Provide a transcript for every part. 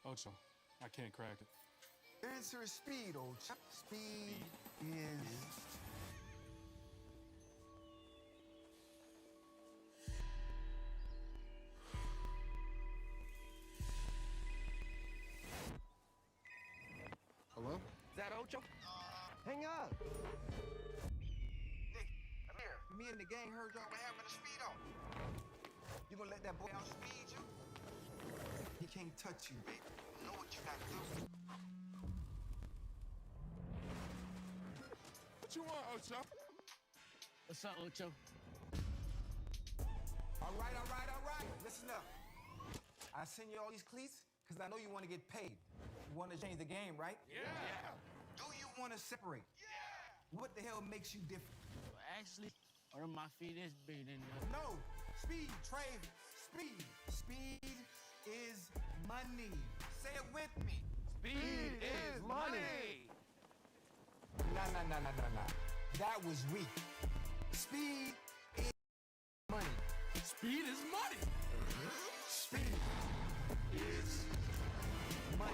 Ocho, I can't crack it. The answer is speed, old chap. Speed is... Hello? Is that Ocho? Hang up. Nick, Amir, me and the gang heard y'all were having a speed off. You gonna let that boy outspeed you? He can't touch you, baby. You know what you gotta do. What you want, Ocho? What's up, Ocho? All right. Listen up. I send you all these cleats because I know you want to get paid. You want to change the game, right? Yeah. Do you want to separate? Yeah. What the hell makes you different? Well, actually, one of my feet is bigger than the other. No. Speed, Trey. Speed. Speed is money. Say it with me. Speed is money. Nah. That was weak. Speed is money. Speed is money. Speed is money.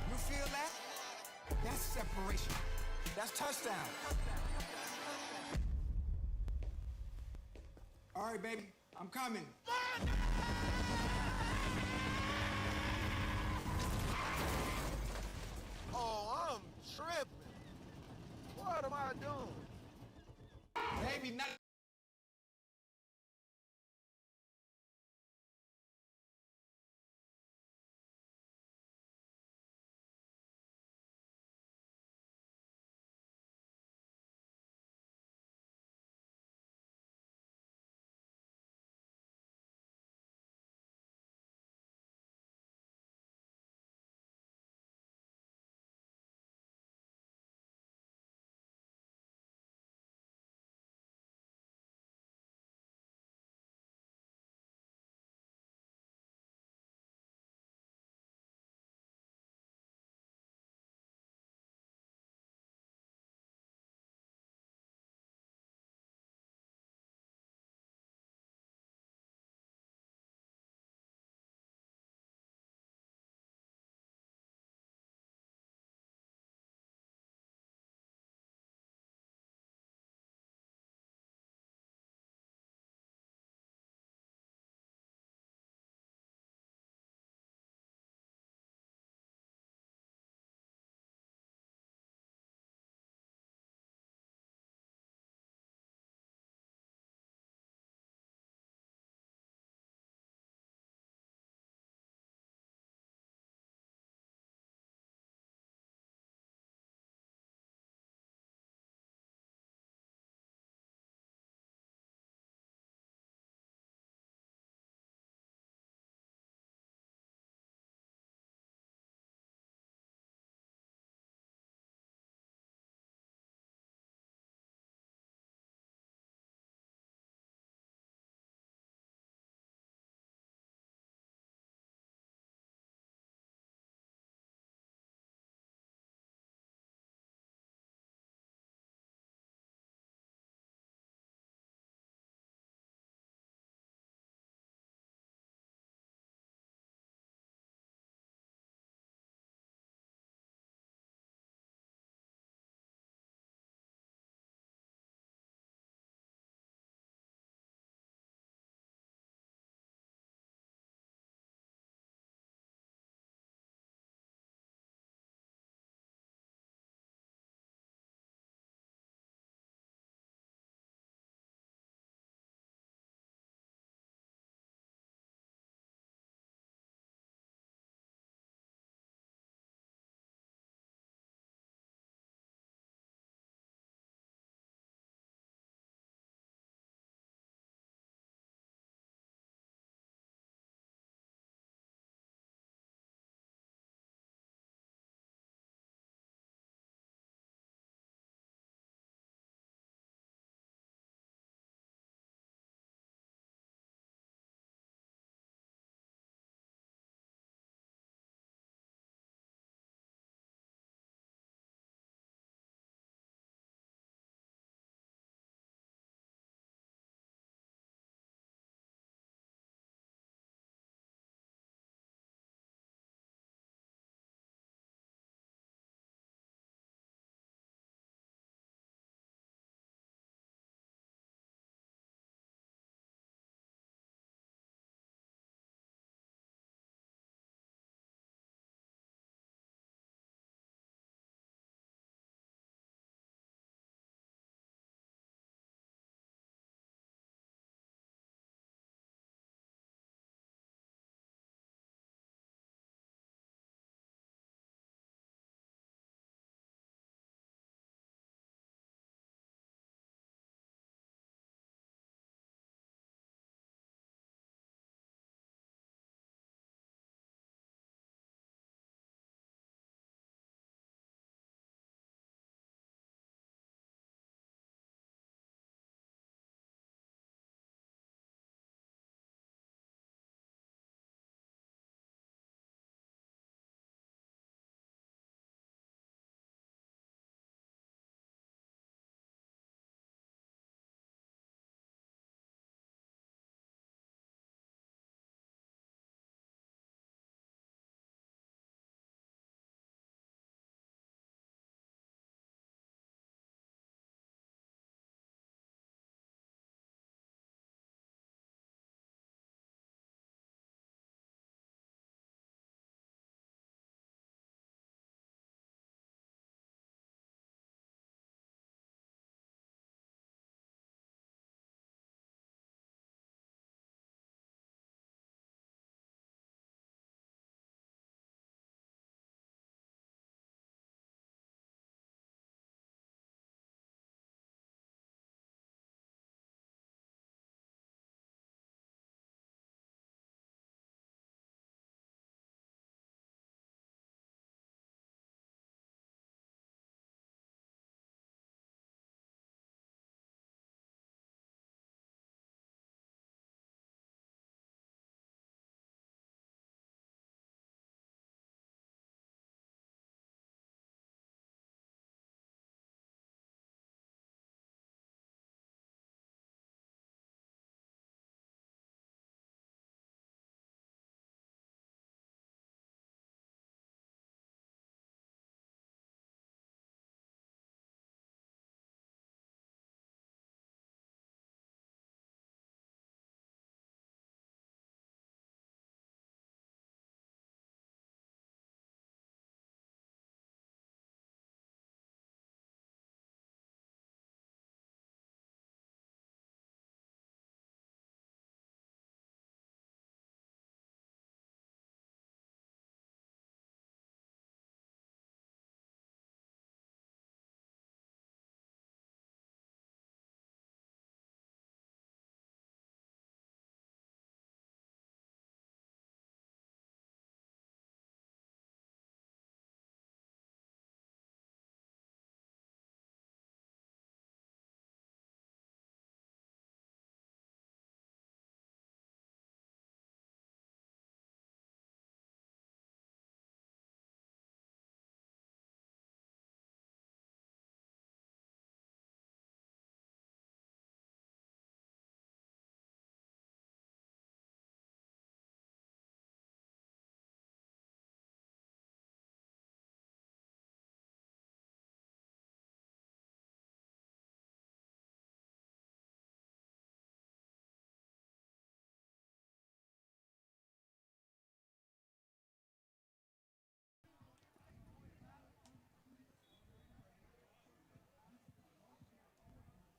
You feel that? That's separation. That's touchdown. All right, baby, I'm coming. Oh, I'm tripping. What am I doing? Baby, not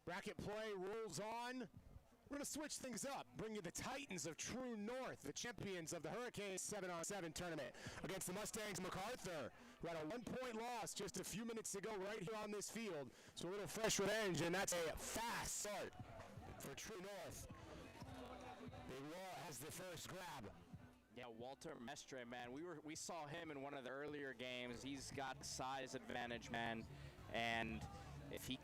Bracket play rolls on. We're going to switch things up, bring you the Titans of True North, the champions of the Hurricanes 7-on-7 tournament against the Mustangs of MacArthur, who had a 1-point loss just a few minutes ago right here on this field. So a little fresh revenge, and that's a fast start for True North. Big Wall has the first grab. Yeah, Walter Mestre, man, we saw him in one of the earlier games. He's got size advantage, man, and if he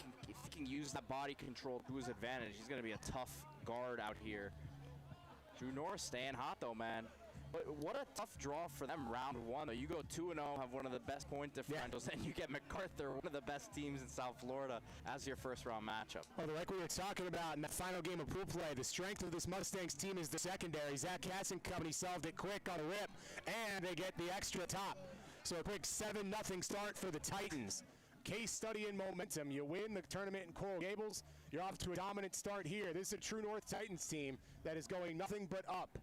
can use that body control to his advantage, he's going to be a tough guard out here. True North staying hot though, man. But what a tough draw for them round one, though. You go 2-0, have one of the best point differentials, and you get MacArthur, one of the best teams in South Florida, as your first round matchup. Well, like we were talking about in that final game of pool play, the strength of this Mustangs team is the secondary. Zach Katz and company solved it quick on a rip, and they get the extra top. So a quick 7-0 start for the Titans. Case study in momentum. You win the tournament in Coral Gables, you're off to a dominant start here. This is a True North Titans team that is going nothing but up.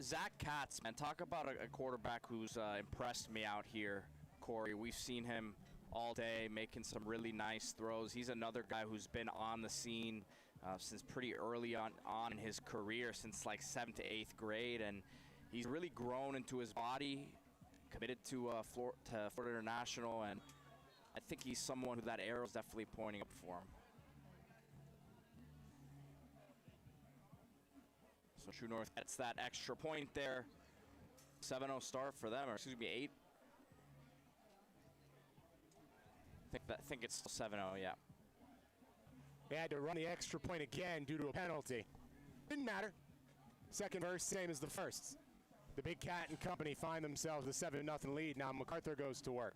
Zach Katz, man, talk about a quarterback who's impressed me out here, Corey. We've seen him all day making some really nice throws. He's another guy who's been on the scene since pretty early on in his career, since like 7th to 8th grade, and he's really grown into his body, committed to Florida International, and I think he's someone who that arrow's definitely pointing up for him. So True North gets that extra point there. 7-0 start for them, or excuse me, 8. I think it's still 7-0, yeah. They had to run the extra point again due to a penalty. Didn't matter. Second verse, same as the first. The Big Cat and company find themselves a 7-0 lead. Now MacArthur goes to work.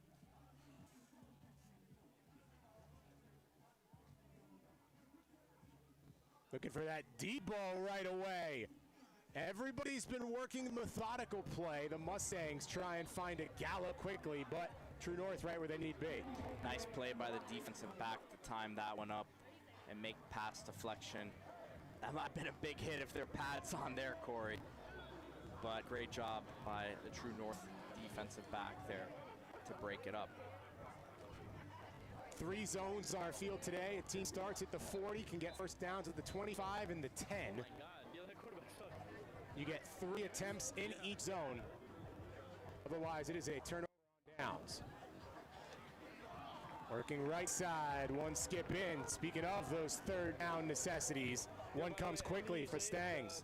Looking for that deep ball right away. Everybody's been working the methodical play. The Mustangs try and find a gallop quickly, but True North right where they need be. Nice play by the defensive back to time that one up and make pass deflection. That might have been a big hit if their pads on there, Corey. But great job by the True North defensive back there to break it up. 3 zones on our field today. A team starts at the 40, can get first downs at the 25 and the 10. You get 3 attempts in each zone. Otherwise, it is a turnover on downs. Working right side, one skip in. Speaking of those third down necessities, one comes quickly for Stangs.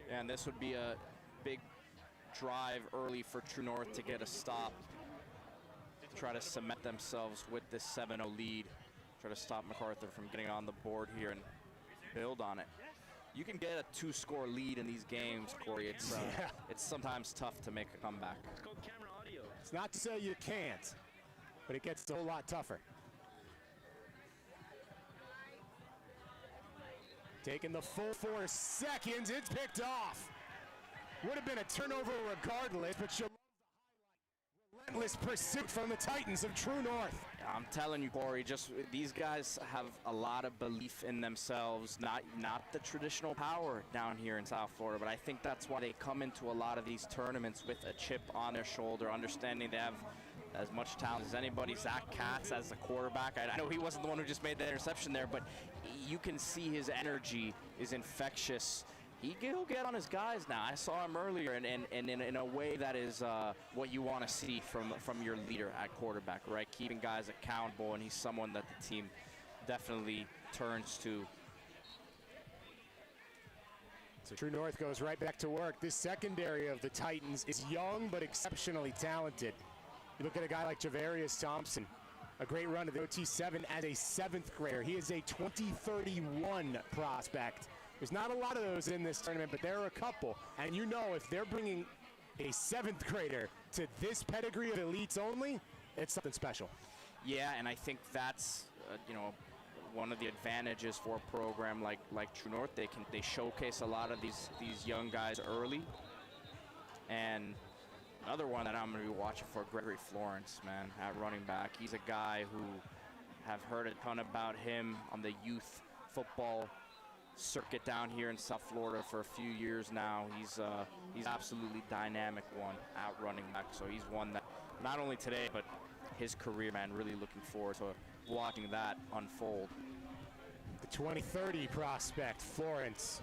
And this would be a big drive early for True North to get a stop. Try to cement themselves with this 7-0 lead. Try to stop MacArthur from getting on the board here and build on it. You can get a 2-score lead in these games, Corey. It's sometimes tough to make a comeback. It's not to say you can't, but it gets a whole lot tougher. Taking the full 4 seconds, it's picked off. Would have been a turnover regardless, but you love the relentless pursuit from the Titans of True North. I'm telling you, Corey, just these guys have a lot of belief in themselves, not the traditional power down here in South Florida, but I think that's why they come into a lot of these tournaments with a chip on their shoulder, understanding they have as much talent as anybody. Zach Katz as the quarterback. I know he wasn't the one who just made that interception there, but you can see his energy is infectious. He'll get on his guys now. I saw him earlier, and in a way that is what you want to see from your leader at quarterback, right? Keeping guys accountable, and he's someone that the team definitely turns to. So True North goes right back to work. This secondary of the Titans is young but exceptionally talented. You look at a guy like Javarius Thompson, a great run to the OT7 as a 7th grader. He is a 2031 prospect. There's not a lot of those in this tournament, but there are a couple. And you know, if they're bringing a 7th grader to this pedigree of elites only, it's something special. Yeah, and I think that's one of the advantages for a program like True North. They showcase a lot of these young guys early. And another one that I'm going to be watching for, Gregory Florence, man, at running back. He's a guy who have heard a ton about him on the youth football circuit down here in South Florida for a few years now. He's absolutely dynamic one out running back. So he's one that not only today, but his career, man. Really looking forward to watching that unfold. The 2030 prospect, Florence.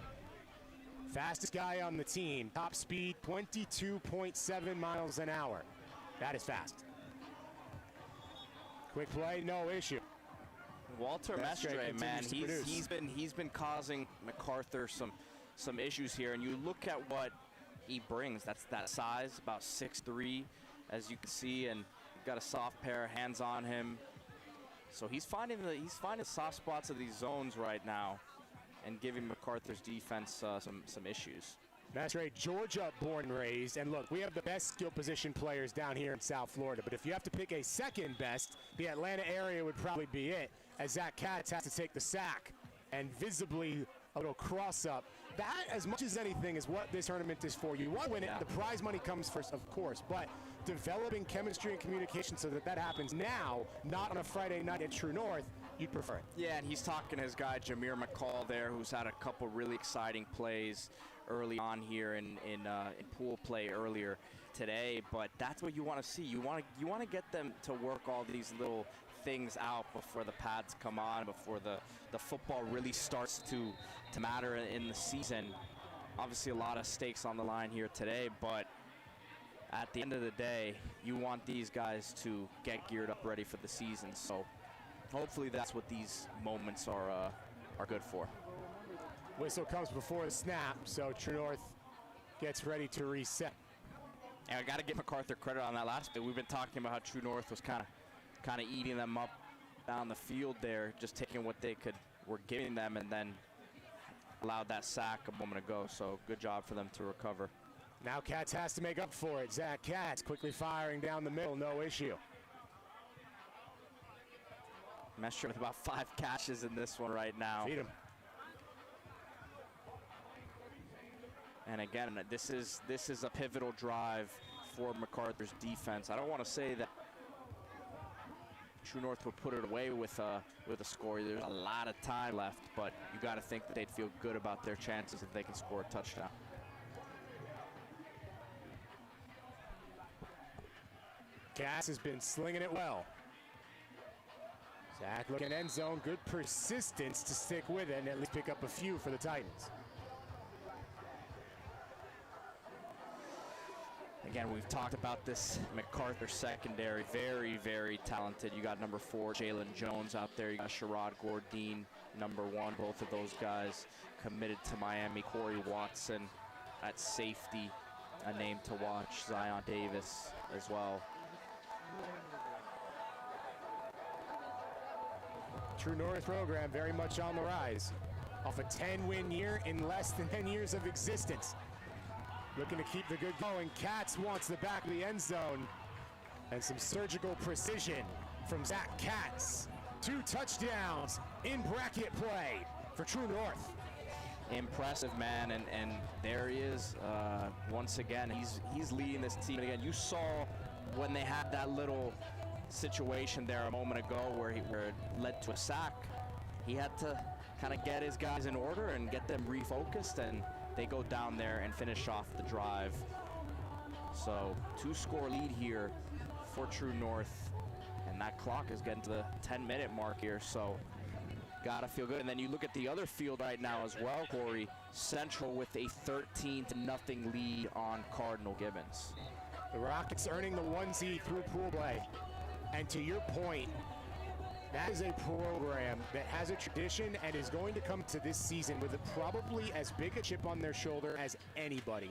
Fastest guy on the team. Top speed, 22.7 miles an hour. That is fast. Quick play, no issue. Walter Mestre Mestre, man, continues to he's been causing MacArthur some issues here, and you look at what he brings. That's that size, about 6'3", as you can see, and got a soft pair of hands on him. So he's finding soft spots of these zones right now, and giving MacArthur's defense some issues. Mestre, Georgia born and raised, and look, we have the best skill position players down here in South Florida, but if you have to pick a second best, the Atlanta area would probably be it, as Zach Katz has to take the sack, and visibly a little cross-up. That, as much as anything, is what this tournament is for. You want to win it, the prize money comes first, of course, but developing chemistry and communication so that that happens now, not on a Friday night at True North, you'd prefer it. Yeah, and he's talking to his guy, Jameer McCall there, who's had a couple really exciting plays early on here in pool play earlier today, but that's what you want to see. You want to get them to work all these little things out before the pads come on, before the football really starts to matter in the season. Obviously a lot of stakes on the line here today, but at the end of the day, you want these guys to get geared up ready for the season. So hopefully that's what these moments are good for. Whistle comes before the snap, so True North gets ready to reset. And I got to give MacArthur credit on that last bit. We've been talking about how True North was kind of eating them up down the field there, just taking what they were giving them, and then allowed that sack a moment ago. So good job for them to recover. Now Katz has to make up for it. Zach Katz quickly firing down the middle, no issue. Mestre with about 5 catches in this one right now. Feed him. And again, this is a pivotal drive for MacArthur's defense. I don't want to say that True North would put it away with a score. There's a lot of time left, but you got to think that they'd feel good about their chances if they can score a touchdown. Cass has been slinging it well. Zach looking end zone, good persistence to stick with it and at least pick up a few for the Titans. Again, we've talked about this MacArthur secondary, very, very talented. You got number 4, Jalen Jones out there. You got Sherrod Gordine, number 1. Both of those guys committed to Miami. Corey Watson at safety, a name to watch. Zion Davis as well. True North program very much on the rise. Off a 10-win year in less than 10 years of existence. Looking to keep the good going. Katz wants the back of the end zone. And some surgical precision from Zach Katz. 2 touchdowns in bracket play for True North. Impressive, man, and there he is. Once again, he's leading this team. And again, you saw when they had that little situation there a moment ago where it led to a sack. He had to kind of get his guys in order and get them refocused, and they go down there and finish off the drive. So 2-score lead here for True North, and that clock is getting to the 10-minute mark here, so gotta feel good. And then you look at the other field right now as well, Corey. Central with a 13-0 lead on Cardinal Gibbons. The Rockets earning the 1 seed through pool play. And to your point, that is a program that has a tradition and is going to come to this season with probably as big a chip on their shoulder as anybody.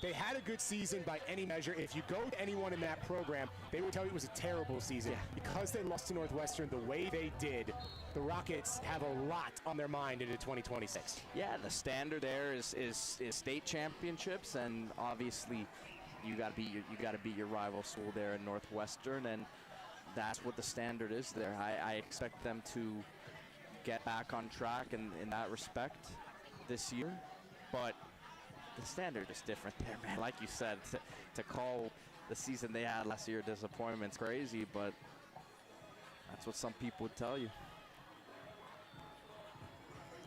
They had a good season by any measure. If you go to anyone in that program, they would tell you it was a terrible season. Because they lost to Northwestern the way they did, the Rockets have a lot on their mind into 2026. Yeah, the standard there is state championships, and obviously you got to beat your rival school there in Northwestern, and that's what the standard is there. I expect them to get back on track in that respect this year, but the standard is different there, man. Like you said, to call the season they had last year disappointment's crazy, but that's what some people would tell you.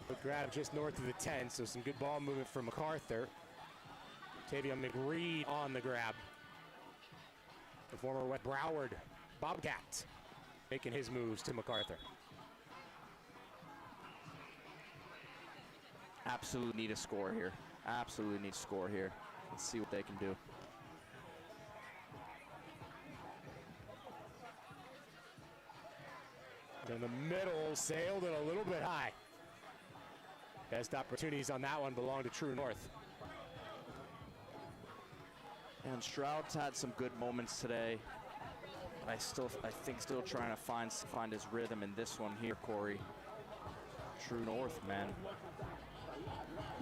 Good grab just north of the 10, so some good ball movement from MacArthur. Tavion McReed on the grab. The former West Broward Bobcat making his moves to MacArthur. Absolutely need a score here. Absolutely need a score here. Let's see what they can do. In the middle, sailed it a little bit high. Best opportunities on that one belong to True North. And Stroud's had some good moments today. I think still trying to find his rhythm in this one here, Corey. True North, man.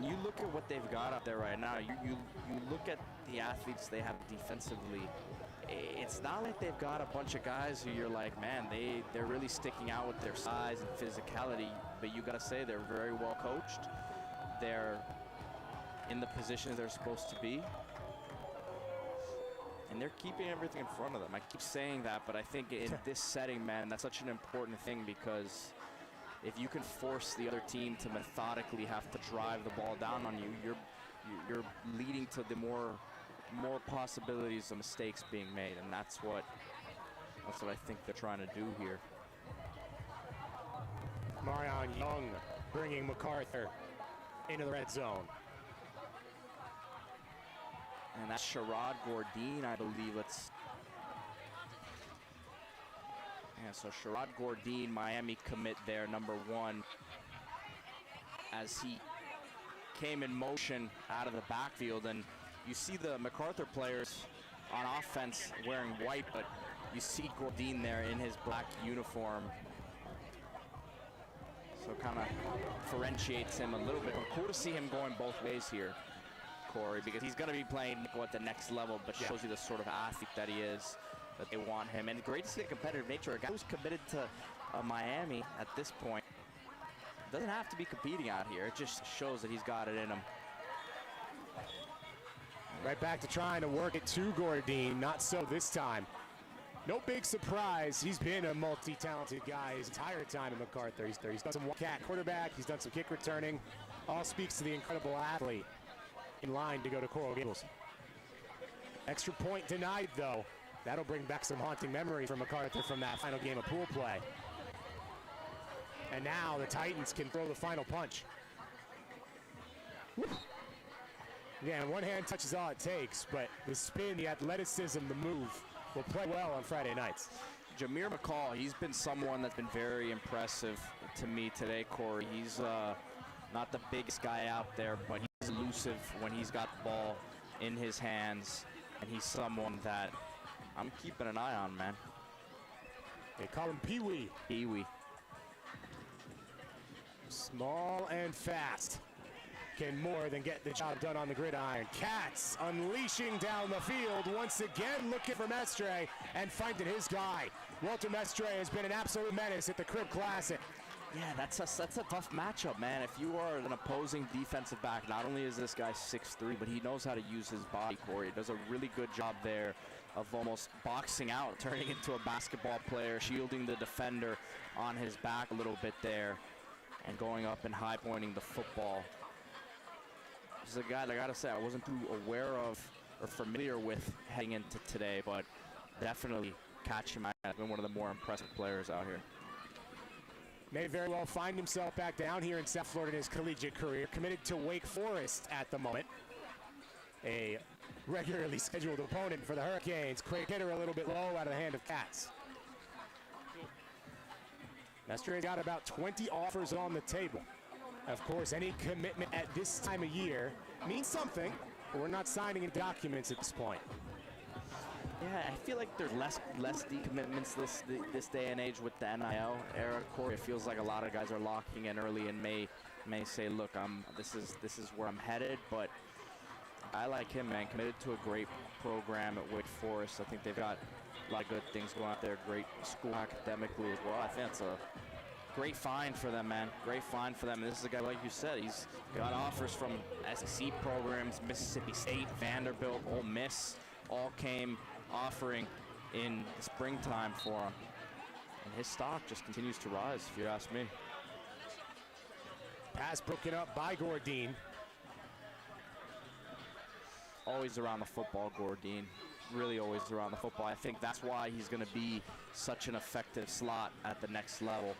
You look at what they've got up there right now. You look at the athletes they have defensively. It's not like they've got a bunch of guys who you're like, man, they're really sticking out with their size and physicality. But you got to say they're very well coached. They're in the positions they're supposed to be. And they're keeping everything in front of them. I keep saying that, but I think in this setting, man, that's such an important thing, because if you can force the other team to methodically have to drive the ball down on you, you're leading to the more possibilities of mistakes being made, and that's what I think they're trying to do here. Marion Young bringing MacArthur into the red zone. And that's Sherrod Gourdine, I believe. So Sherrod Gourdine, Miami commit there, #1, as he came in motion out of the backfield. And you see the MacArthur players on offense wearing white, but you see Gourdine there in his black uniform. So kind of differentiates him a little bit. But cool to see him going both ways here, Corey, because he's going to be playing nickel at the next level, but shows you the sort of athlete that he is, that they want him. And great to see the competitive nature. A guy who's committed to Miami at this point doesn't have to be competing out here. It just shows that he's got it in him. Right back to trying to work it to Gourdine. Not so this time. No big surprise. He's been a multi-talented guy his entire time in MacArthur. He's done some cat quarterback. He's done some kick returning. All speaks to the incredible athlete in line to go to Coral Gables. Extra point denied, though. That'll bring back some haunting memories for MacArthur from that final game of pool play. And now the Titans can throw the final punch. Woo. Again, one hand touch is all it takes, but the spin, the athleticism, the move will play well on Friday nights. Jameer McCall, he's been someone that's been very impressive to me today, Corey. He's not the biggest guy out there, but he's elusive when he's got the ball in his hands, and he's someone that I'm keeping an eye on, man. They call him Pee-wee. Pee-wee. Small and fast. Can more than get the job done on the gridiron. Cats unleashing down the field once again, looking for Mestre and finding his guy. Walter Mestre has been an absolute menace at the Crib Classic. Yeah, that's a tough matchup, man. If you are an opposing defensive back, not only is this guy 6'3", but he knows how to use his body, Corey. He does a really good job there of almost boxing out, turning into a basketball player, shielding the defender on his back a little bit there, and going up and high pointing the football. This is a guy that I gotta say I wasn't too aware of or familiar with heading into today, but definitely catch him. I've been one of the more impressive players out here. May very well find himself back down here in South Florida in his collegiate career. Committed to Wake Forest at the moment. A regularly scheduled opponent for the Hurricanes. Quick hitter a little bit low out of the hand of Cats. Mestre's got about 20 offers on the table. Of course, any commitment at this time of year means something, but we're not signing any documents at this point. Yeah, I feel like there's less decommitments this day and age with the NIL era, Corey. It feels like a lot of guys are locking in early and may say, look, this is where I'm headed. But I like him, man. Committed to a great program at Wake Forest. I think they've got a lot of good things going out there. Great school academically as well. I think it's a great find for them, man. Great find for them. And this is a guy, like you said, he's got offers from SEC programs, Mississippi State, Vanderbilt, Ole Miss, all came offering in the springtime for him. And his stock just continues to rise, if you ask me. Pass broken up by Gourdine. Always around the football, Gourdine. really always around the football. I think that's why he's going to be such an effective slot at the next level,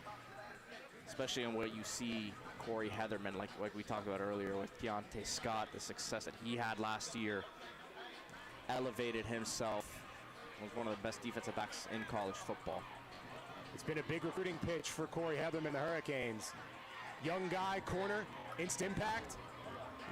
especially in what you see Corey Heatherman, like we talked about earlier with Deontay Scott, the success that he had last year, elevated himself, was one of the best defensive backs in college football. It's been a big recruiting pitch for Corey Heatherman, the Hurricanes. Young guy, corner, instant impact.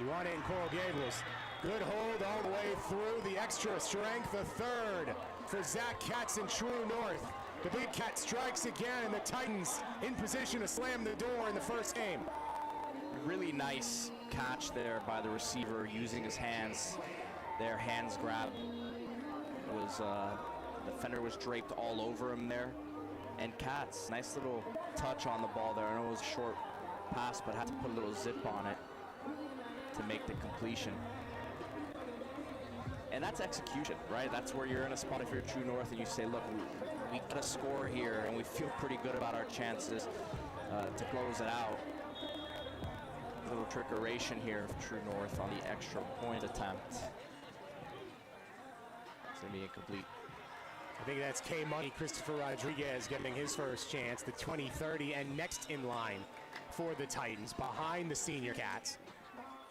You want it in Coral Gables. Good hold all the way through, the extra strength, a third for Zach Katz and True North. The Big Cat strikes again, and the Titans in position to slam the door in the first game. Really nice catch there by the receiver, using his hands. Their hands grab was, the defender was draped all over him there. And Katz, nice little touch on the ball there. I know it was a short pass, but had to put a little zip on it to make the completion. And that's execution, right? That's where you're in a spot if you're True North and you say, look, we got to score here, and we feel pretty good about our chances to close it out. A little trickeration here of True North on the extra point attempt. It's going to be incomplete. I think that's K-Money, Christopher Rodriguez getting his first chance, the 20-30, and next in line for the Titans, behind the senior Cats.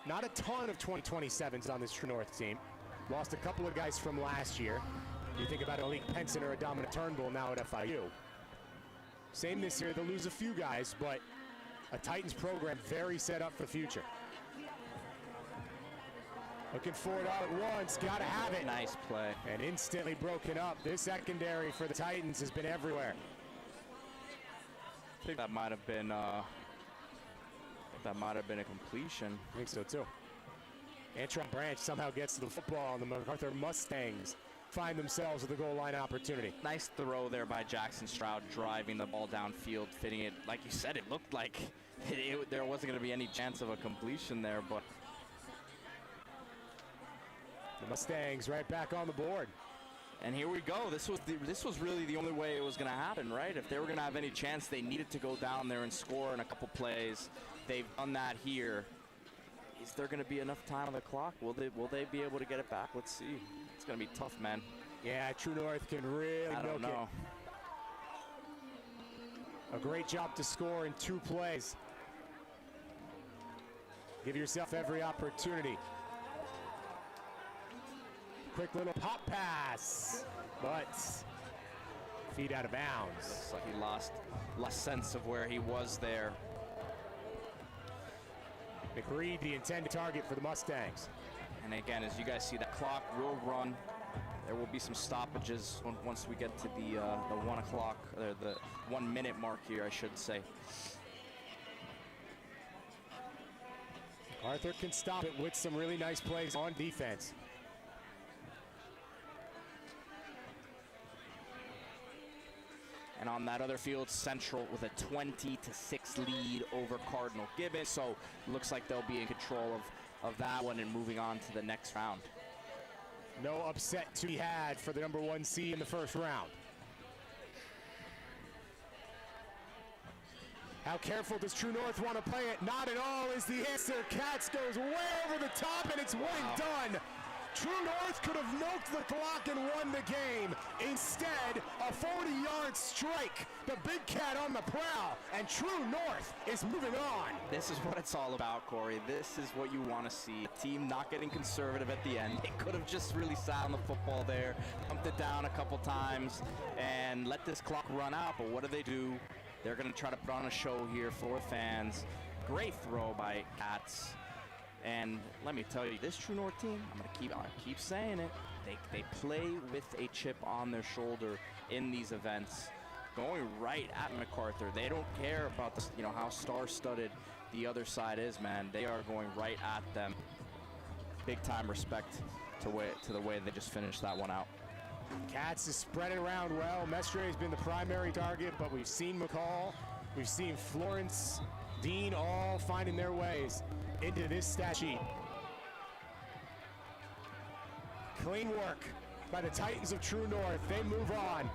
Not a ton of 2027s on this True North team. Lost a couple of guys from last year. You think about Malik Penson or a Dominic Turnbull now at FIU. Same this year, they'll lose a few guys, but a Titans program very set up for the future. Looking for it all at once, gotta have it. Nice play. And instantly broken up. This secondary for the Titans has been everywhere. I think that might have been a completion. I think so too. Antron Branch somehow gets to the football, and the MacArthur Mustangs find themselves with a goal line opportunity. Nice throw there by Jackson Stroud, driving the ball downfield, fitting it. Like you said, it looked like there wasn't going to be any chance of a completion there, but the Mustangs right back on the board. and here we go. This was really the only way it was going to happen, right? If they were going to have any chance, they needed to go down there and score in a couple plays. They've done that here. Is there going to be enough time on the clock? Will they be able to get it back? Let's see. It's going to be tough, man. Yeah, True North can really I don't milk know. it. A great job to score in 2 plays. Give yourself every opportunity. Quick little pop pass, but feet out of bounds. Looks like he lost sense of where he was there. McReed, the intended target for the Mustangs. And again, as you guys see, that clock will run. There will be some stoppages once we get to the 1 o'clock, or the 1 minute mark here, I should say. Arthur can stop it with some really nice plays on defense. And on that other field, Central with a 20-6 lead over Cardinal Gibbons. So looks like they'll be in control of that one and moving on to the next round. No upset to be had for the #1 seed in the first round. How careful does True North want to play it? Not at all is the answer. Cats goes way over the top, and it's one and done. True North could have milked the clock and won the game. Instead, a 40-yard strike. The Big Cat on the prowl, and True North is moving on. This is what it's all about, Corey. This is what you want to see. A team not getting conservative at the end. They could have just really sat on the football there, pumped it down a couple times, and let this clock run out. But what do? They're going to try to put on a show here for fans. Great throw by Cats. And let me tell you, this True North team, I'm going to keep saying it. They play with a chip on their shoulder in these events, going right at MacArthur. They don't care about this, how star-studded the other side is, man. They are going right at them. Big time respect to the way they just finished that one out. Cats is spreading around well. Mestre has been the primary target, but we've seen McCall, we've seen Florence, Dean all finding their ways into this stat sheet. Clean work by the Titans of True North. They move on.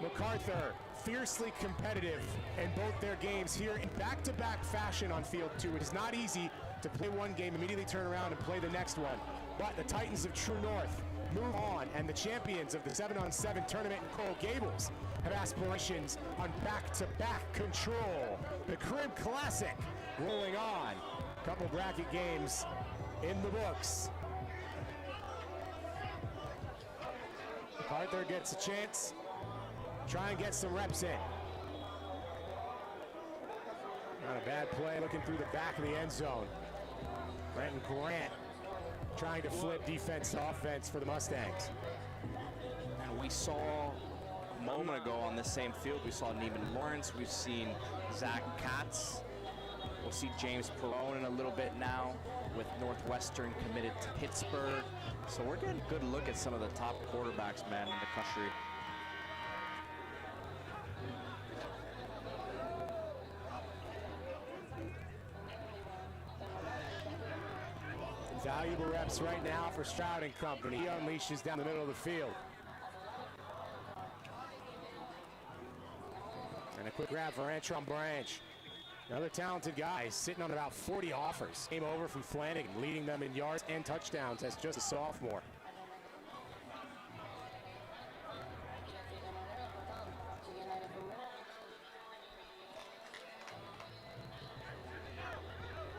MacArthur fiercely competitive in both their games here in back-to-back fashion on field 2. It is not easy to play one game, immediately turn around and play the next one. But the Titans of True North move on, and the champions of the 7-on-7 tournament in Coral Gables have aspirations on back-to-back control. The Crib Classic rolling on. Couple bracket games in the books. Arthur gets a chance. Try and get some reps in. Not a bad play, looking through the back of the end zone. Brenton Grant trying to flip defense to offense for the Mustangs. And we saw a moment ago on the same field, we saw Neiman Lawrence, we've seen Zach Katz. We'll see James Perone in a little bit now with Northwestern committed to Pittsburgh. So we're getting a good look at some of the top quarterbacks, man, in the country. Valuable reps right now for Stroud and company. He unleashes down the middle of the field. And a quick grab for Antron Branch. Another talented guy sitting on about 40 offers. Came over from Flanagan, leading them in yards and touchdowns as just a sophomore.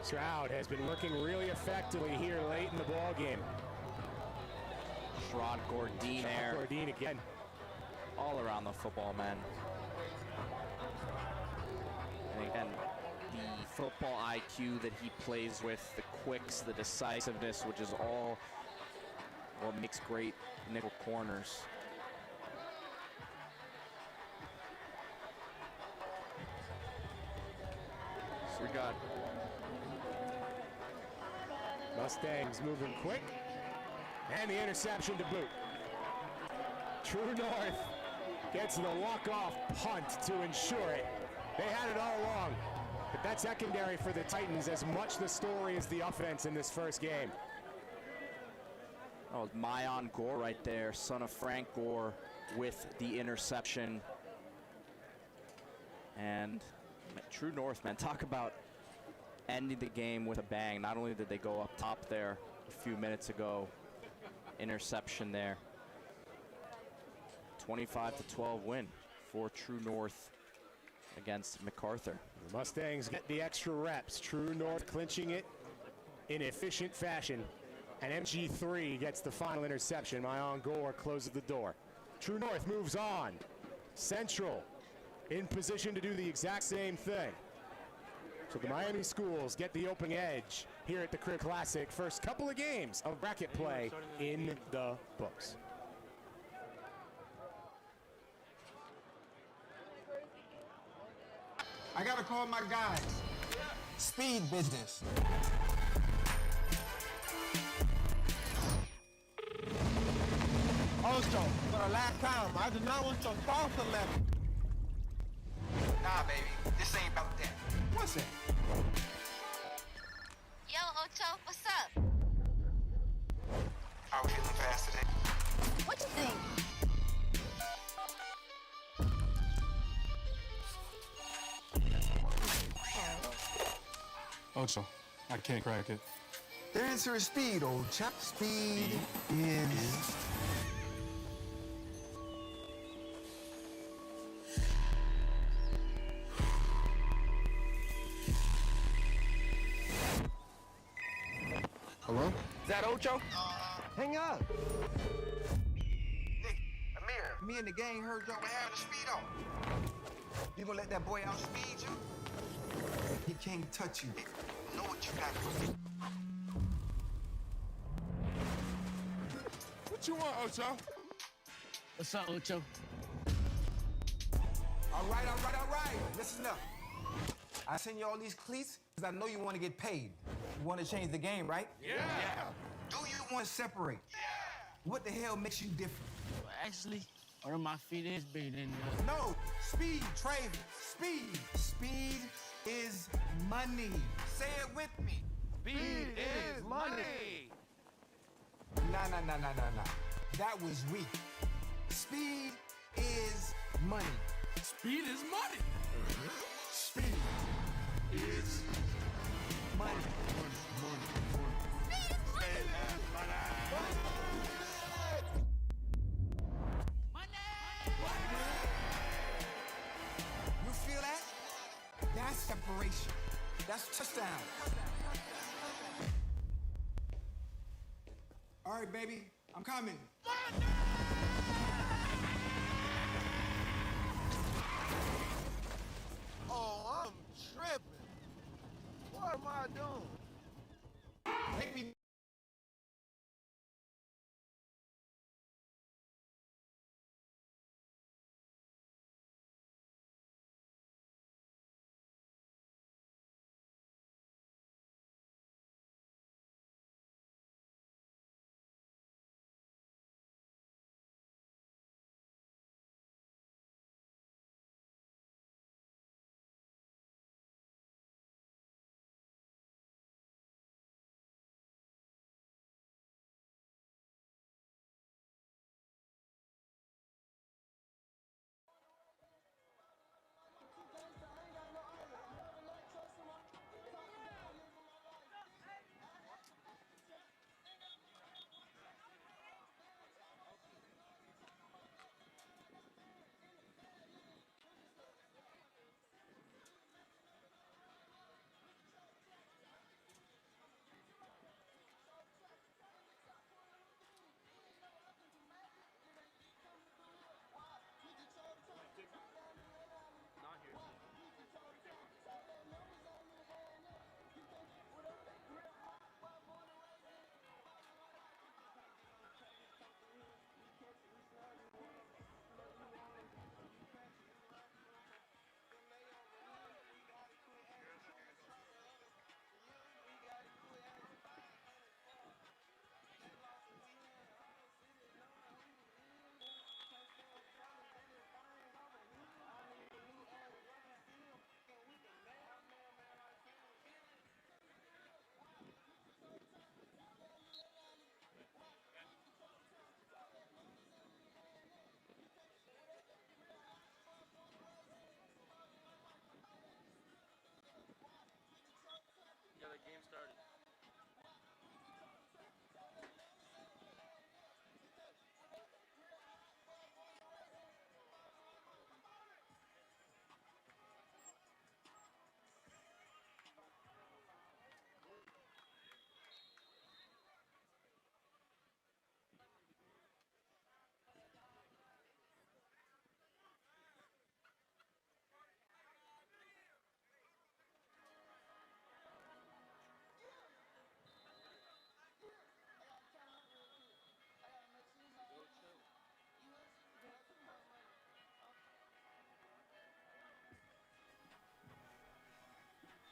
Stroud has been working really effectively here late in the ball game. Sherrod Gordine there. Gordine again. All around the football, man. And again, the football IQ that he plays with, the quicks, the decisiveness, which is all what makes great nickel corners. So we got Mustangs moving quick. And the interception to boot. True North gets the walk-off punt to ensure it. They had it all along. But that's secondary for the Titans, as much the story as the offense in this first game. Oh, Mayon Gore right there, son of Frank Gore, with the interception. And True North, man, talk about ending the game with a bang. Not only did they go up top there a few minutes ago, interception there. 25-12 win for True North against MacArthur. The Mustangs get the extra reps. True North clinching it in efficient fashion. And MG3 gets the final interception. Mayon Gore closes the door. True North moves on. Central in position to do the exact same thing. So the Miami schools get the open edge here at the Crib Classic. First couple of games of bracket play in the books. I gotta call my guys. Speed business. Ocho, for the last time, I do not want your salsa level. Nah, baby, this ain't about that. What's that? Yo, Ocho, what's up? How we feeling fast today? What you think? Ocho, I can't crack it. The answer is speed, old chap. Speed is... Hello? Is that Ocho? Hang up. Nick, Amir, me and the gang heard y'all were having a speed on. You gonna let that boy outspeed you? He can't touch you. Know what you got to do. What you want, Ocho? What's up, Ocho? All right. Listen up. I send you all these cleats because I know you want to get paid. You want to change the game, right? Yeah. Do you want to separate? Yeah. What the hell makes you different? Well, actually, one of my feet is bigger than the other. No, speed, Travis. Speed. Speed is money. Say it with me. Speed is money. Nah. That was weak. Speed is money. Speed is money. Speed is money. You feel that? That's separation. That's touchdown. All right, baby, I'm coming. Oh, I'm tripping. What am I doing? Make me.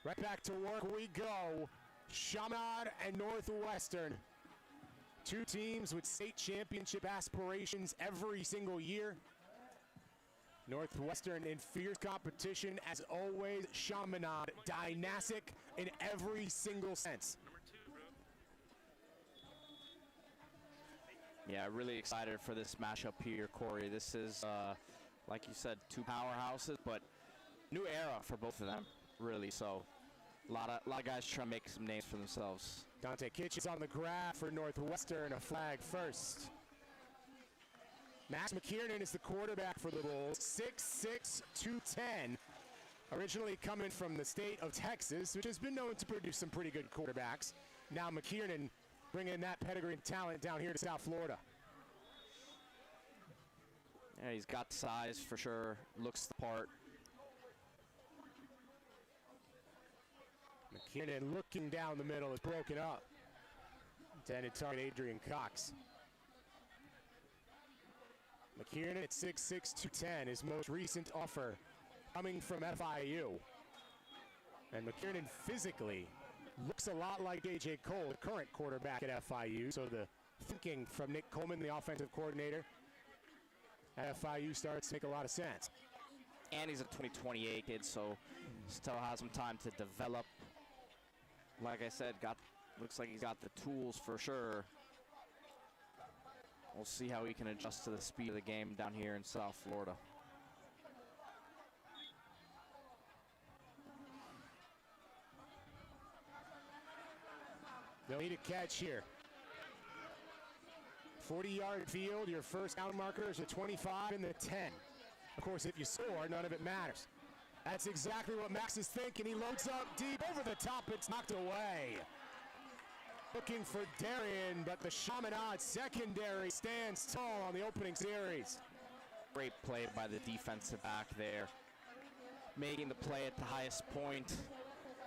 Right back to work we go. Chaminade and Northwestern. Two teams with state championship aspirations every single year. Northwestern in fierce competition as always. Chaminade dynastic in every single sense. Yeah, really excited for this matchup here, Corey. This is, like you said, two powerhouses, but new era for both of them, really. So, a lot of guys trying to make some names for themselves. Dante Kitchens on the grab for Northwestern, a flag first. Max McKiernan is the quarterback for the Bulls, 6'6", 210. Originally coming from the state of Texas, which has been known to produce some pretty good quarterbacks. Now McKiernan bringing that pedigree and talent down here to South Florida. Yeah, he's got size for sure, looks the part. McKiernan looking down the middle is broken up. Intended target Adrian Cox. McKiernan at 6'6", 210, his most recent offer coming from FIU. And McKiernan physically looks a lot like A.J. Cole, the current quarterback at FIU. So the thinking from Nick Coleman, the offensive coordinator at FIU, starts to make a lot of sense. And he's a 2028 kid, so still has some time to develop. Like I said, looks like he's got the tools for sure. We'll see how he can adjust to the speed of the game down here in South Florida. They'll need a catch here. 40-yard field, your first down marker is a 25 and the 10. Of course, if you score, none of it matters. That's exactly what Max is thinking. He loads up deep over the top. It's knocked away. Looking for Darian, but the Chaminade secondary stands tall on the opening series. Great play by the defensive back there. Making the play at the highest point.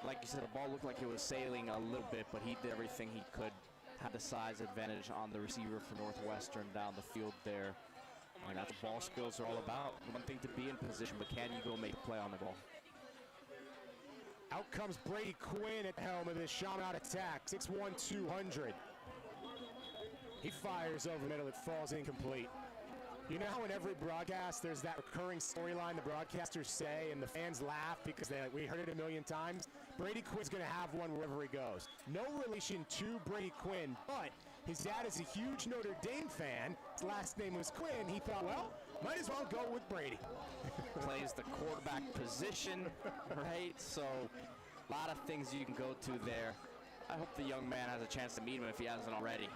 Like you said, the ball looked like it was sailing a little bit, but he did everything he could. Had the size advantage on the receiver for Northwestern down the field there. And that's what ball skills are all about. One thing to be in position, but can you go make a play on the ball? Out comes Brady Quinn at the helm of this Chaminade attack. 6'1", 200. He fires over the middle. It falls incomplete. You know how in every broadcast there's that recurring storyline the broadcasters say and the fans laugh because we heard it a million times? Brady Quinn's going to have one wherever he goes. No relation to Brady Quinn, but his dad is a huge Notre Dame fan. His last name was Quinn. He thought, well, might as well go with Brady. Plays the quarterback position, right? So a lot of things you can go to there. I hope the young man has a chance to meet him if he hasn't already.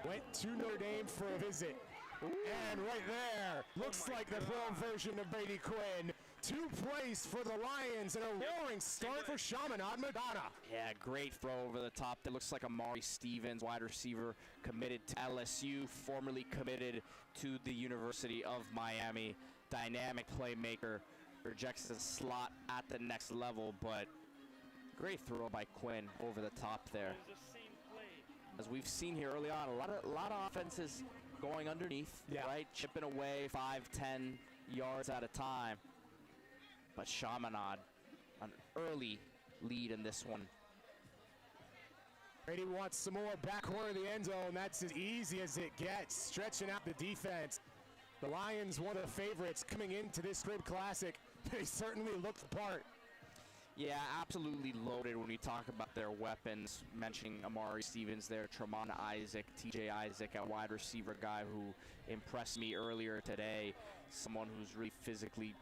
Went to Notre Dame for a visit. And right there, looks like the pro version of Brady Quinn. 2 plays for the Lions and a roaring start for Chaminade Madonna. Yeah, great throw over the top. That looks like Amari Stevens, wide receiver, committed to LSU, formerly committed to the University of Miami. Dynamic playmaker, rejects the slot at the next level, but great throw by Quinn over the top there. As we've seen here early on, a lot of offenses going underneath, right? Chipping away 5-10 yards at a time. But Chaminade, an early lead in this one. Brady wants some more back corner of the end zone. That's as easy as it gets, stretching out the defense. The Lions, one of the favorites coming into this Scrib Classic. They certainly look the part. Yeah, absolutely loaded when we talk about their weapons. Mentioning Amari Stevens there, Tremont Isaac, TJ Isaac, a wide receiver guy who impressed me earlier today. Someone who's really physically,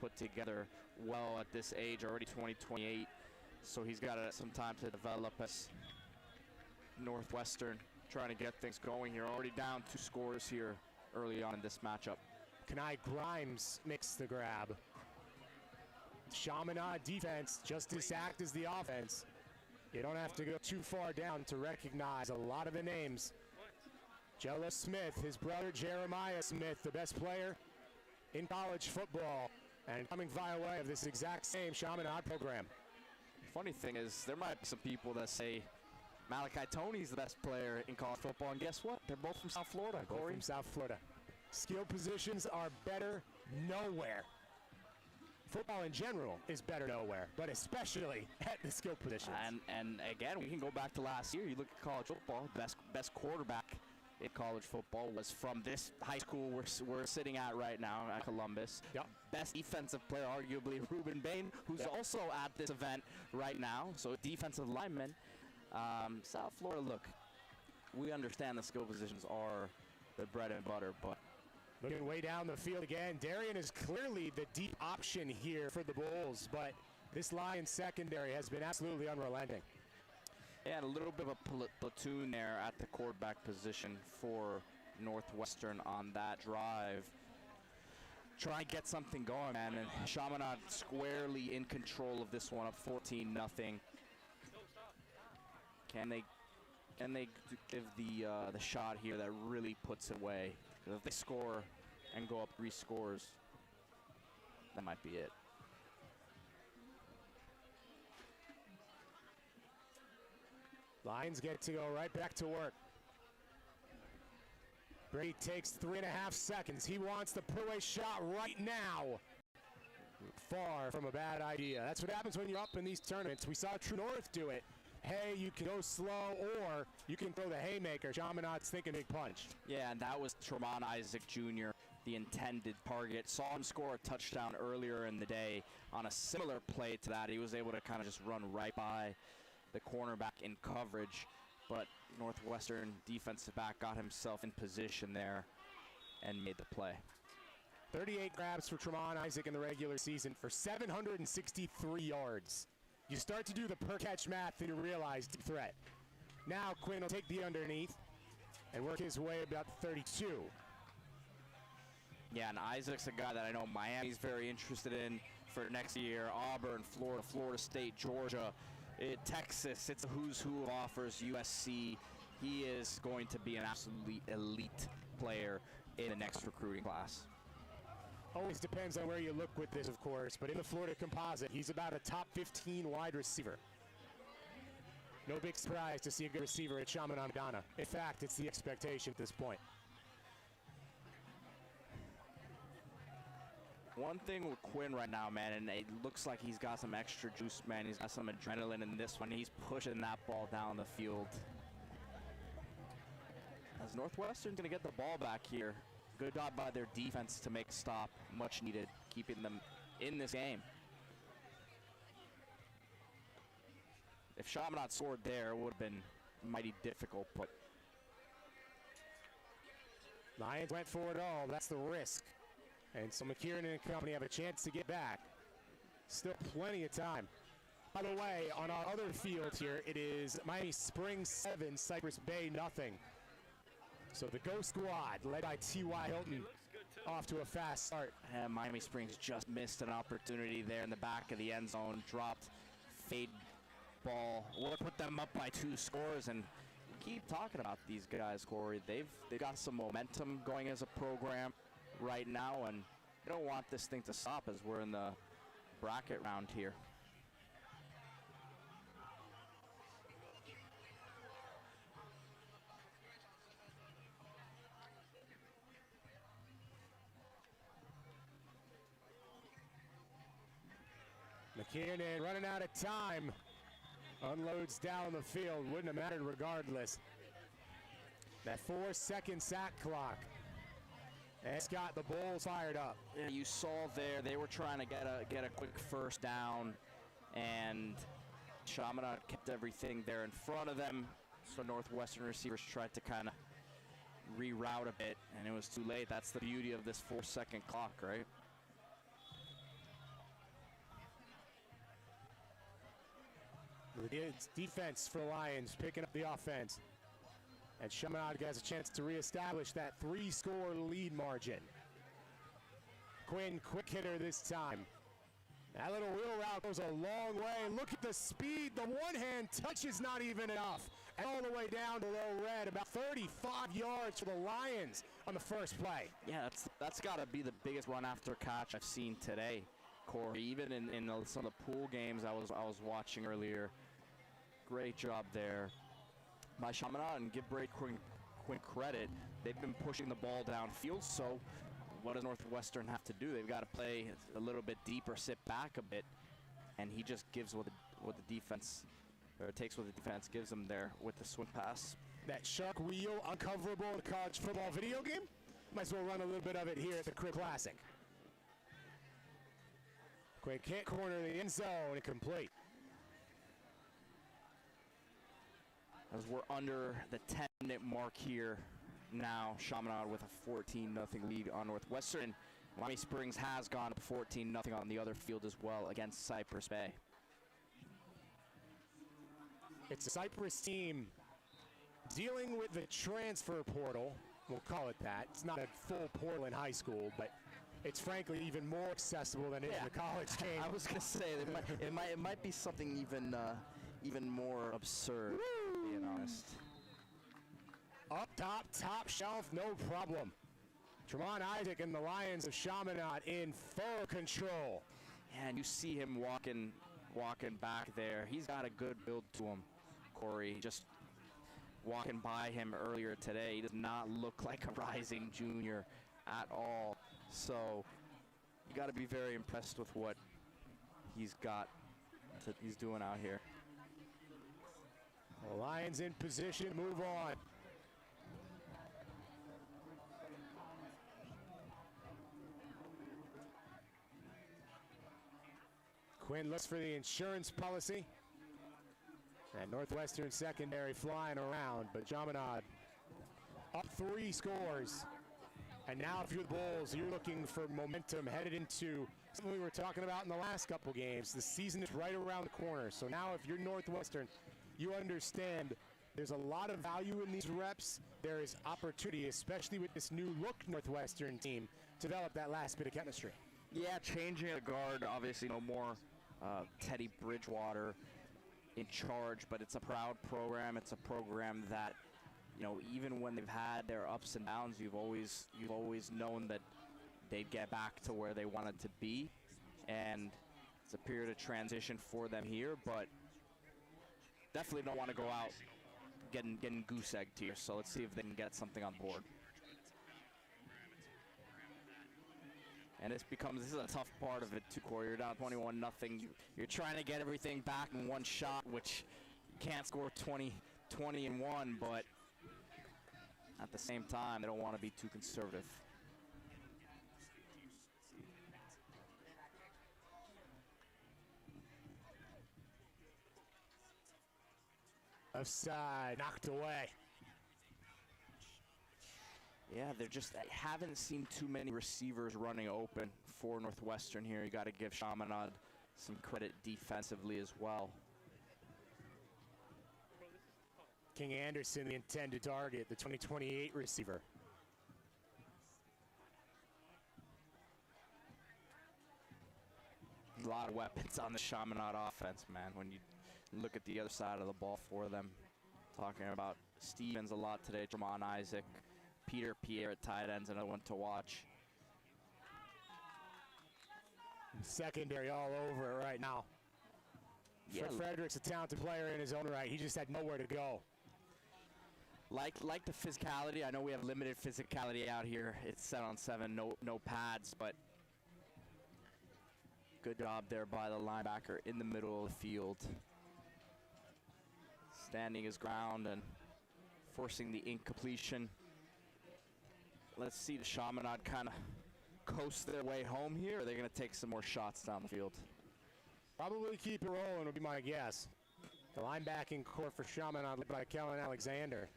put together well at this age, already 28. So he's got some time to develop as Northwestern trying to get things going here. Already down 2 scores here early on in this matchup. Kenai Grimes makes the grab. Chaminade defense just as act as the offense. You don't have to go too far down to recognize a lot of the names. Jello Smith, his brother Jeremiah Smith, the best player in college football, and coming via way of this exact same Chaminade program. Funny thing is, there might be some people that say Malachi Tony's the best player in college football, and guess what? They're both from South Florida, Both Corey. from South Florida. Skill positions are better nowhere. Football in general is better nowhere, but especially at the skill positions. And again, we can go back to last year. You look at college football, best quarterback in college football was from this high school we're sitting at right now at Columbus. Yep. Best defensive player, arguably, Ruben Bain, who's also at this event right now. So defensive lineman. South Florida, look, we understand the skill positions are the bread and butter, but looking way down the field again, Darian is clearly the deep option here for the Bulls, but this Lions secondary has been absolutely unrelenting. Yeah, and a little bit of a platoon there at the quarterback position for Northwestern on that drive. Try and get something going, man, and Chaminade squarely in control of this one, up 14-0. Can they give the shot here that really puts it away? If they score and go up 3 scores, that might be it. Lions get to go right back to work. Brady takes 3.5 seconds. He wants the put-away shot right now. Far from a bad idea. That's what happens when you're up in these tournaments. We saw True North do it. Hey, you can go slow, or you can throw the haymaker. Chaminade's thinking big punch. Yeah, and that was Tremont Isaac Jr., the intended target. Saw him score a touchdown earlier in the day on a similar play to that. He was able to kind of just run right by the cornerback in coverage, but Northwestern defensive back got himself in position there and made the play. 38 grabs for Tremont Isaac in the regular season for 763 yards. You start to do the per-catch math and you realize deep threat. Now Quinn will take the underneath and work his way about 32. Yeah, and Isaac's a guy that I know Miami's very interested in for next year. Auburn, Florida, Florida State, Georgia, Texas. It's a who's who of offers. USC. He is going to be an absolutely elite player in the next recruiting class. Always depends on where you look with this, of course, but in the Florida composite, he's about a top 15 wide receiver. No big surprise to see a good receiver at Chaminade Ghana. In fact, it's the expectation at this point. One thing with Quinn right now, man, and it looks like he's got some extra juice, man. He's got some adrenaline in this one. He's pushing that ball down the field. As Northwestern's going to get the ball back here. Good job by their defense to make a stop. Much needed, keeping them in this game. If Chaminade scored there, it would have been mighty difficult, but Lions went for it all. That's the risk. And so McKiernan and company have a chance to get back. Still plenty of time. By the way, on our other field here, it is Miami Springs 7, Cypress Bay nothing. So the Go Squad, led by T.Y. Hilton, off to a fast start. And Miami Springs just missed an opportunity there in the back of the end zone. Dropped, fade ball. Would put them up by 2 scores. And keep talking about these guys, Corey. They've got some momentum going as a program right now, and they don't want this thing to stop as we're in the bracket round here. McKiernan running out of time. Unloads down the field. Wouldn't have mattered regardless. That 4-second sack clock. It's got the Bulls fired up. Yeah, you saw there they were trying to get a quick first down, and Chaminade kept everything there in front of them. So Northwestern receivers tried to kind of reroute a bit, and it was too late. That's the beauty of this 4-second clock, right? It's defense for the Lions, picking up the offense. And Chaminade has a chance to reestablish that 3-score lead margin. Quinn, quick hitter this time. That little wheel route goes a long way. Look at the speed. The one-hand touch is not even enough. And all the way down to low red, about 35 yards for the Lions on the first play. Yeah, that's got to be the biggest run after catch I've seen today, Corey. Even in some of the pool games I was watching earlier. Great job there by Chaminade, and give Brady Quinn credit. They've been pushing the ball downfield, so what does Northwestern have to do? They've got to play a little bit deeper, sit back a bit, and he just gives what the defense, or takes what the defense gives him there with the swing pass. That shark wheel uncoverable in the college football video game? Might as well run a little bit of it here at the Crib Classic. Quinn can't corner the end zone, and complete. As we're under the 10-minute mark here now, Chaminade with a 14-0 lead on Northwestern. Miami Springs has gone up 14-0 on the other field as well against Cypress Bay. It's a Cypress team dealing with the transfer portal. We'll call it that. It's not a full portal in high school, but it's frankly even more accessible than it is in the college game. I was gonna say it might be something even more absurd. Being honest. Up top shelf, no problem. Tremont Isaac and the Lions of Chaminade in full control. And you see him walking back there. He's got a good build to him, Corey. Just walking by him earlier today, he does not look like a rising junior at all. So you got to be very impressed with what he's doing out here. The Lions in position, move on. Quinn looks for the insurance policy. And Northwestern secondary flying around, but Chaminade up 3 scores. And now if you're the Bulls, you're looking for momentum headed into something we were talking about in the last couple games. The season is right around the corner. So now if you're Northwestern, you understand there's a lot of value in these reps. There is opportunity, especially with this new look Northwestern team, develop that last bit of chemistry. Yeah, changing the guard, obviously no more Teddy Bridgewater in charge, but it's a proud program. It's a program that, you know, even when they've had their ups and downs, you've always known that they'd get back to where they wanted to be, and it's a period of transition for them here, but definitely don't want to go out getting goose egged here. So let's see if they can get something on board. And this is a tough part of it too, Corey. You're down 21-0. You're trying to get everything back in one shot, which you can't score 20 in one, but at the same time, they don't want to be too conservative. Offside, knocked away. Yeah, I haven't seen too many receivers running open for Northwestern here. You got to give Chaminade some credit defensively as well. King Anderson, the intended target, the 2028 receiver. A lot of weapons on the Chaminade offense, man. When you look at the other side of the ball for them, talking about Stevens a lot today, Tremont Isaac, Peter Pierre at tight ends, another one to watch. Secondary all over it right now. Yeah, Frederick's a talented player in his own right. He just had nowhere to go. like the physicality. I know we have limited physicality out here. It's 7-on-7, no pads, but good job there by the linebacker in the middle of the field, standing his ground and forcing the incompletion. Let's see the Chaminade kind of coast their way home here. Or are they going to take some more shots down the field? Probably keep it rolling would be my guess. The linebacking core for Chaminade led by Kellen Alexander.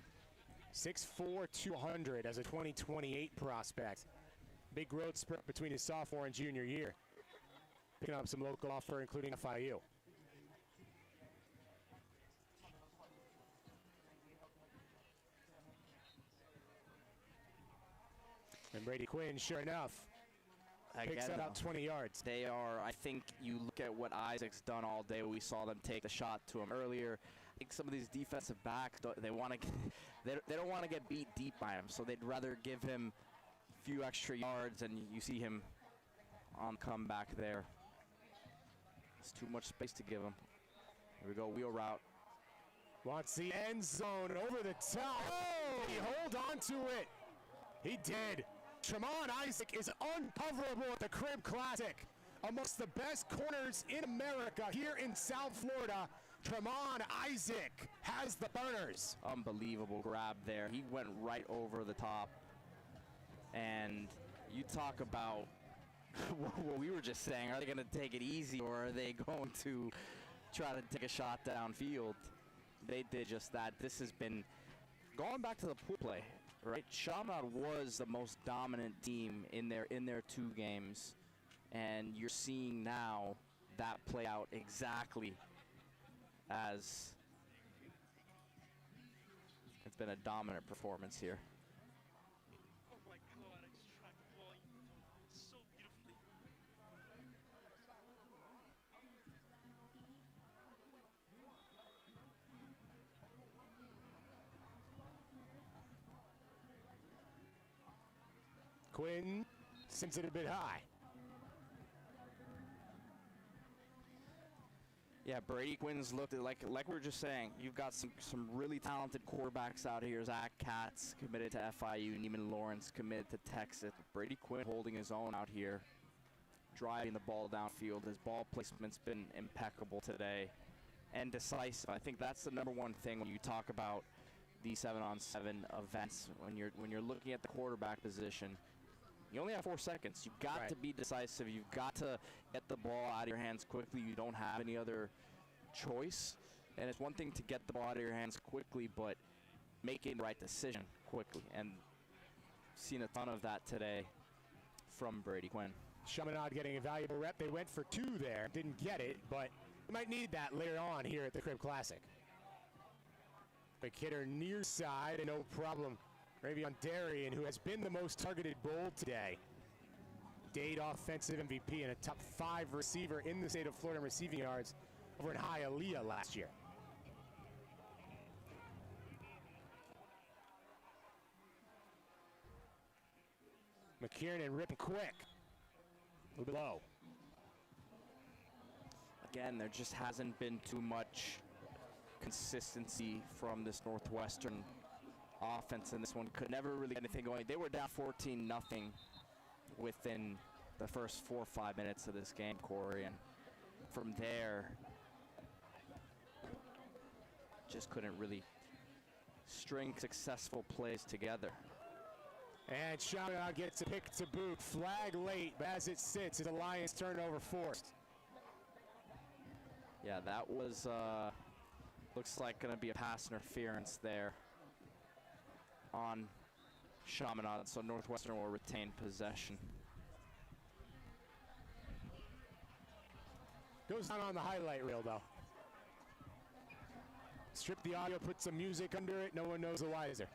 6'4", 200 as a 2028 prospect. Big growth spurt between his sophomore and junior year. Picking up some local offer, including FIU. And Brady Quinn, sure enough, picks Again, about 20 yards. They are, I think you look at what Isaac's done all day. We saw them take the shot to him earlier. I think some of these defensive backs, they don't want to get beat deep by him, so they'd rather give him a few extra yards, and you see him on comeback there. It's too much space to give him. Here we go, wheel route. Wants the end zone over the top. Oh, he hold on to it. He did. Tremont Isaac is uncoverable at the Crib Classic. Amongst the best corners in America here in South Florida, Tremont Isaac has the burners. Unbelievable grab there. He went right over the top. And you talk about what we were just saying. Are they going to take it easy, or are they going to try to take a shot downfield? They did just that. This has been going back to the pool play, right? Chaminade was the most dominant team in their 2 games, and you're seeing now that play out exactly as it's been a dominant performance here. Oh my God, extract the ball so beautifully. Quinn sends it a bit high. Yeah, Brady Quinn's looked at, like we were just saying, you've got some really talented quarterbacks out here. Zach Katz committed to FIU, Neiman Lawrence committed to Texas. Brady Quinn holding his own out here, driving the ball downfield. His ball placement's been impeccable today and decisive. I think that's the number one thing when you talk about these 7-on-7 events. When you're looking at the quarterback position, you only have 4 seconds. You've got to be decisive. You've got to get the ball out of your hands quickly. You don't have any other choice. And it's one thing to get the ball out of your hands quickly, but making the right decision quickly. And seen a ton of that today from Brady Quinn. Chaminade getting a valuable rep. They went for 2 there. Didn't get it, but we might need that later on here at the Crib Classic. Big hitter near side, and no problem. Ravion Darian, who has been the most targeted bull today. Dade offensive MVP and a top 5 receiver in the state of Florida in receiving yards over in Hialeah last year. McKiernan ripping quick. A little bit low. Again, there just hasn't been too much consistency from this Northwestern offense, and this one could never really get anything going. They were down 14-0 within the first 4 or 5 minutes of this game, Corey, and from there, just couldn't really string successful plays together. And Chaminade gets a pick to boot. Flag late, but as it sits, it's a Lions turnover forced. Yeah, that was, looks like going to be a pass interference there on Chaminade, so Northwestern will retain possession. Goes down on the highlight reel, though. Strip the audio, put some music under it, no one knows the wiser.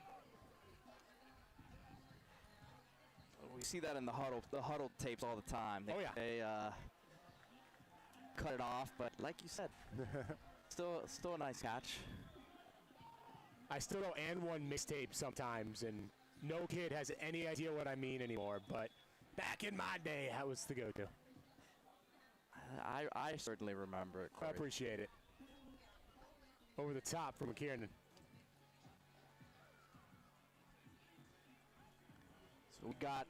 We see that in the huddle tapes all the time. They cut it off, but like you said, still a nice catch. I still go and one mixtape sometimes, and no kid has any idea what I mean anymore, but back in my day, that was the go-to. I certainly remember it, Corey. I appreciate it. Over the top from McKiernan. So we got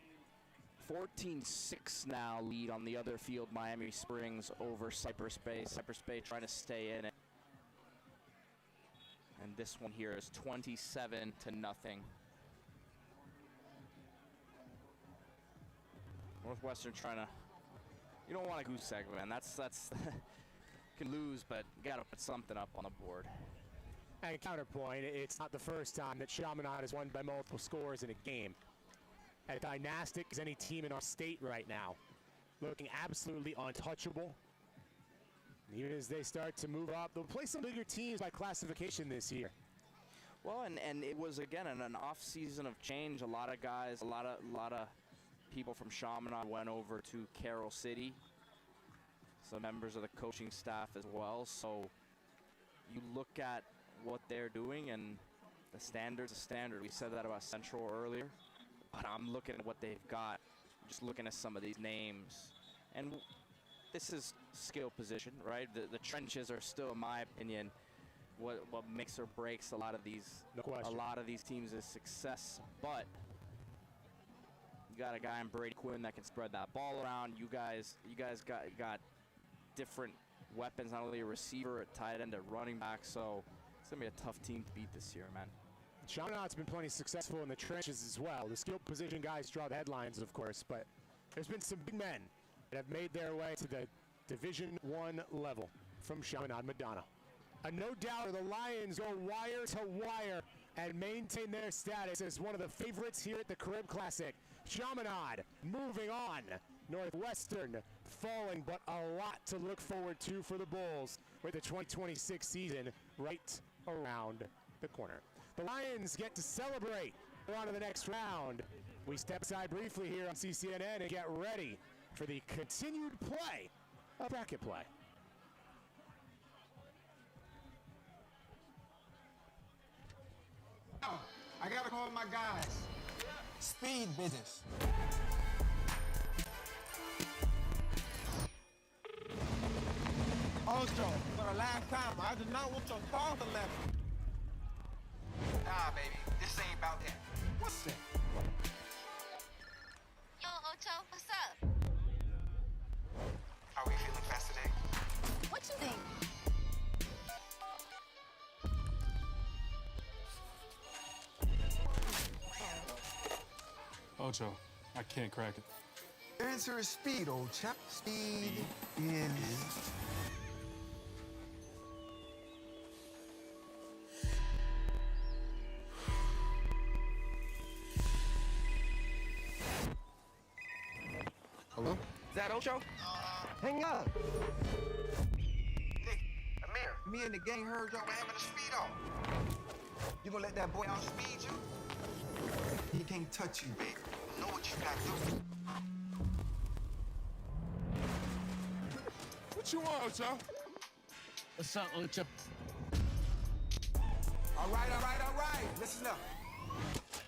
14-6 now lead on the other field, Miami Springs over Cypress Bay. Cypress Bay trying to stay in it. And this one here is 27-0. Northwestern trying to, you don't want a goose egg, man. That's can lose, but you gotta put something up on the board. And counterpoint, it's not the first time that Chaminade has won by multiple scores in a game. As dynastic as any team in our state right now, looking absolutely untouchable. Even as they start to move up, they'll play some bigger teams by classification this year. Well, and it was again an off season of change. A lot of guys, a lot of people from Chaminade went over to Carroll City. Some members of the coaching staff as well. So you look at what they're doing, and the standard's a standard. We said that about Central earlier, but I'm looking at what they've got. Just looking at some of these names, and this is skill position, right? The trenches are still, in my opinion, what makes or breaks a lot of these teams is success. But you got a guy in Brady Quinn that can spread that ball around. You guys got different weapons, not only a receiver, a tight end, a running back. So it's gonna be a tough team to beat this year, man. Chaminade's been plenty successful in the trenches as well. The skill position guys draw the headlines, of course, but there's been some big men that have made their way to the Division I level from Chaminade Madonna. No doubt the Lions go wire to wire and maintain their status as one of the favorites here at the Carib Classic. Chaminade moving on. Northwestern falling, but a lot to look forward to for the Bulls with the 2026 season right around the corner. The Lions get to celebrate. We're on to the next round. We step aside briefly here on CCNN and get ready for the continued play of bracket play. Oh, I gotta call my guys. Speed business. Also, for the last time, I do not want your father left. Nah, baby, this ain't about that. What's that? Yo, Ocho, what's up? How are we feeling fast today? What you think? Ocho, I can't crack it. The answer is speed, old chap. Speed is... Hello? Is that Ocho? Hang up. Nick, Amir, me and the gang heard y'all were having a speed off. You gonna let that boy outspeed you? He can't touch you, baby. Know what you gotta do. What you want, Ocho? What's up, Ocho? All right. Listen up.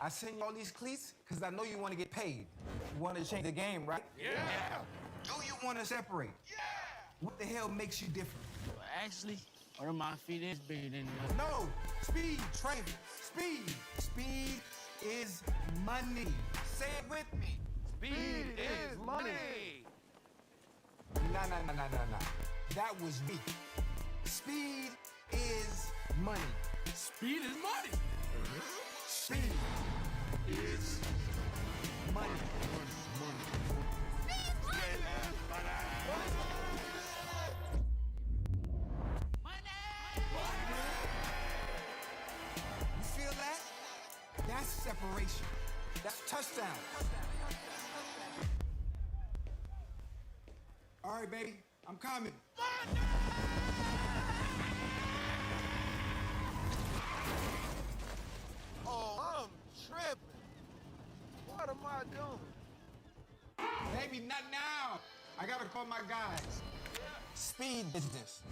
I send you all these cleats because I know you want to get paid. You want to change the game, right? Yeah. Do you want to separate? Yeah. What the hell makes you different? Well, actually, one of my feet is bigger than the other. No. Speed, Travis. Speed. Speed is money. Say it with me. Speed is money. Nah. That was weak. Speed is money. Speed is money. Speed is money. You feel that? That's separation. That's touchdown. All right, baby, I'm coming. Oh, I'm tripping. What am I doing? Baby, not now. I gotta call my guys. Speed business.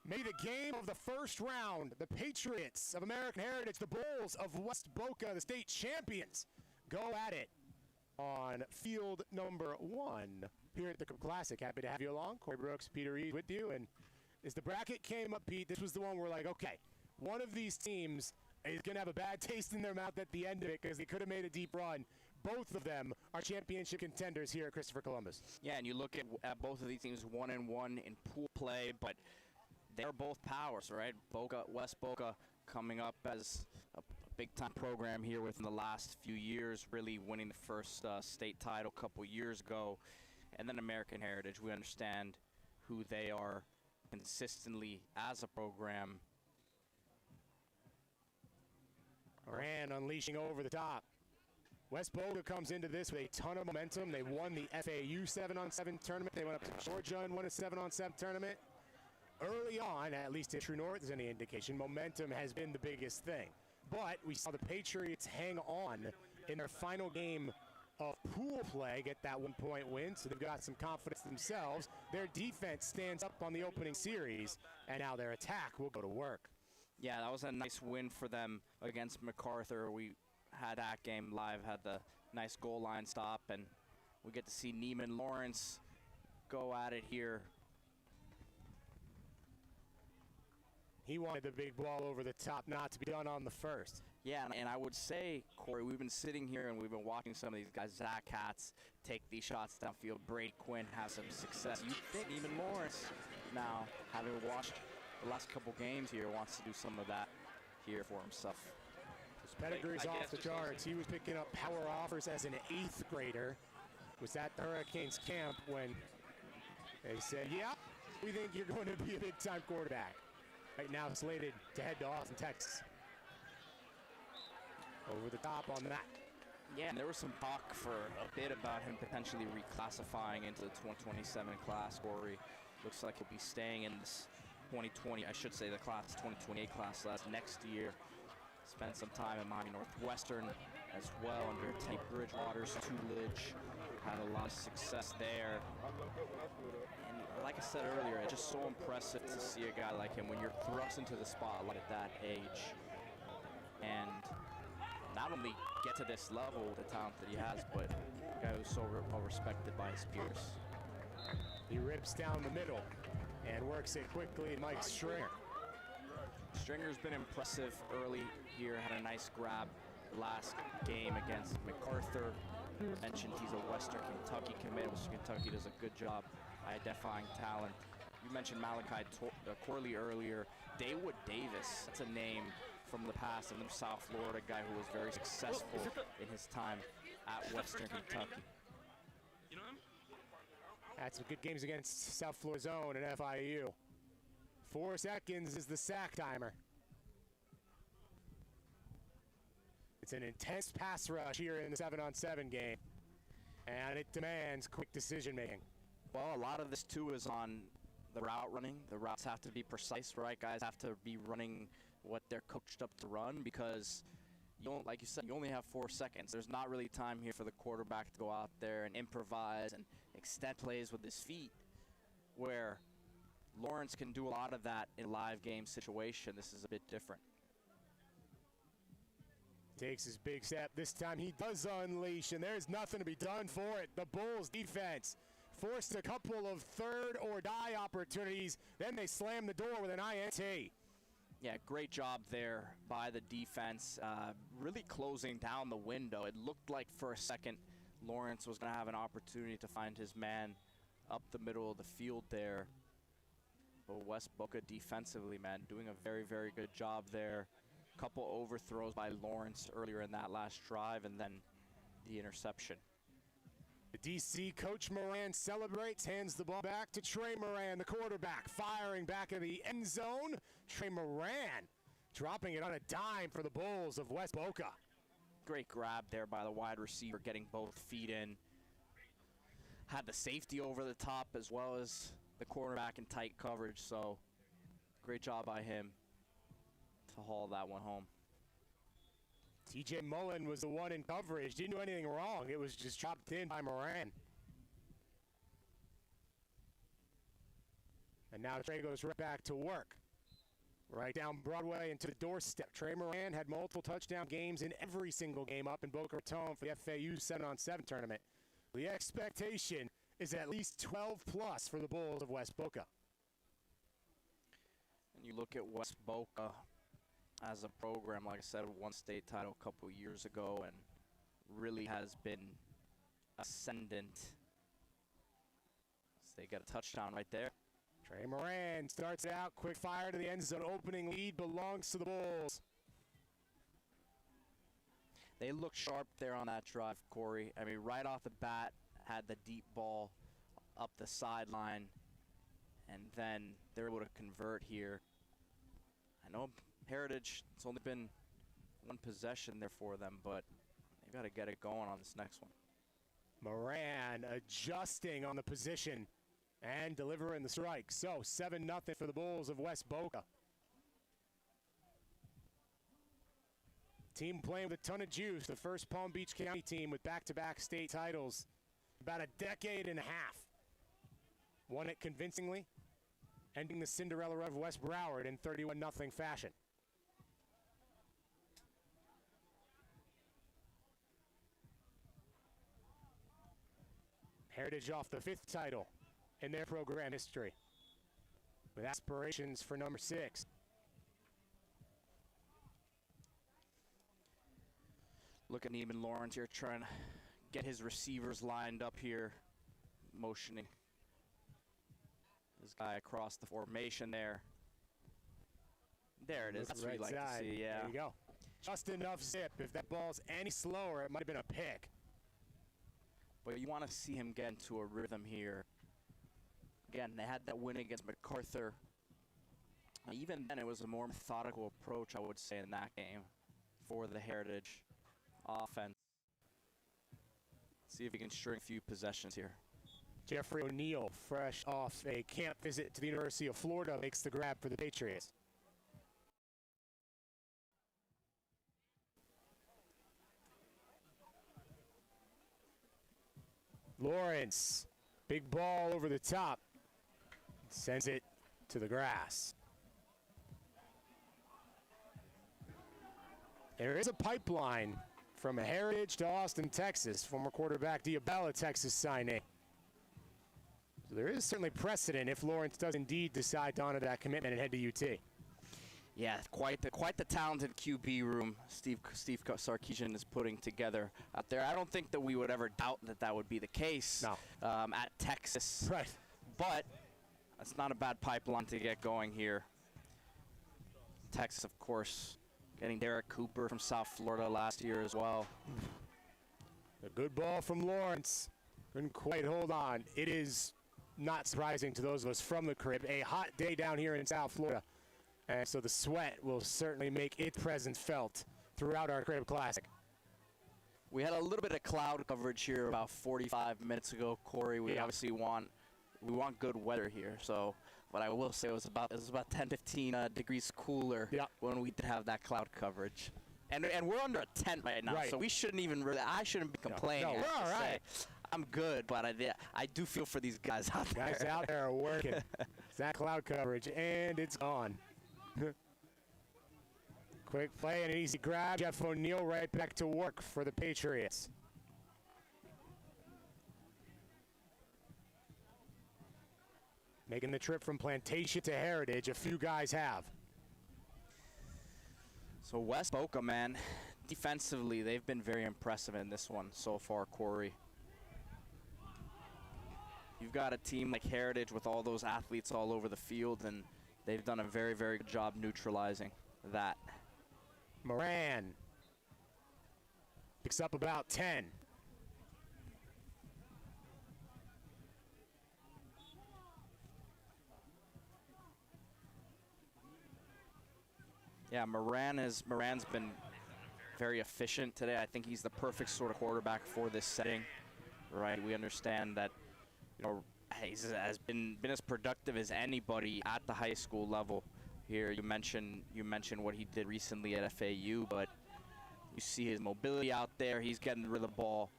May the game of the first round, the Patriots of American Heritage, the Bulls of West Boca, the state champions, go at it on field number 1 here at the Classic. Happy to have you along. Corey Brooks, Peter Reed with you. And as the bracket came up, Pete, this was the one where we're like, okay, one of these teams is going to have a bad taste in their mouth at the end of it because they could have made a deep run. Both of them are championship contenders here at Christopher Columbus. Yeah, and you look at both of these teams 1-1 in pool play, but they're both powers, right? Boca, West Boca coming up as a big-time program here within the last few years, really winning the first state title a couple years ago. And then American Heritage, we understand who they are consistently as a program. Moran unleashing over the top. West Boca comes into this with a ton of momentum. They won the FAU 7-on-7 tournament. They went up to Georgia and won a 7-on-7 tournament. Early on, at least if True North is any indication, momentum has been the biggest thing. But we saw the Patriots hang on in their final game of pool play, get that 1-point win, so they've got some confidence themselves. Their defense stands up on the opening series, and now their attack will go to work. Yeah, that was a nice win for them against MacArthur. We had that game live, had the nice goal line stop, and we get to see Neiman Lawrence go at it here. He wanted the big ball over the top, not to be done on the first. Yeah, and I would say, Corey, we've been sitting here and we've been watching some of these guys, Zach Katz, take these shots downfield. Braid Quinn have some success. You think even Lawrence, now, having watched the last couple games here, wants to do some of that here for himself. His pedigree's off the charts. He was picking up power offers as an 8th grader. Was at the Hurricanes camp when they said, yeah, we think you're going to be a big-time quarterback. Right now slated to head to Austin, Texas. Over the top on that. Yeah, and there was some talk for a bit about him potentially reclassifying into the 2027 class, Corey. Looks like he'll be staying in this 2020, I should say the class, 2028 class next year. Spent some time at Miami Northwestern as well under Teddy Bridgewater's tutelage. Had a lot of success there. And like I said earlier, it's just so impressive to see a guy like him when you're thrust into the spotlight at that age. And not only get to this level with the talent that he has, but a guy who's so well respected by his peers. He rips down the middle and works it quickly, Mike Stringer. Stringer's been impressive early here, had a nice grab last game against MacArthur. Mentioned he's a Western Kentucky commit. Western Kentucky does a good job identifying talent. You mentioned Malachi Corley earlier. Daywood Davis, that's a name from the past, another South Florida guy who was very successful in his time at Western Kentucky. You know him? Had some good games against South Florida Zone and FIU. 4 seconds is the sack timer. It's an intense pass rush here in the 7-on-7 game, and it demands quick decision making. Well, a lot of this too is on the route running. The routes have to be precise, right? Guys have to be running what they're coached up to run, because you don't, like you said, you only have 4 seconds. There's not really time here for the quarterback to go out there and improvise and extend plays with his feet, where Lawrence can do a lot of that in a live game situation. This is a bit different. Takes his big step. This time he does unleash, and there's nothing to be done for it. The Bulls defense forced a couple of third-or-die opportunities. Then they slam the door with an INT. Yeah, great job there by the defense, really closing down the window. It looked like for a second Lawrence was going to have an opportunity to find his man up the middle of the field there. But West Boca defensively, man, doing a very, very good job there. Couple overthrows by Lawrence earlier in that last drive, and then the interception. The DC coach Moran celebrates, hands the ball back to Trey Moran, the quarterback, firing back in the end zone. Trey Moran dropping it on a dime for the Bulls of West Boca. Great grab there by the wide receiver, getting both feet in. Had the safety over the top as well as the quarterback in tight coverage, so great job by him to haul that one home. TJ Mullen was the one in coverage. Didn't do anything wrong. It was just chopped in by Moran. And now Trey goes right back to work. Right down Broadway into the doorstep. Trey Moran had multiple touchdown games in every single game up in Boca Raton for the FAU 7-on-7 tournament. The expectation is at least 12 plus for the Bulls of West Boca. And you look at West Boca as a program, like I said, won state title a couple years ago and really has been ascendant. So they got a touchdown right there. Trey Moran starts out, quick fire to the end zone. Opening lead belongs to the Bulls. They looked sharp there on that drive, Corey. I mean, right off the bat, had the deep ball up the sideline, and then they're able to convert here. I know Heritage, it's only been one possession there for them, but they've got to get it going on this next one. Moran adjusting on the position and delivering the strike. So 7-0 for the Bulls of West Boca. Team playing with a ton of juice. The first Palm Beach County team with back-to-back state titles. About a decade and a half. Won it convincingly, ending the Cinderella of West Broward in 31-0 fashion. Heritage off the 5th title in their program history, with aspirations for number 6. Look at Neiman Lawrence here trying to get his receivers lined up here, motioning this guy across the formation there. There it is. That's what you like to see, yeah. There you go. Just enough zip. If that ball's any slower, it might have been a pick. But you want to see him get into a rhythm here. Again, they had that win against MacArthur. Even then, it was a more methodical approach, I would say, in that game for the Heritage offense. See if he can string a few possessions here. Jeffrey O'Neal, fresh off a camp visit to the University of Florida, makes the grab for the Patriots. Lawrence, big ball over the top, sends it to the grass. There is a pipeline from Heritage to Austin, Texas. Former quarterback Diabella, Texas signing. So there is certainly precedent if Lawrence does indeed decide to honor that commitment and head to UT. Yeah, quite the talented QB room Steve Sarkisian is putting together out there. I don't think that we would ever doubt that that would be the case at Texas. Right. But that's not a bad pipeline to get going here. Texas, of course, getting Derek Cooper from South Florida last year as well. A good ball from Lawrence. Couldn't quite hold on. It is not surprising to those of us from the crib. A hot day down here in South Florida. And so the sweat will certainly make its presence felt throughout our Crib Classic. We had a little bit of cloud coverage here about 45 minutes ago, Corey. We obviously want good weather here. So, but I will say it was about 10, 15 degrees cooler when we did have that cloud coverage. And we're under a tent right now, so we shouldn't even really. I shouldn't be complaining. No, we're all right. I'm good, but I do feel for these guys out there. Guys out there are working. It's that cloud coverage, and it's gone. Quick play and an easy grab. Jeff O'Neal right back to work for the Patriots. Making the trip from Plantation to Heritage, a few guys have. So West Boca, man, defensively, they've been very impressive in this one so far, Corey. You've got a team like Heritage with all those athletes all over the field, and they've done a very, very good job neutralizing that. Moran picks up about 10. Yeah, Moran's been very efficient today. I think he's the perfect sort of quarterback for this setting, right? We understand that, you know, has been as productive as anybody at the high school level here. You mentioned what he did recently at FAU, but you see his mobility out there. He's getting rid of the ball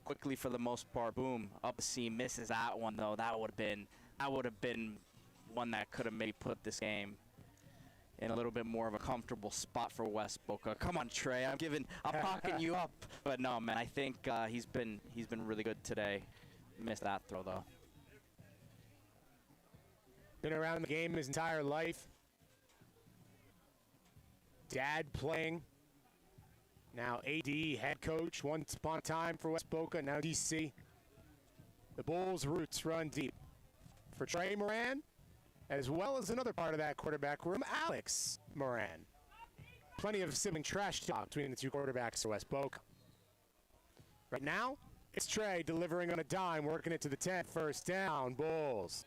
quickly for the most part. Boom, up the seam, misses that one though. That would have been one that could have maybe put this game in a little bit more of a comfortable spot for West Boca. Come on, Trey, I'm pocketing you up. But no, man, I think he's been really good today. Missed that throw though. Been around the game his entire life. Dad playing. Now AD, head coach, once upon a time for West Boca, now DC. The Bulls' roots run deep. For Trey Moran, as well as another part of that quarterback room, Alex Moran. Plenty of sibling trash talk between the two quarterbacks for West Boca. Right now, it's Trey delivering on a dime, working it to the 10th, first down, Bulls.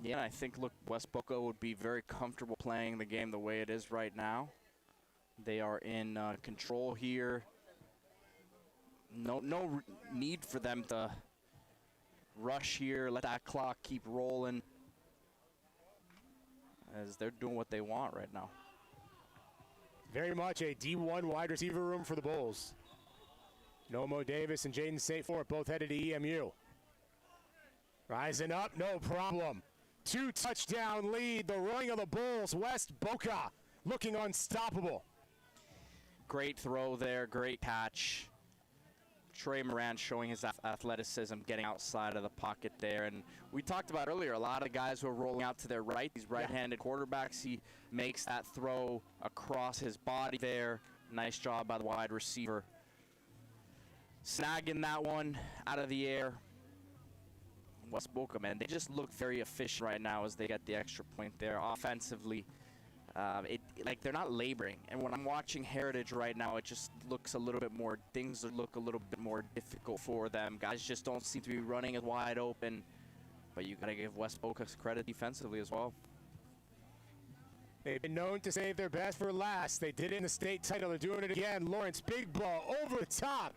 Yeah, I think, look, West Boca would be very comfortable playing the game the way it is right now. They are in control here. No need for them to rush here, let that clock keep rolling, as they're doing what they want right now. Very much a D1 wide receiver room for the Bulls. Nomo Davis and Jaden St. Fort both headed to EMU. Rising up, no problem. 2-touchdown lead, the running of the Bulls. West Boca looking unstoppable. Great throw there, great catch. Trey Moran showing his athleticism, getting outside of the pocket there. And we talked about earlier, a lot of guys who are rolling out to their right, these right-handed quarterbacks. He makes that throw across his body there. Nice job by the wide receiver. Snagging that one out of the air. West Boca, man, they just look very efficient right now as they get the extra point there. Offensively, like they're not laboring. And when I'm watching Heritage right now, it just looks a little bit more, things look a little bit more difficult for them. Guys just don't seem to be running as wide open. But you gotta give West Boca credit defensively as well. They've been known to save their best for last. They did it in the state title. They're doing it again. Lawrence, big ball over the top.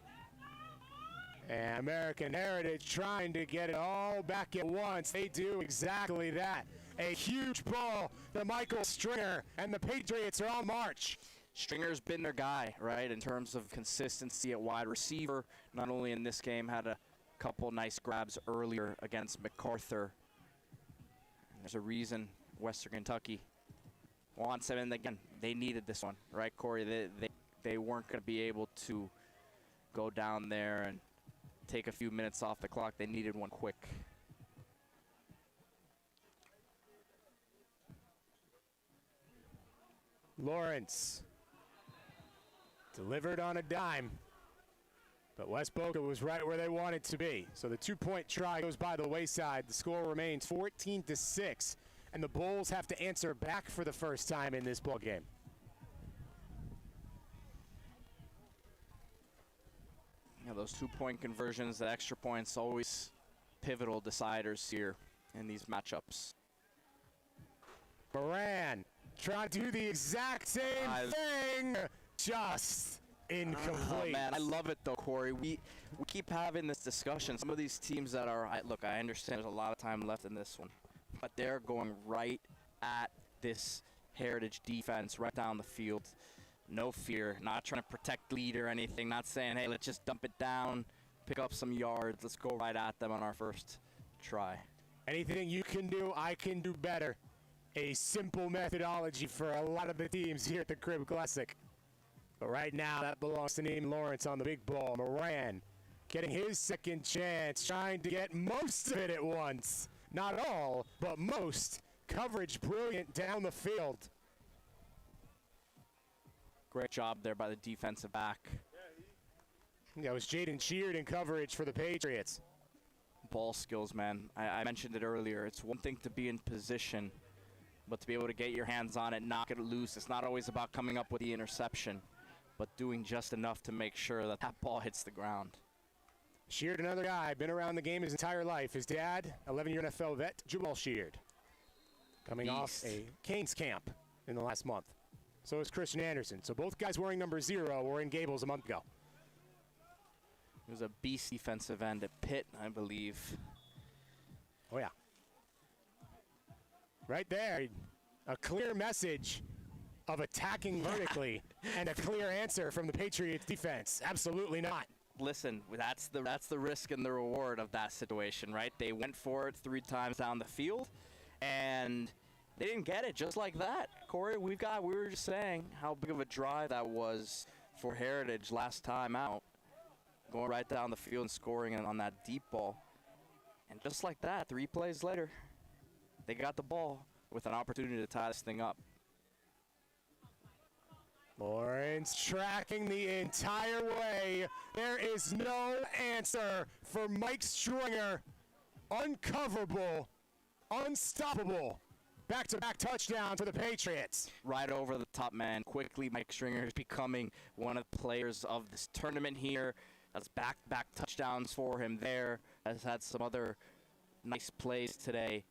And American Heritage trying to get it all back at once. They do exactly that. A huge ball to Michael Stringer, and the Patriots are on march. Stringer's been their guy, right, in terms of consistency at wide receiver. Not only in this game, had a couple nice grabs earlier against MacArthur. And there's a reason Western Kentucky wants him, and again, they needed this one, right, Corey? They weren't going to be able to go down there and take a few minutes off the clock. They needed one quick. Lawrence delivered on a dime, but West Boca was right where they wanted to be. So the 2-point try goes by the wayside. The score remains 14-6, and the Bulls have to answer back for the first time in this ball game. Yeah, those 2-point conversions, the extra points, always pivotal deciders here in these matchups. Moran trying to do the exact same thing, just incomplete. Oh, man, I love it though, Corey. We keep having this discussion. Some of these teams that are, look, I understand there's a lot of time left in this one, but they're going right at this Heritage defense, right down the field. No fear, not trying to protect lead or anything, not saying, hey, let's just dump it down, pick up some yards, let's go right at them on our first try. Anything you can do, I can do better. A simple methodology for a lot of the teams here at the Crib Classic. But right now, that belongs to Neiman Lawrence on the big ball. Moran getting his second chance, trying to get most of it at once. Not all, but most. Coverage brilliant down the field. Great job there by the defensive back. That was Jaden Sheard in coverage for the Patriots. Ball skills, man. I mentioned it earlier. It's one thing to be in position, but to be able to get your hands on it, knock it loose. It's not always about coming up with the interception, but doing just enough to make sure that that ball hits the ground. Sheard, another guy, been around the game his entire life. His dad, 11-year NFL vet, Jamal Sheard, coming off a Canes camp in the last month. So is Christian Anderson. So both guys wearing number 0 were in Gables a month ago. He was a beast defensive end at Pitt, I believe. Oh, yeah. Right there, a clear message of attacking vertically and a clear answer from the Patriots defense. Absolutely not. Listen, that's the risk and the reward of that situation, right? They went for it 3 times down the field, and they didn't get it just like that. Corey, we were just saying how big of a drive that was for Heritage last time out, going right down the field and scoring on that deep ball. And just like that, 3 plays later, they got the ball with an opportunity to tie this thing up. Lawrence tracking the entire way. There is no answer for Mike Stringer. Uncoverable, unstoppable. Back-to-back touchdown for the Patriots. Right over the top, man. Quickly, Mike Stringer is becoming one of the players of this tournament here. That's back-to-back touchdowns for him there. Has had some other nice plays today.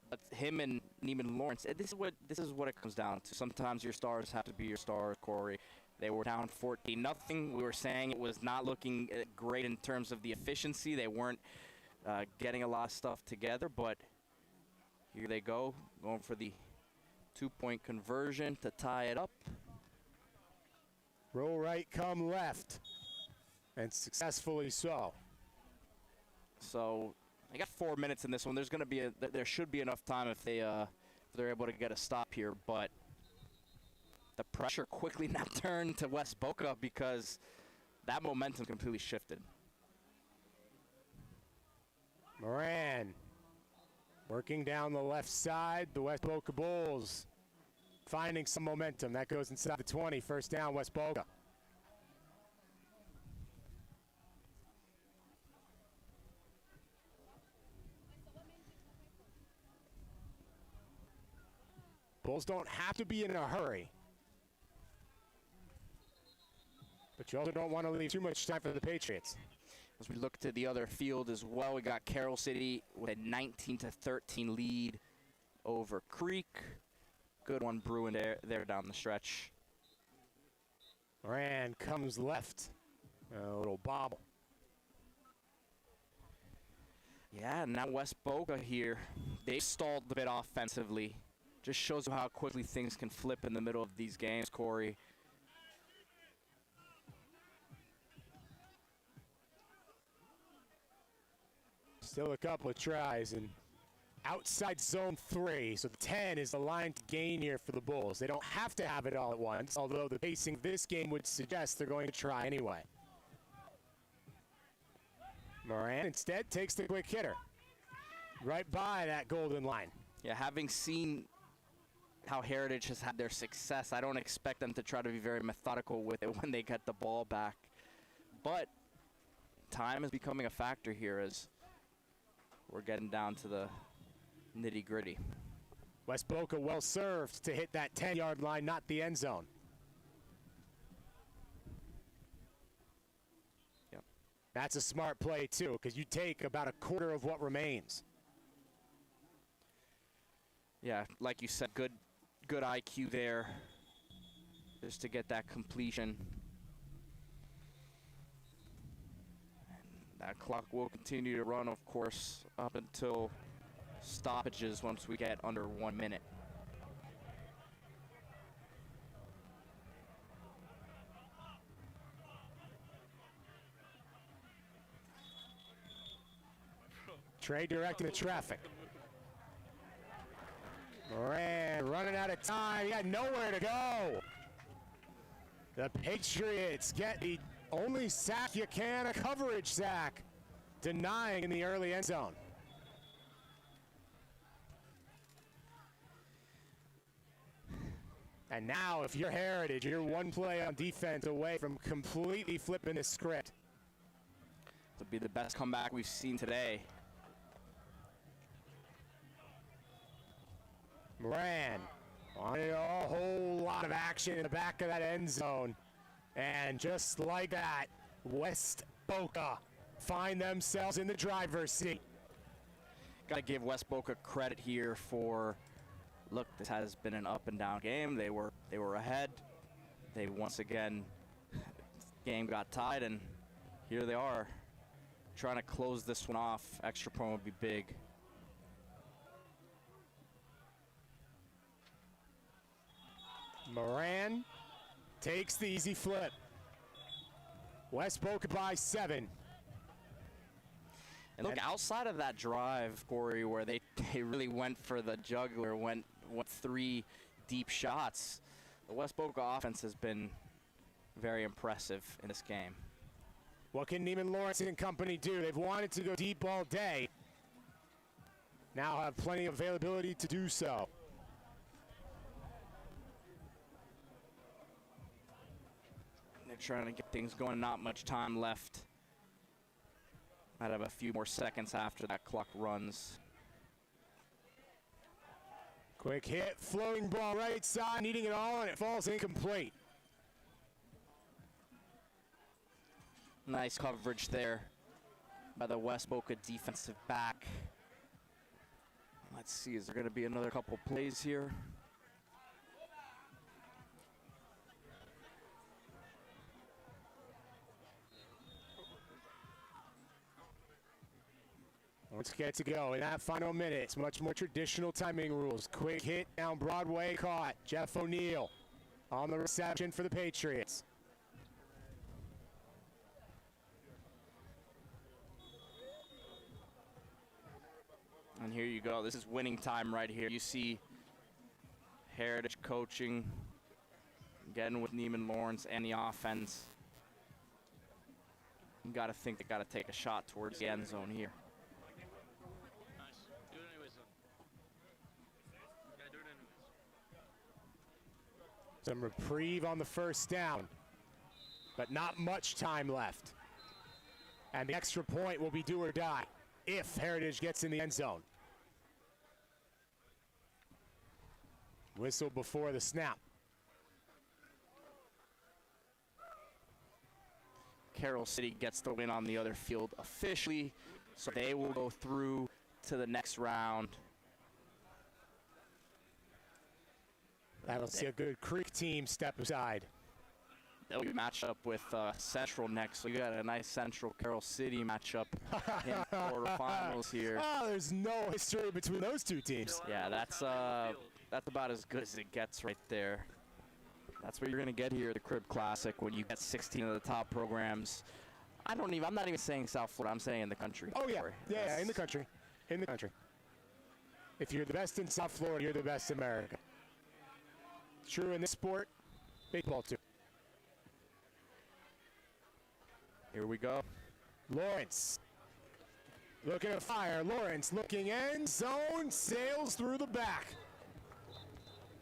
But him and Neiman Lawrence, this is what it comes down to. Sometimes your stars have to be your stars, Corey. They were down 14-0. We were saying it was not looking great in terms of the efficiency. They weren't getting a lot of stuff together, but here they go, going for the 2-point conversion to tie it up. Roll right, come left, and successfully so. So they got 4 minutes in this one. There should be enough time if they're able to get a stop here, but the pressure quickly now turned to West Boca because that momentum completely shifted. Moran working down the left side. The West Boca Bulls finding some momentum. That goes inside the 20. First down, West Boca. Bulls don't have to be in a hurry, but you also don't want to leave too much time for the Patriots. As we look to the other field as well, we got Carroll City with a 19-13 lead over Creek. Good one brewing there down the stretch. Moran comes left. A little bobble. Yeah, now West Boca here. They stalled a bit offensively. Just shows you how quickly things can flip in the middle of these games, Corey. Still a couple of tries, and outside zone 3, so the 10 is the line to gain here for the Bulls. They don't have to have it all at once, although the pacing of this game would suggest they're going to try anyway. Moran instead takes the quick hitter right by that golden line. Yeah, having seen how Heritage has had their success, I don't expect them to try to be very methodical with it when they get the ball back. But time is becoming a factor here as we're getting down to the nitty-gritty. West Boca well served to hit that 10-yard line, not the end zone. Yep. That's a smart play, too, because you take about a quarter of what remains. Yeah, like you said, good IQ there just to get that completion. That clock will continue to run, of course, up until stoppages once we get under 1 minute. Trey directing the traffic. Moran running out of time. He had nowhere to go. The Patriots get the only sack you can, a coverage sack, denying in the early end zone. And now, if you're Heritage, you're one play on defense away from completely flipping the script. It'll be the best comeback we've seen today. Moran wanted a whole lot of action in the back of that end zone. And just like that, West Boca find themselves in the driver's seat. Got to give West Boca credit here for, look, this has been an up and down game. They were ahead. They once again, game got tied, and here they are trying to close this one off. Extra point would be big. Moran takes the easy flip. West Boca by 7. And look, outside of that drive, Corey, where they really went for the jugular, went 3 deep shots, the West Boca offense has been very impressive in this game. What can Neiman Lawrence and company do? They've wanted to go deep all day. Now have plenty of availability to do so. They're trying to get things going, not much time left. Might have a few more seconds after that clock runs. Quick hit, floating ball right side, needing it all, and it falls incomplete. Nice coverage there by the West Boca defensive back. Let's see, is there going to be another couple plays here? Let's get to go in that final minute. It's much more traditional timing rules. Quick hit down Broadway, caught. Jeff O'Neal on the reception for the Patriots. And here you go. This is winning time right here. You see Heritage coaching, getting with Neiman Lawrence and the offense. You got to think they got to take a shot towards the end zone here. Nice. Do it anyways, though. Yeah, do it anyways. Some reprieve on the first down, but not much time left. And the extra point will be do or die if Heritage gets in the end zone. Whistle before the snap. Carroll City gets the win on the other field officially, so they will go through to the next round. That'll see a good Creek team step aside. They'll be matched up with Central next, so you got a nice Central Carroll City matchup in quarterfinals here. Oh, there's no history between those two teams. Yeah, that's about as good as it gets right there. That's what you're gonna get here at the Crib Classic when you get 16 of the top programs. I'm not even saying South Florida, I'm saying in the country. Oh yeah, yeah, in the country, in the country. If you're the best in South Florida, you're the best in America. True in this sport, baseball too. Here we go. Lawrence looking to fire. Lawrence looking end zone, sails through the back.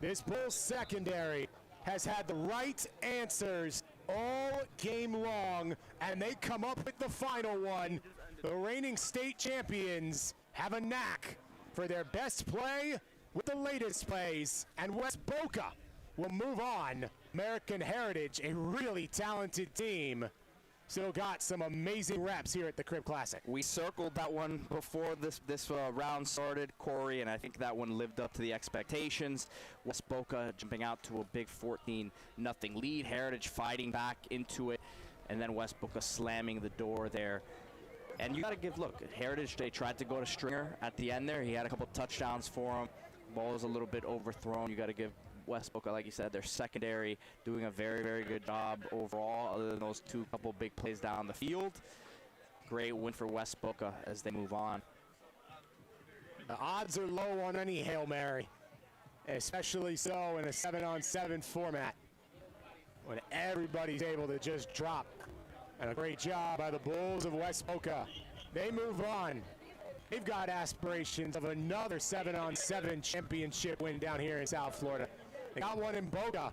This Bulls secondary has had the right answers all game long, and they come up with the final one. The reigning state champions have a knack for their best play with the latest plays, and West Boca will move on. American Heritage, a really talented team, still got some amazing reps here at the Crib Classic. We circled that one before this round started, Corey, and I think that one lived up to the expectations. West Boca jumping out to a big 14-0 lead. Heritage fighting back into it, and then West Boca slamming the door there. And you got to give, look, Heritage, they tried to go to Stringer at the end there. He had a couple touchdowns for him. Ball was a little bit overthrown. You got to give West Boca, like you said, their secondary doing a very, very good job overall, other than those couple big plays down the field. Great win for West Boca as they move on. The odds are low on any Hail Mary, especially so in a 7-on-7 format when everybody's able to just drop. And a great job by the Bulls of West Boca. They move on. They've got aspirations of another 7-on-7 championship win down here in South Florida. They got one in Boca.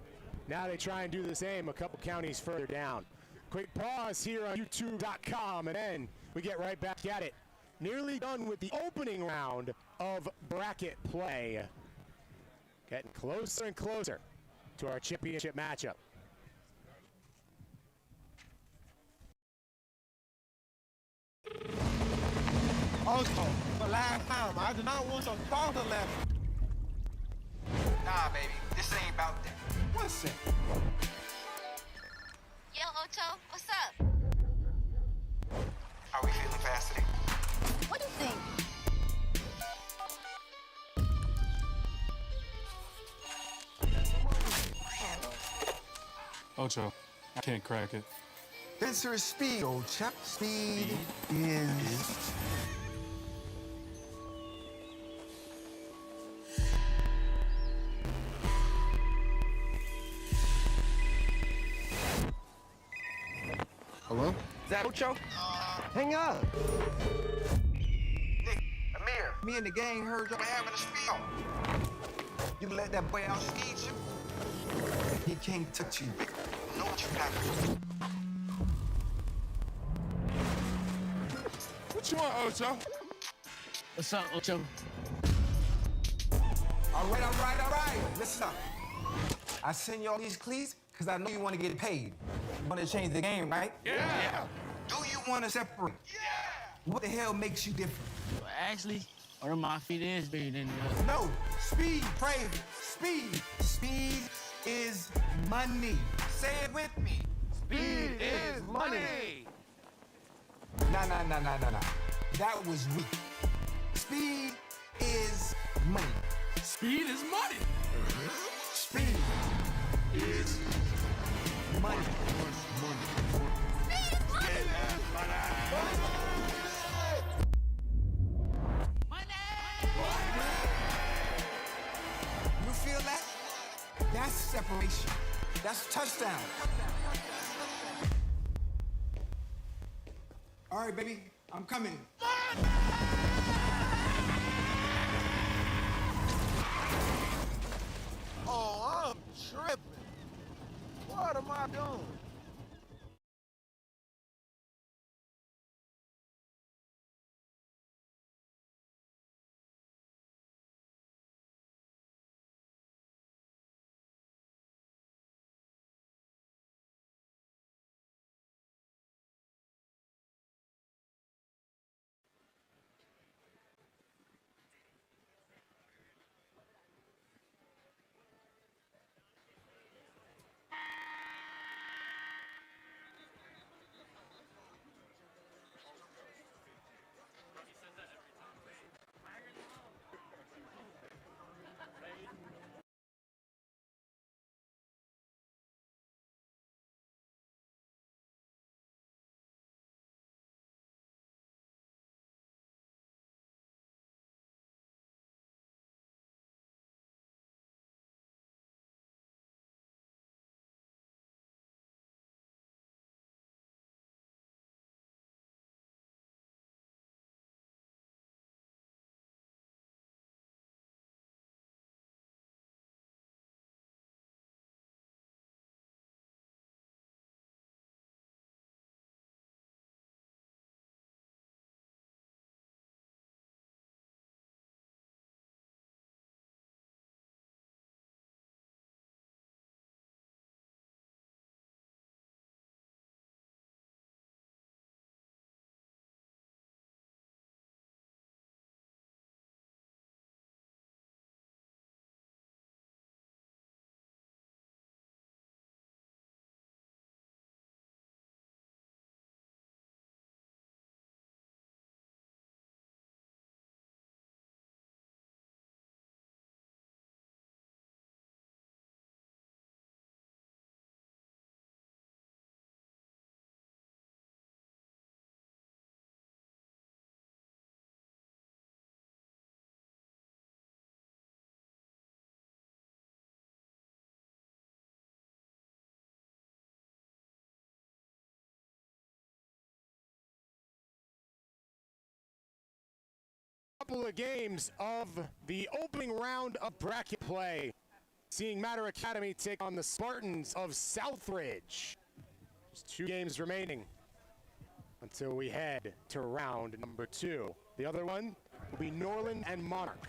Now they try and do the same a couple counties further down. Quick pause here on YouTube.com, and then we get right back at it. Nearly done with the opening round of bracket play. Getting closer and closer to our championship matchup. Also, the last time, I did not want your father left. Nah, baby, this ain't about that. What's it? Yo, Ocho, what's up? How we feeling fast today? What do you think? Ocho, I can't crack it. Enter speed, old chap. Speed is Is that Ocho? Hang up. Nick, Amir, me and the gang heard y'all having a speed off. You let that boy outspeed you? He can't touch you. Know what you got to do. What you want, Ocho? What's up, Ocho? All right. Listen up. I send you all these cleats because I know you want to get paid. You want to change the game, right? Yeah. Do you want to separate? Yeah. What the hell makes you different? Well, actually, one of my feet is bigger than the other. No. Speed, crazy. Speed. Speed is money. Say it with me. Speed is money. Nah. That was weak. Speed is money. Speed is money. Speed is money. You feel that? That's separation. That's touchdown. All right, baby, I'm coming. Oh, I'm tripping. What am I doing? Couple of games of the opening round of bracket play, seeing Matter Academy take on the Spartans of Southridge. Just 2 games remaining until we head to round number 2. The other one will be Norland and Monarch.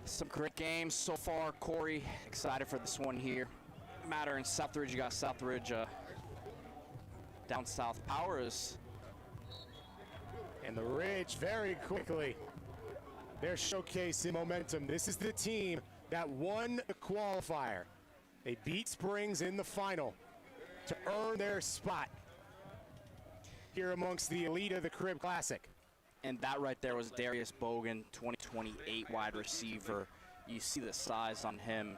Some great games so far, Corey. Excited for this one here. Matter and Southridge. You got Southridge down south. Power is. And the Ridge very quickly. They're showcasing momentum. This is the team that won the qualifier. They beat Springs in the final to earn their spot here amongst the elite of the Crib Classic. And that right there was Darius Bogan, 2028 wide receiver. You see the size on him.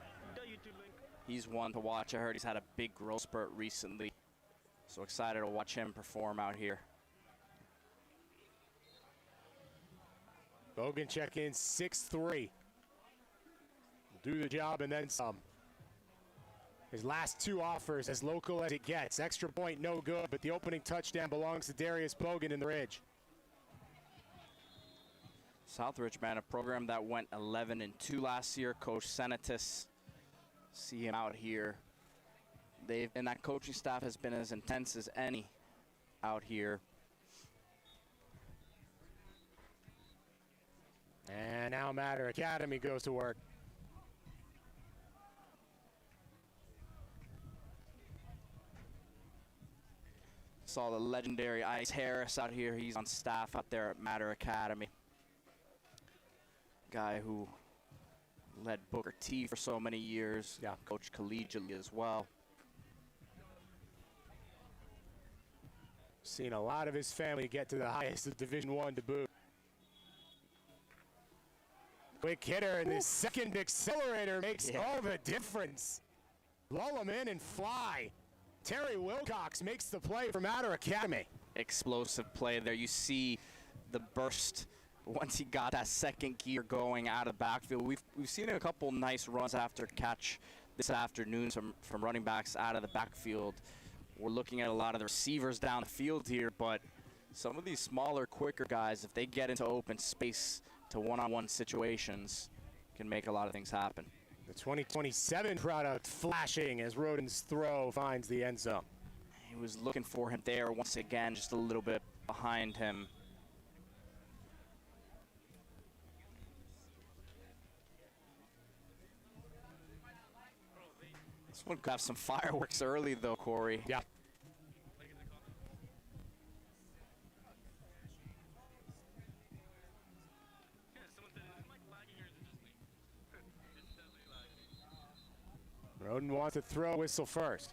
He's one to watch. I heard he's had a big growth spurt recently. So excited to watch him perform out here. Bogan check in 6'3". Do the job and then some. His last 2 offers as local as it gets. Extra point, no good, but the opening touchdown belongs to Darius Bogan in the Ridge. Southridge, man, a program that went 11-2 last year. Coach Senatus, see him out here. And that coaching staff has been as intense as any out here. And now Matter Academy goes to work. Saw the legendary Ice Harris out here. He's on staff out there at Matter Academy. Guy who led Booker T for so many years. Yeah. Coached collegiately as well. Seen a lot of his family get to the highest of Division I to boot. Quick hitter, and this second accelerator makes all the difference. Lull him in and fly. Terry Wilcox makes the play for Matter Academy. Explosive play there. You see the burst once he got that second gear going out of the backfield. We've seen a couple nice runs after catch this afternoon from running backs out of the backfield. We're looking at a lot of the receivers down the field here, but some of these smaller, quicker guys, if they get into open space to one-on-one situations, can make a lot of things happen. The 2027 product flashing as Roden's throw finds the end zone. He was looking for him there once again, just a little bit behind him. This one could have some fireworks early though, Corey. Yeah. Roden wants to throw whistle first.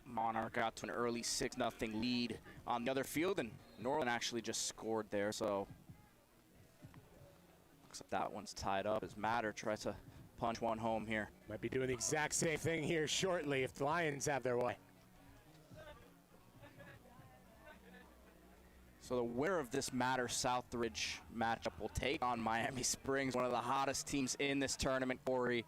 Monarch got to an early 6-0 lead on the other field, and Norland actually just scored there, so looks like that one's tied up as Matter tries to punch one home here. Might be doing the exact same thing here shortly if the Lions have their way. So the winner of this Matter Southridge matchup will take on Miami Springs, one of the hottest teams in this tournament, Corey.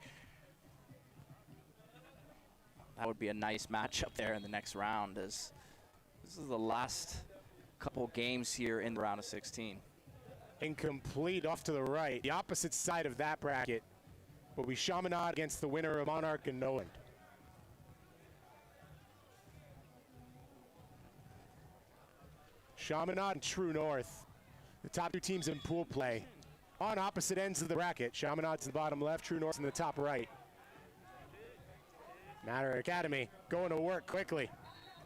That would be a nice matchup there in the next round, as this is the last couple games here in the round of 16. Incomplete off to the right. The opposite side of that bracket will be Chaminade against the winner of Monarch and Noland. Chaminade and True North, the top 2 teams in pool play, on opposite ends of the bracket. Chaminade's in the bottom left, True North's in the top right. Matter Academy going to work quickly.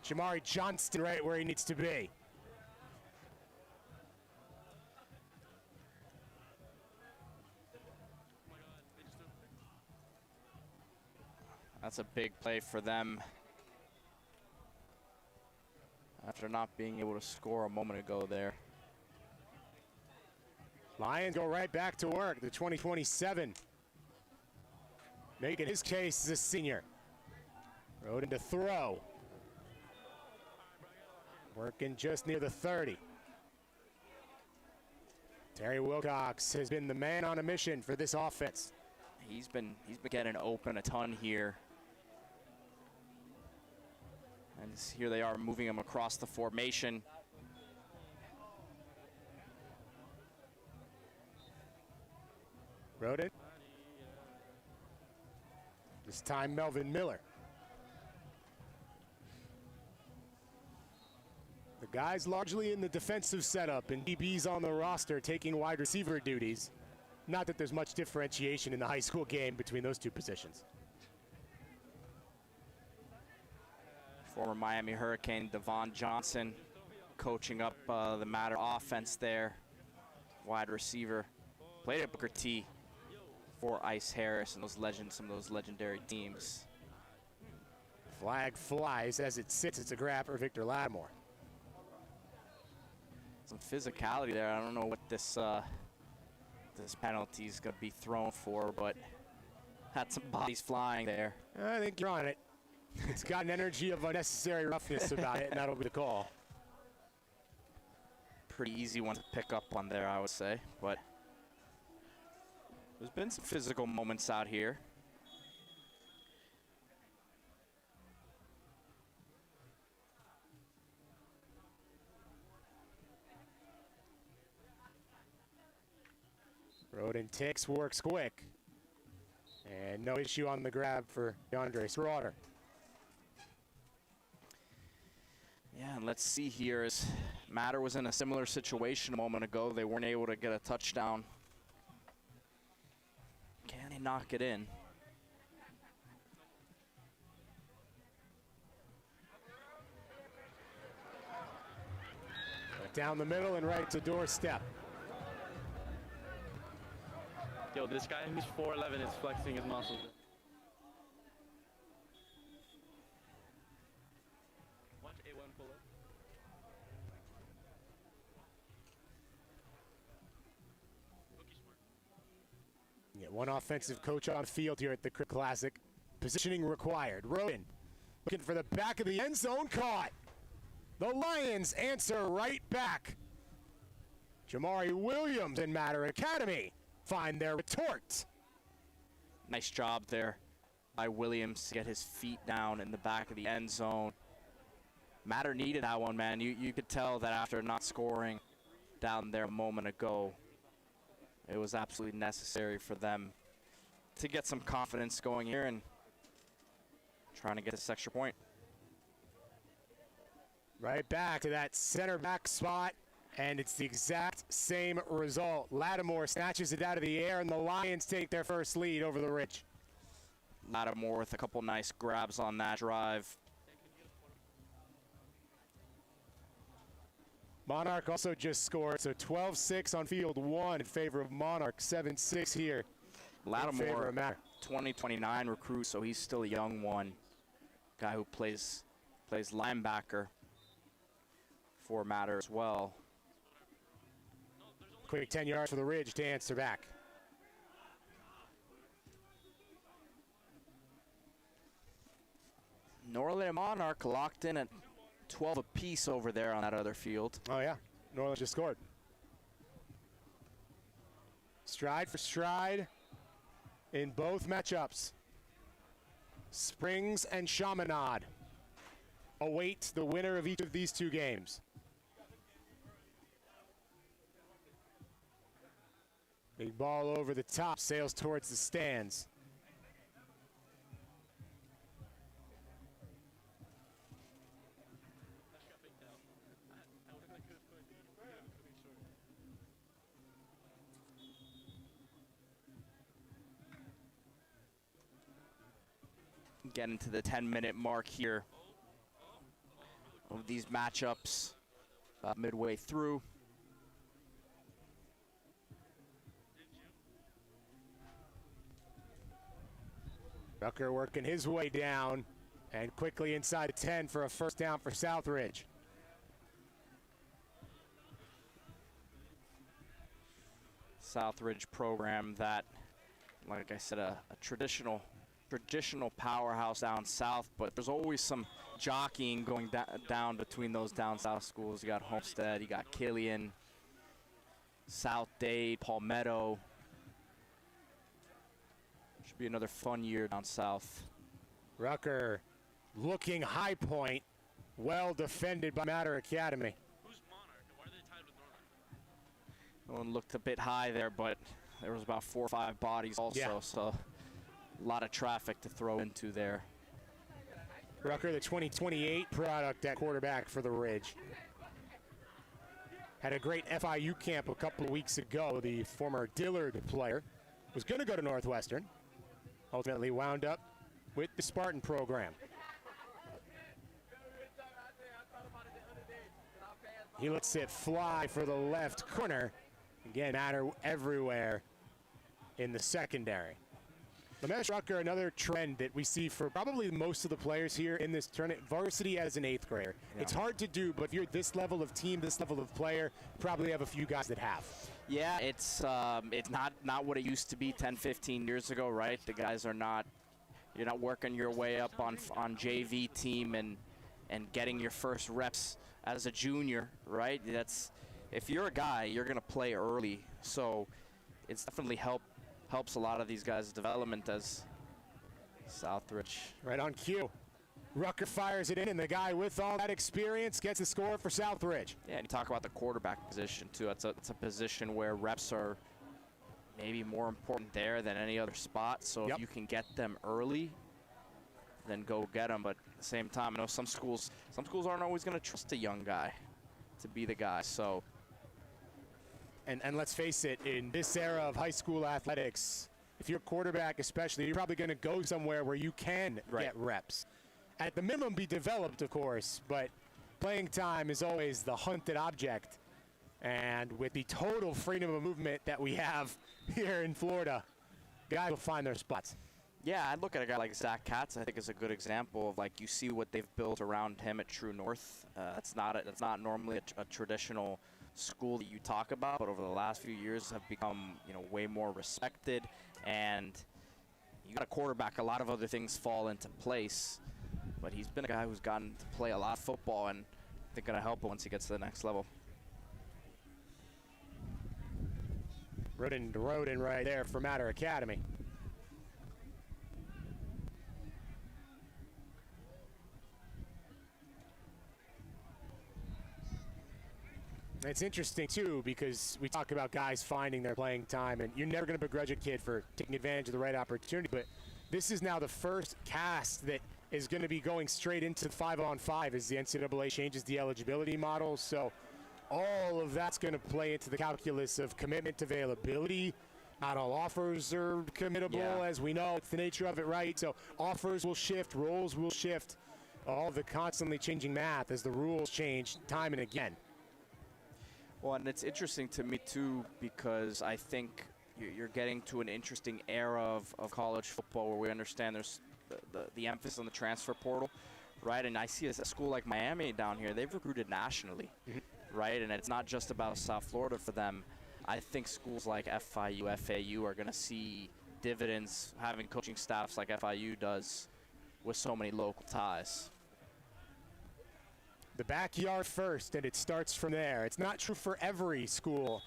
Jamari Johnston right where he needs to be. That's a big play for them after not being able to score a moment ago there. Lions go right back to work. The 2027 making his case as a senior. Roden to throw. Working just near the 30. Terry Wilcox has been the man on a mission for this offense. He's been getting open a ton here. And here they are moving him across the formation. Roden. This time Melvin Miller. The guys largely in the defensive setup and DBs on the roster taking wide receiver duties. Not that there's much differentiation in the high school game between those 2 positions. Former Miami Hurricane Devon Johnson coaching up the Matter offense there. Wide receiver. Played at Booker T for Ice Harris and some of those legendary teams. Flag flies as it sits. It's a grab for Victor Lattimore. Some physicality there. I don't know what this penalty is going to be thrown for, but had some bodies flying there. I think you're on it. It's got an energy of unnecessary roughness about it, and that'll be the call. pretty easy one to pick up on there, I would say. But there's been some physical moments out here. Roden takes, works quick. And no issue on the grab for DeAndre Sraughter. Yeah, and let's see here, as Matter was in a similar situation a moment ago. They weren't able to get a touchdown. Can they knock it in? Down the middle and right to doorstep. Yo, this guy who's 4'11" is flexing his muscles. Watch A1 pull up. Rookie smart. Yeah, one offensive coach on field here at the Crypt Classic. Positioning required. Roden looking for the back of the end zone, caught. The Lions answer right back. Jamari Williams and Matter Academy find their retort. Nice job there by Williams to get his feet down in the back of the end zone. Matter needed that one, man. You could tell that after not scoring down there a moment ago, it was absolutely necessary for them to get some confidence going here and trying to get this extra point. Right back to that center back spot, and it's the exact same result. Lattimore snatches it out of the air, and the Lions take their first lead over the Ridge. Lattimore with a couple nice grabs on that drive. Monarch also just scored, so 12-6 on field one in favor of Monarch, 7-6 here. Lattimore, 2029 recruit, so he's still a young one. Guy who plays linebacker for Matter as well. Quick 10 yards for the Ridge to answer back. Norland and Monarch locked in at 12 apiece over there on that other field. Oh yeah, Norland just scored. Stride for stride in both matchups. Springs and Chaminade await the winner of each of these two games. Big ball over the top, sails towards the stands. Getting to the 10-minute mark here of these matchups, about midway through. Rucker working his way down and quickly inside 10 for a first down for Southridge. Southridge program that, like I said, a traditional powerhouse down south, but there's always some jockeying going down between those down south schools. You got Homestead, you got Killian, South Dade, Palmetto. Should be another fun year down south. Rucker looking high point, well defended by Matter Academy. Who's Monarch? Why are they tied with Norman? That one looked a bit high there, but there was about 4 or 5 bodies also, yeah. So a lot of traffic to throw into there. Rucker, the 2028 product at quarterback for the Ridge. Had a great FIU camp a couple of weeks ago. The former Dillard player was going to go to Northwestern. Ultimately wound up with the Spartan program. He lets it fly for the left corner. Again, Matter everywhere in the secondary. Lamesh Rucker, another trend that we see for probably most of the players here in this tournament, varsity as an 8th grader. Yeah. It's hard to do, but if you're this level of team, this level of player, probably have a few guys that have. Yeah, it's not what it used to be 10, 15 years ago, right? The guys are not, you're not working your way up on JV team and getting your first reps as a junior, right? if you're a guy, you're going to play early. So it's definitely helps a lot of these guys' development as Southridge. Right on cue. Rucker fires it in, and the guy with all that experience gets the score for Southridge. Yeah, and you talk about the quarterback position, too. It's a position where reps are maybe more important there than any other spot. So if you can get them early, then go get them. But at the same time, I know some schools aren't always going to trust a young guy to be the guy. So, and let's face it, in this era of high school athletics, if you're a quarterback especially, you're probably going to go somewhere where you can get reps. At the minimum, be developed, of course, but playing time is always the hunted object. And with the total freedom of movement that we have here in Florida, guys will find their spots. Yeah, I'd look at a guy like Zach Katz. I think is a good example of, like, you see what they've built around him at True North. It's not normally a traditional school that you talk about, but over the last few years have become, way more respected. And you got a quarterback, a lot of other things fall into place. But he's been a guy who's gotten to play a lot of football, and I think going to help him once he gets to the next level. Rodin right there for Matter Academy. It's interesting, too, because we talk about guys finding their playing time, and you're never going to begrudge a kid for taking advantage of the right opportunity, but this is now the first cast that is going to be going straight into 5-on-5 as the NCAA changes the eligibility model. So all of that's going to play into the calculus of commitment availability. Not all offers are committable, as we know. It's the nature of it, right? So offers will shift, roles will shift. All the constantly changing math as the rules change time and again. Well, and it's interesting to me, too, because I think you're getting to an interesting era of college football where we understand there's the emphasis on the transfer portal, right? And I see a school like Miami down here, they've recruited nationally, right? And it's not just about South Florida for them. I think schools like FIU, FAU are going to see dividends having coaching staffs like FIU does with so many local ties. The backyard first, and it starts from there. It's not true for every school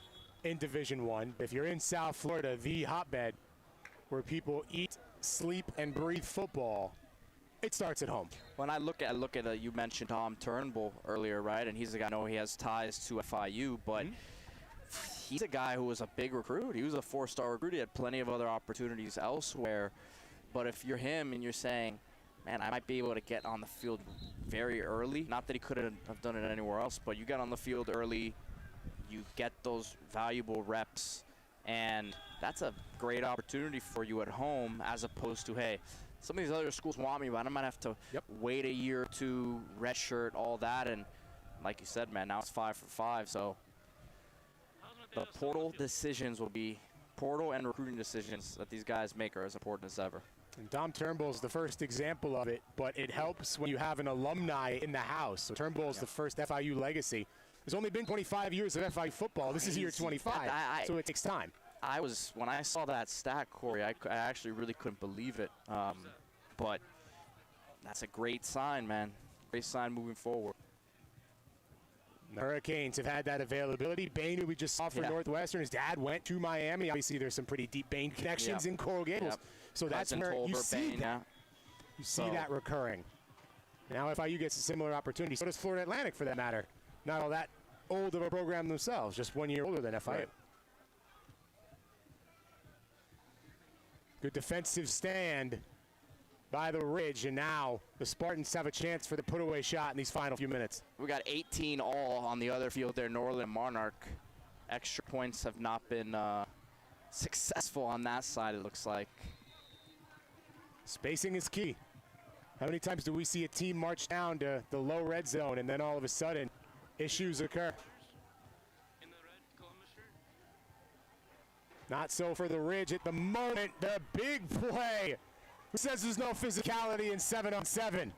in Division I. If you're in South Florida, the hotbed where people eat, sleep, and breathe football, it starts at home. When I look at you mentioned Tom Turnbull earlier, right? And he's a guy, I know he has ties to FIU, but he's a guy who was a big recruit. He was a 4-star recruit. He had plenty of other opportunities elsewhere. But if you're him and you're saying, man, I might be able to get on the field very early, not that he couldn't have done it anywhere else, but you get on the field early, you get those valuable reps, and that's a great opportunity for you at home, as opposed to, hey, some of these other schools want me, but I might have to wait a year or two, redshirt, all that. And like you said, man, now it's 5 for 5. So the portal decisions will be, portal and recruiting decisions that these guys make are as important as ever. And Dom Turnbull's the first example of it, but it helps when you have an alumni in the house. So Turnbull's the first FIU legacy. There's only been 25 years of FIU football. This is year 25, so it takes time. When I saw that stat, Corey, I actually really couldn't believe it. But that's a great sign, man. Great sign moving forward. The Hurricanes have had that availability. Bain, who we just saw for Northwestern, his dad went to Miami. Obviously, there's some pretty deep Bain connections in Coral Gables. So that's where you see that. You see that recurring. Now FIU gets a similar opportunity. So does Florida Atlantic, for that matter. Not all that old of a program themselves, just 1 year older than FIU. Right. Good defensive stand by the Ridge, and now the Spartans have a chance for the put-away shot in these final few minutes. We got 18 all on the other field there, Norland and Monarch. Extra points have not been successful on that side, it looks like. Spacing is key. How many times do we see a team march down to the low red zone and then all of a sudden issues occur? In the red Columbus shirt. Not so for the Ridge at the moment. The big play. Who says there's no physicality in 7-on-7?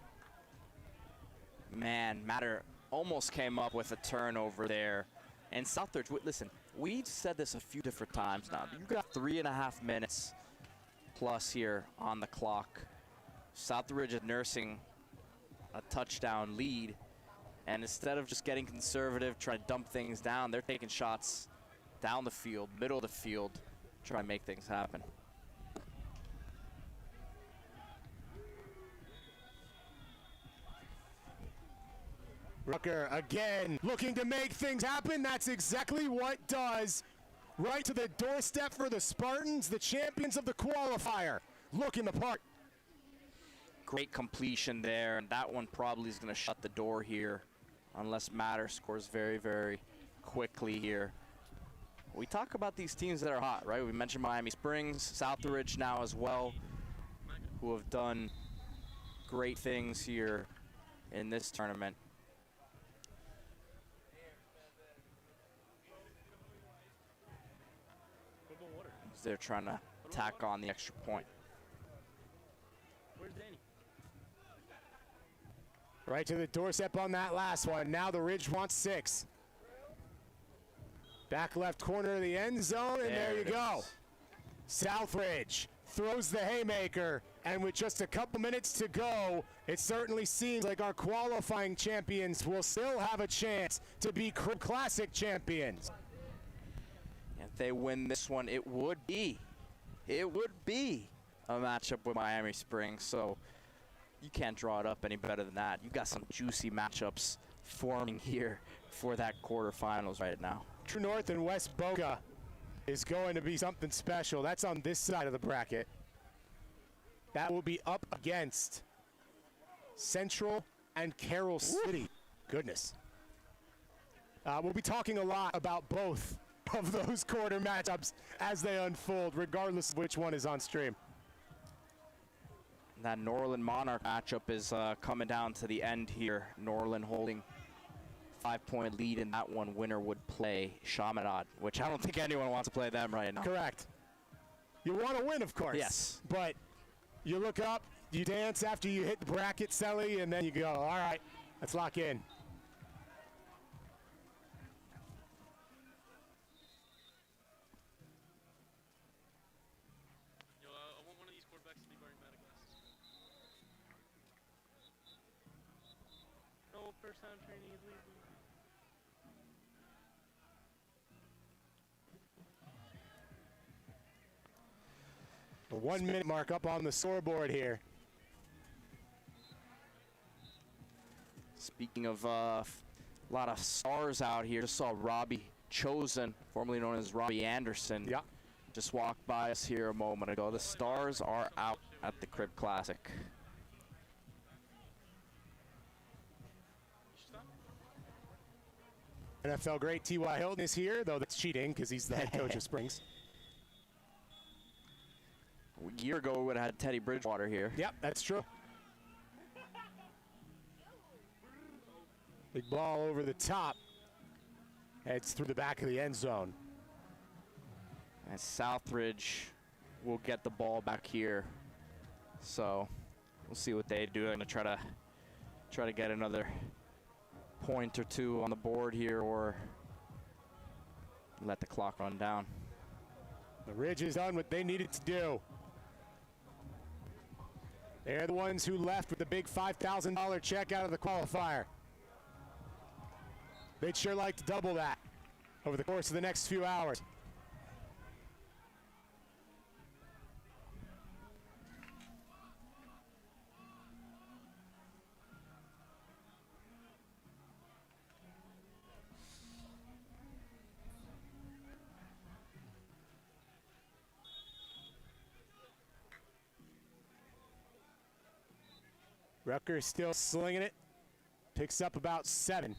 Man, Matter almost came up with a turnover there. And Southridge, listen, we've said this a few different times now. You've got 3.5 minutes plus here on the clock. Southridge is nursing a touchdown lead. And instead of just getting conservative, trying to dump things down, they're taking shots down the field, middle of the field, try to make things happen. Rucker again looking to make things happen. That's exactly what does. Right to the doorstep for the Spartans, the champions of the qualifier. Looking the part. Great completion there, and that one probably is going to shut the door here unless Matter scores very, very quickly here. We talk about these teams that are hot, right? We mentioned Miami Springs, Southridge now as well, who have done great things here in this tournament. They're trying to tack on the extra point. Where's Danny? Right to the doorstep on that last one. Now the Ridge wants 6. Back left corner of the end zone, and there you go. Southridge throws the haymaker, and with just a couple minutes to go, it certainly seems like our qualifying champions will still have a chance to be Crib Classic champions. If they win this one, it would be a matchup with Miami Springs. So you can't draw it up any better than that. You got some juicy matchups forming here for that quarterfinals right now. True North and West Boca is going to be something special. That's on this side of the bracket. That will be up against Central and Carroll City. Goodness. We'll be talking a lot about both of those quarter matchups as they unfold, regardless of which one is on stream. That Norland Monarch matchup is coming down to the end here. Norland holding 5-point lead in that one. Winner would play Chaminade, which I don't think anyone wants to play them right now. Correct. You want to win, of course. Yes. But you look up, you dance after you hit the bracket, Selly, and then you go, all right, let's lock in. Yo, I want one of these quarterbacks to be wearing Madagascar. No, first time training is leaving. The 1 minute mark up on the scoreboard here. Speaking of a lot of stars out here, just saw Robbie Chosen, formerly known as Robbie Anderson, just walked by us here a moment ago. The stars are out at the Crib Classic. NFL great T.Y. Hilton is here, though that's cheating because he's the head coach of Springs. A year ago, we would have had Teddy Bridgewater here. Yep, that's true. Big ball over the top. Heads through the back of the end zone. And Southridge will get the ball back here. So we'll see what they do. They're going to try to get another point or two on the board here, or let the clock run down. The Ridge has done what they needed to do. They're the ones who left with the big $5,000 check out of the qualifier. They'd sure like to double that over the course of the next few hours. Rutgers still slinging it. Picks up about 7.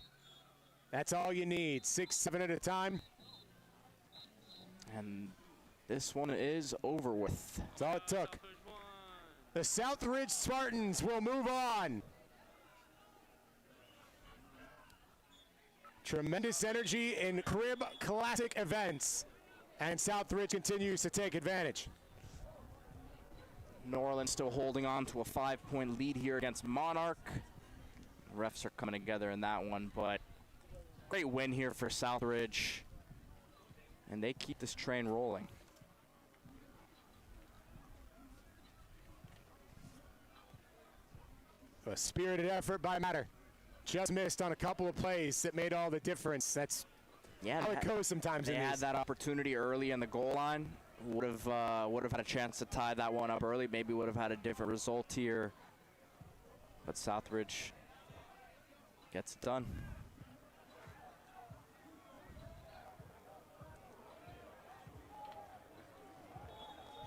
That's all you need. 6, 7 at a time. And this one is over with. That's all it took. The Southridge Spartans will move on. Tremendous energy in Crib Classic events. And Southridge continues to take advantage. Norland still holding on to a 5-point lead here against Monarch. The refs are coming together in that one, but great win here for Southridge. And they keep this train rolling. A spirited effort by Matter. just missed on a couple of plays that made all the difference. That's Yeah, how it goes sometimes they in had these. that opportunity early in the goal line. Would have had a chance to tie that one up early. Maybe would have had a different result here. But Southridge gets it done.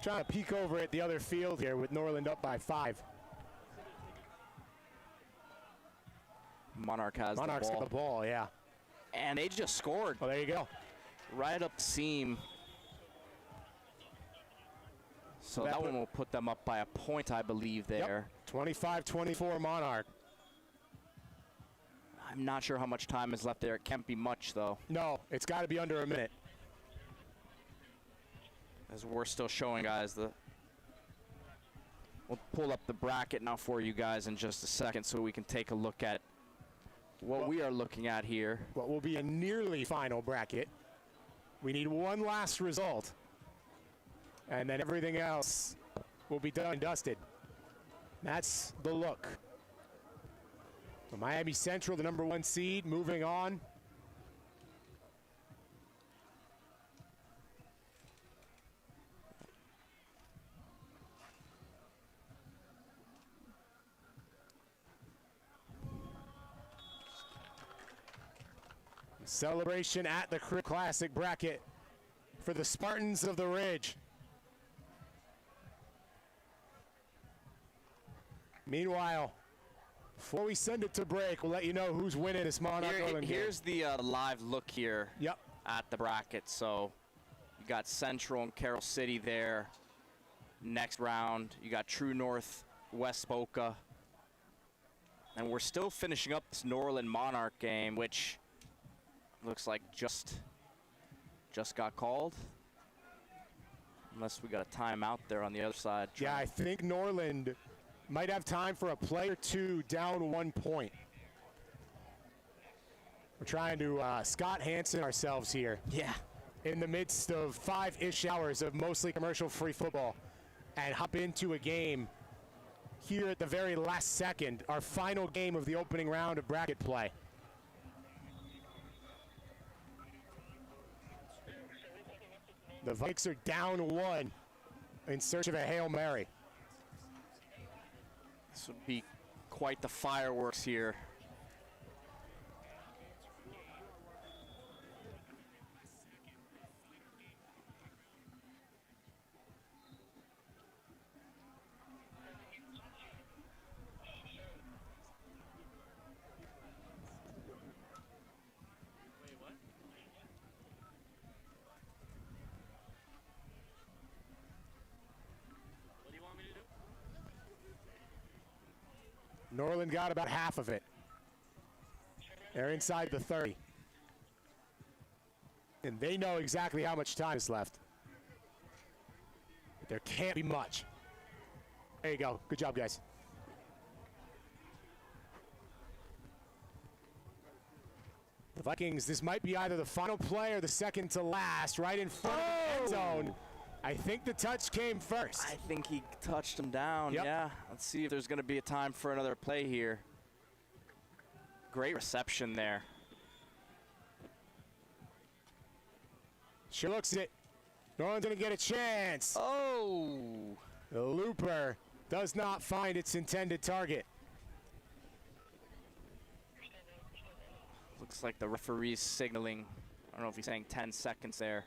Trying to peek over at the other field here with Norland up by 5. Monarch has Monarchs the got ball. the ball, yeah. And they just scored Well, there you go. right up the seam. So that one will put them up by a point, I believe, there. 25-24 Monarch. I'm not sure how much time is left there. It can't be much, though, No, it's got to be under a minute. as we're still showing guys the... We'll pull up the bracket now for you guys in just a second so we can take a look at what we are looking at here. What will be a nearly final bracket. We need one last result. And then everything else will be done and dusted. That's the look. So Miami Central, the #1 seed, moving on. Celebration at the Crib Classic bracket for the Spartans of the Ridge. Meanwhile, before we send it to break, we'll let you know who's winning this Monarch Norland game. Here's the live look here Yep. at the bracket. So you got Central and Carroll City there. Next round, you got True North, West Boca. And we're still finishing up this Norland Monarch game, which looks like just got called. Unless we got a timeout there on the other side. Yeah, I think Norland might have time for a play or two down 1 point. We're trying to Scott Hansen ourselves here Yeah. in the midst of 5-ish hours of mostly commercial-free football and hop into a game here at the very last second, our final game of the opening round of bracket play. The Vikes are down 1 in search of a Hail Mary. This would be quite the fireworks here. What do you want me to do? Norland got about half of it. They're inside the 30. And they know exactly how much time is left. But there can't be much. There you go. Good job, guys. The Vikings, this might be either the final play or the second to last, right in front of the end zone. I think the touch came first. I think he touched him down. Yep. Yeah. Let's see if there's going to be a time for another play here. Great reception there. She looks it. Norland's going to get a chance. Oh! The looper does not find its intended target. Looks like the referee's signaling. I don't know if he's saying 10 seconds there.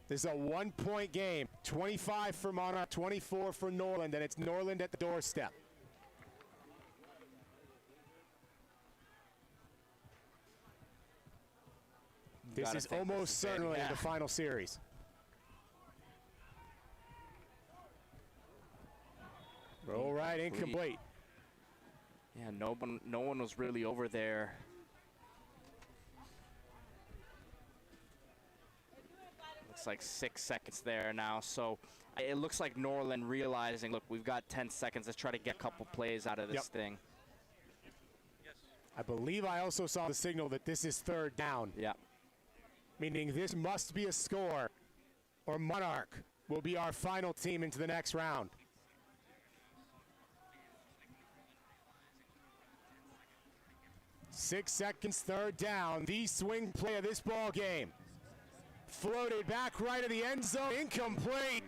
This is a 1-point game. 25 for Monarch, 24 for Norland, and it's Norland at the doorstep. This Gotta is think this almost is it, certainly yeah. the final series. Roll right, incomplete. Yeah, no one was really over there. Looks like 6 seconds there now. So it looks like Norland realizing, look, we've got 10 seconds. Let's try to get a couple plays out of this Yep. thing. I believe I also saw the signal that this is third down, Yeah. meaning this must be a score or Monarch will be our final team into the next round. Six seconds, third down. The swing play of this ball game. Floated back right of the end zone, incomplete.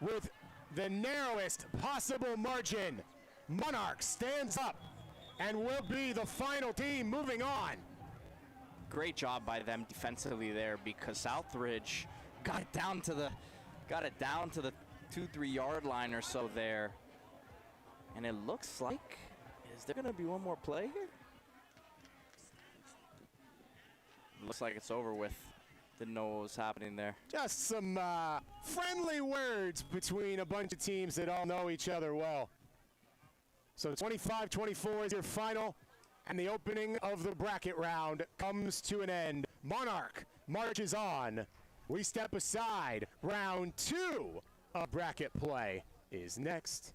With the narrowest possible margin, Monarch stands up and will be the final team moving on. Great job by them defensively there, because Southridge got it down to the 2-3 yard line or so there. And it looks like, is there gonna be one more play here? Looks like it's over with. Didn't know what was happening there. Just some friendly words between a bunch of teams that all know each other well. So 25-24 is your final, and the opening of the bracket round comes to an end. Monarch marches on. We step aside. Round 2 of bracket play is next.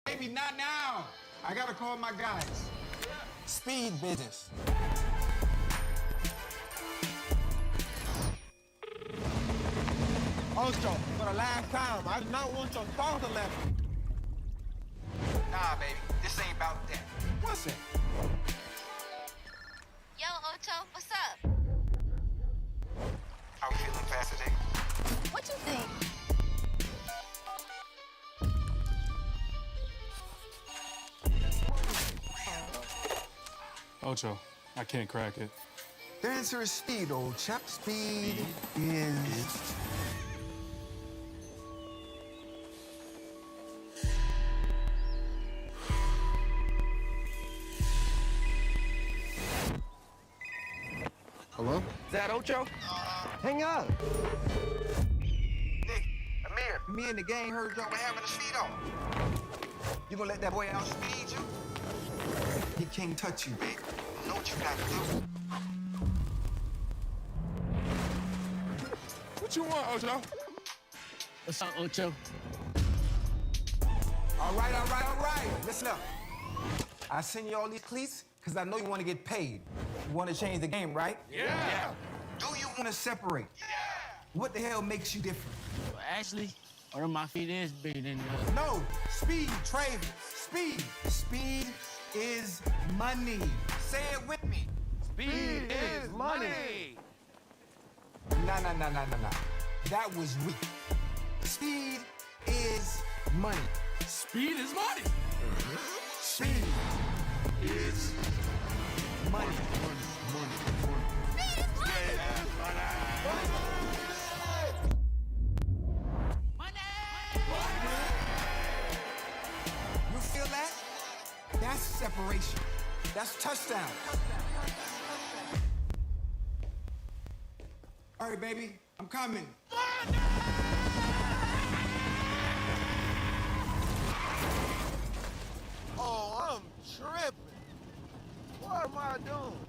Baby, not now. I gotta call my guys. Speed business. Ocho, for the last time, I do not want your thoughts to left. Nah, baby, this ain't about that. What's it? Yo, Ocho, what's up? How we feeling fast today? What you think? Ocho, I can't crack it. The answer is speed, old chap. Speed is... Hello? Is that Ocho? Hang up. Nick, Amir, me and the gang heard y'all were having a speed off. You gonna let that boy outspeed you? He can't touch you, baby. You know what you gotta do. What you want, Ocho? What's up, Ocho? All right. Listen up. I send you all these cleats because I know you want to get paid. You want to change the game, right? Yeah. Do you want to separate? Yeah. What the hell makes you different? Well, actually, one of my feet is bigger than the other. No, speed, Travis. Speed. Speed is money. Say it with me. Speed is money. Nah. That was weak. Speed is money. Speed is money. Speed is money. You feel that? That's separation. That's touchdown. All right, baby, I'm coming. Oh, I'm tripping. What am I doing?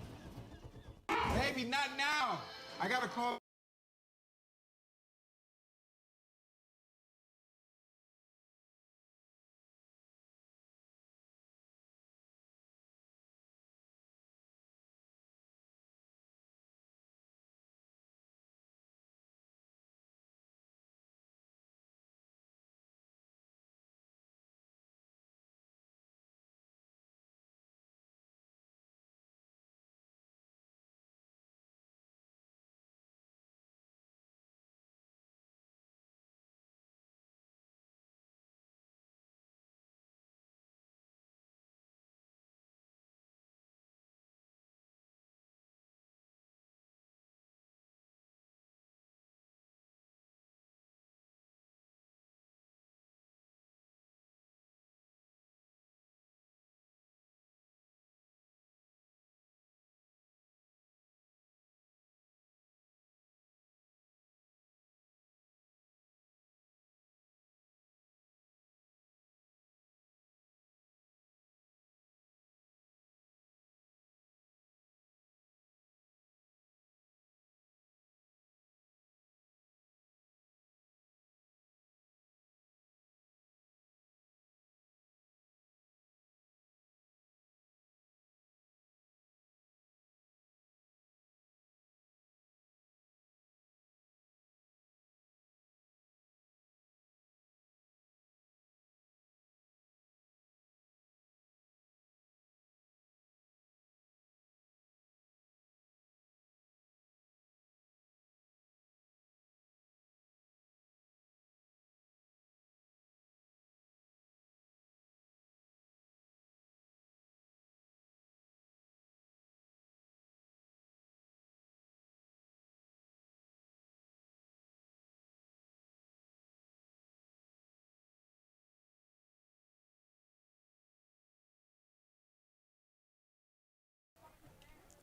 Baby, not now. I gotta call.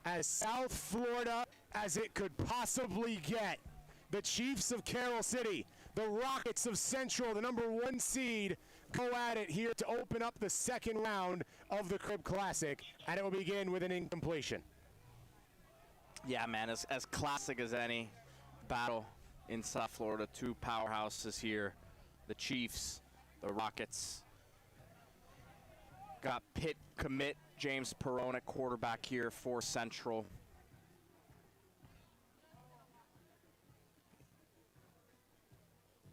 as South Florida as it could possibly get. The Chiefs of Carroll City, the Rockets of Central, the #1 seed, go at it here to open up the second round of the Crib Classic, and it will begin with an incompletion. Yeah, man, as classic as any battle in South Florida. Two powerhouses here, the Chiefs, the Rockets. Got Pitt commit James Perrone at quarterback here for Central.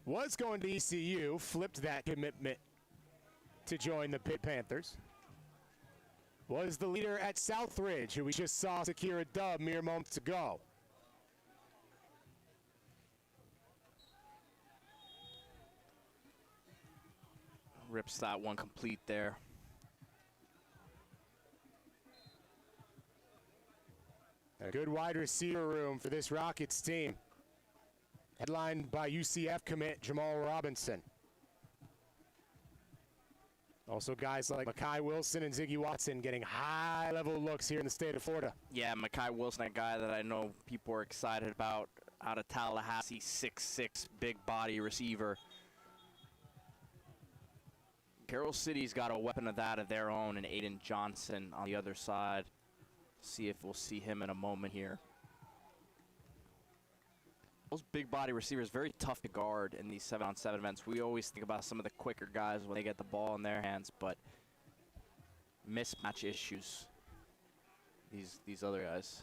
Was going to ECU, flipped that commitment to join the Pitt Panthers. Was the leader at Southridge, who we just saw secure a dub mere moments ago. Rips that one complete there. A good wide receiver room for this Rockets team. Headlined by UCF commit Jamal Robinson. Also guys like Makai Wilson and Ziggy Watson getting high-level looks here in the state of Florida. Yeah, Makai Wilson, a guy that I know people are excited about out of Tallahassee, 6'6", big body receiver. Carroll City's got a weapon of that of their own, and Aiden Johnson on the other side. See if we'll see him in a moment here. Those big body receivers, very tough to guard in these 7-on-7 events. We always think about some of the quicker guys when they get the ball in their hands, but mismatch issues, these other guys.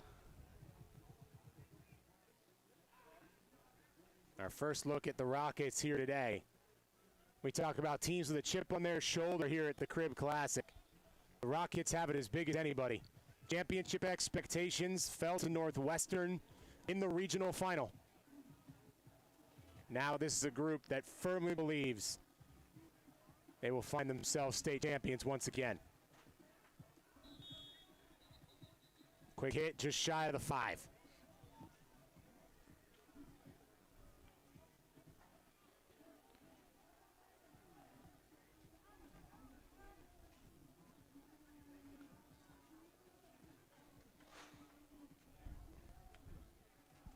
Our first look at the Rockets here today. We talk about teams with a chip on their shoulder here at the Crib Classic. The Rockets have it as big as anybody. Championship expectations fell to Northwestern in the regional final. Now this is a group that firmly believes they will find themselves state champions once again. Quick hit just shy of the 5.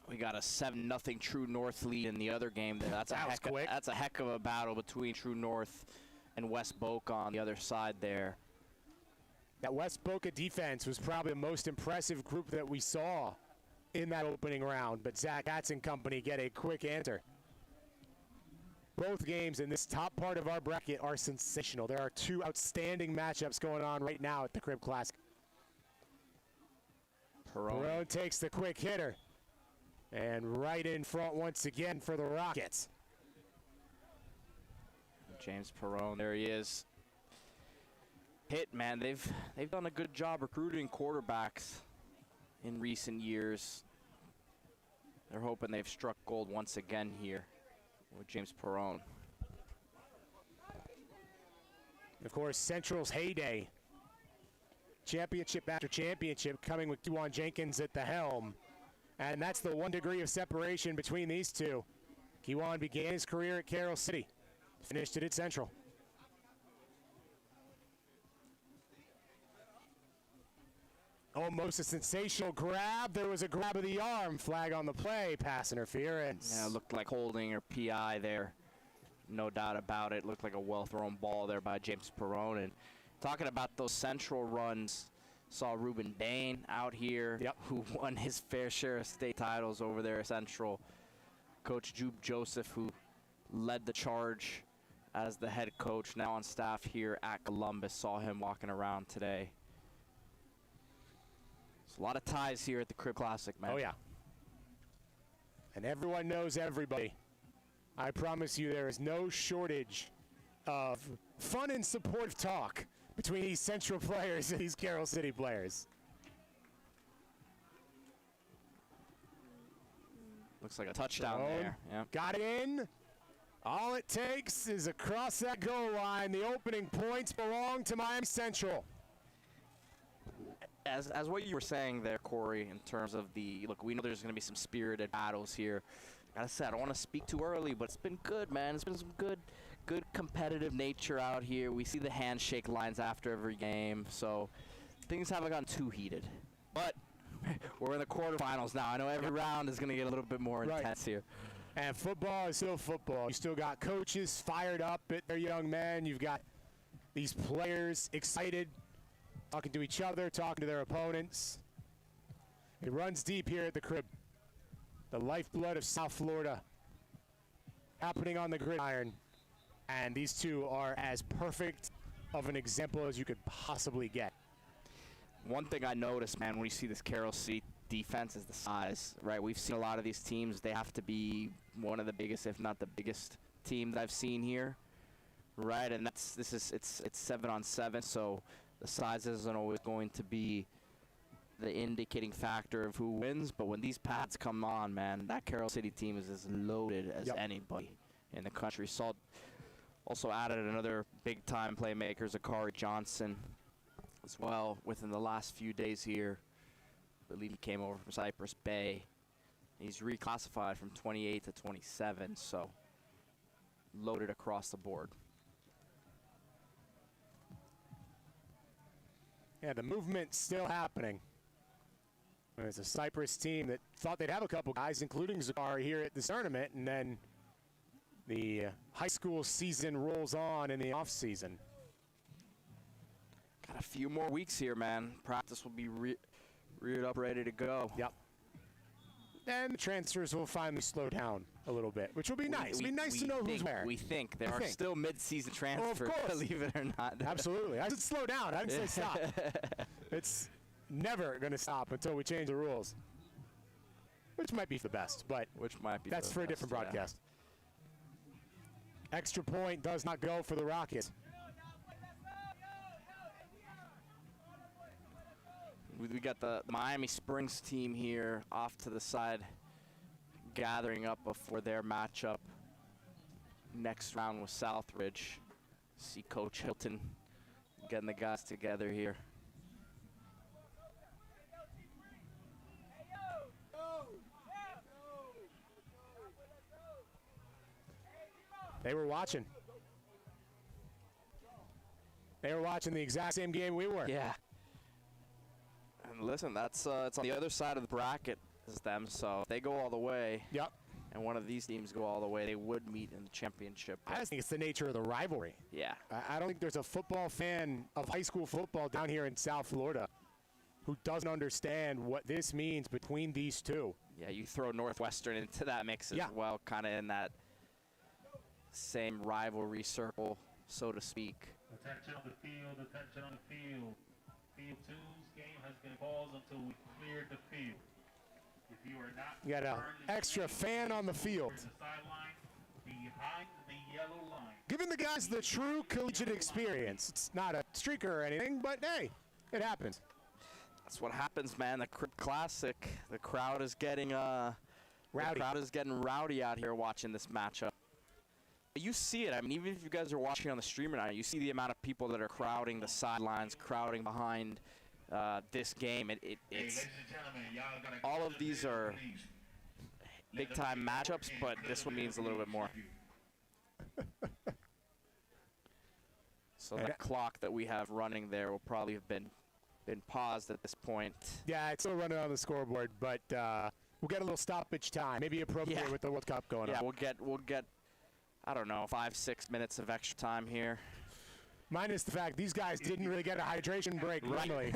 We got a 7-0 True North lead in the other game. That's a heck of a battle between True North and West Boca on the other side there. That West Boca defense was probably the most impressive group that we saw in that opening round, but Zach Katz and company get a quick answer. Both games in this top part of our bracket are sensational. There are two outstanding matchups going on right now at the Crib Classic. Perrone takes the quick hitter. And right in front once again for the Rockets. James Perrone, there he is. Pitt, man, they've done a good job recruiting quarterbacks in recent years. They're hoping they've struck gold once again here with James Perrone. Of course, Central's heyday. Championship after championship coming with Kewan Jenkins at the helm. And that's the 1 degree of separation between these two. Kewan began his career at Carroll City, finished it at Central. Almost a sensational grab. There was a grab of the arm. Flag on the play. Pass interference. Yeah, it looked like holding or PI there. No doubt about it. Looked like a well-thrown ball there by James Perrone. And talking about those Central runs, saw Ruben Dane out here, who won his fair share of state titles over there at Central. Coach Jude Joseph, who led the charge as the head coach, now on staff here at Columbus, saw him walking around today. There's a lot of ties here at the Crib Classic, man. Oh, yeah. And everyone knows everybody. I promise you there is no shortage of fun and supportive talk between these Central players and these Carroll City players. Looks like a touchdown there. Yeah. Got it in. All it takes is across that goal line. The opening points belong to Miami Central. As what you were saying there, Corey, in terms of look, we know there's going to be some spirited battles here. Like I said, I don't want to speak too early, but it's been good, man. It's been some good competitive nature out here. We see the handshake lines after every game, so things haven't gotten too heated. But we're in the quarterfinals now. I know every round is going to get a little bit more Right. intense here. And football is still football. You still got coaches fired up at their young men. You've got these players excited, talking to each other, talking to their opponents. It runs deep here at the crib. The lifeblood of South Florida happening on the gridiron. And these two are as perfect of an example as you could possibly get. One thing I noticed, man, when you see this Carroll City defense is the size, right? We've seen a lot of these teams. They have to be one of the biggest, if not the biggest team that I've seen here, right? And it's 7-on-7, so the size isn't always going to be the indicating factor of who wins. But when these pads come on, man, that Carroll City team is as loaded as anybody in the country. Saw also added another big-time playmaker, Zachary Johnson, as well within the last few days here. I believe he came over from Cypress Bay. He's reclassified from 28 to 27, so loaded across the board. Yeah, the movement's still happening. There's a Cypress team that thought they'd have a couple guys, including Zachary, here at this tournament, and then the high school season rolls on in the off season. Got a few more weeks here, man. Practice will be reared up, ready to go. Yep. And the transfers will finally slow down a little bit, which will be nice. It'll be nice to know who's where. We think there are still mid-season transfers, believe it or not. Absolutely. I said slow down. I didn't say stop. It's never going to stop until we change the rules, which might be for the best, but that's for a different broadcast. Extra point does not go for the Rockets. We got the Miami Springs team here off to the side, gathering up before their matchup next round with Southridge. See Coach Hilton getting the guys together here. They were watching. They were watching the exact same game we were. Yeah. And listen, that's it's on the other side of the bracket as them, so if they go all the way. Yep. And one of these teams go all the way, they would meet in the championship. I just think it's the nature of the rivalry. Yeah. I don't think there's a football fan of high school football down here in South Florida who doesn't understand what this means between these two. Yeah, you throw Northwestern into that mix as well, kind of in that same rivalry circle, so to speak. Attention on the field, attention on the field. Field 2's game has been paused until we clear the field. If you are not You got an extra fan on the field. the sideline behind the yellow line. Giving the guys the true collegiate experience. It's not a streaker or anything, but hey, it happens. That's what happens, man. The Crib Classic, the crowd is getting rowdy. The crowd is getting rowdy out here watching this matchup. You see it. I mean, even if you guys are watching on the streamer now, you see the amount of people that are crowding the sidelines, crowding behind this game. It's all of these are big-time matchups, but this one means a little bit more. So the clock that we have running there will probably have been paused at this point. Yeah, it's still running on the scoreboard, but we'll get a little stoppage time, maybe appropriate with the World Cup going on. Yeah, we'll get, I don't know, 5-6 minutes of extra time here. Minus the fact these guys didn't really get a hydration break normally.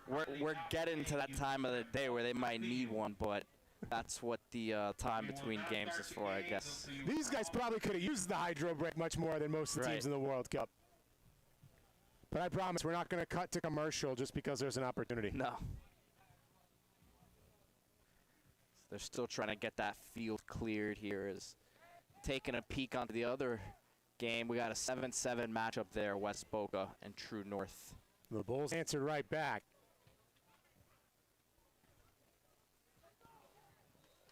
We're getting to that time of the day where they might need one, but that's what the time between games is for, I guess. These guys probably could have used the hydro break much more than most of the teams in the World Cup. But I promise we're not going to cut to commercial just because there's an opportunity. No. They're still trying to get that field cleared here. Is taking a peek onto the other game. We got a 7-7 matchup there, West Boca and True North. The Bulls answered right back.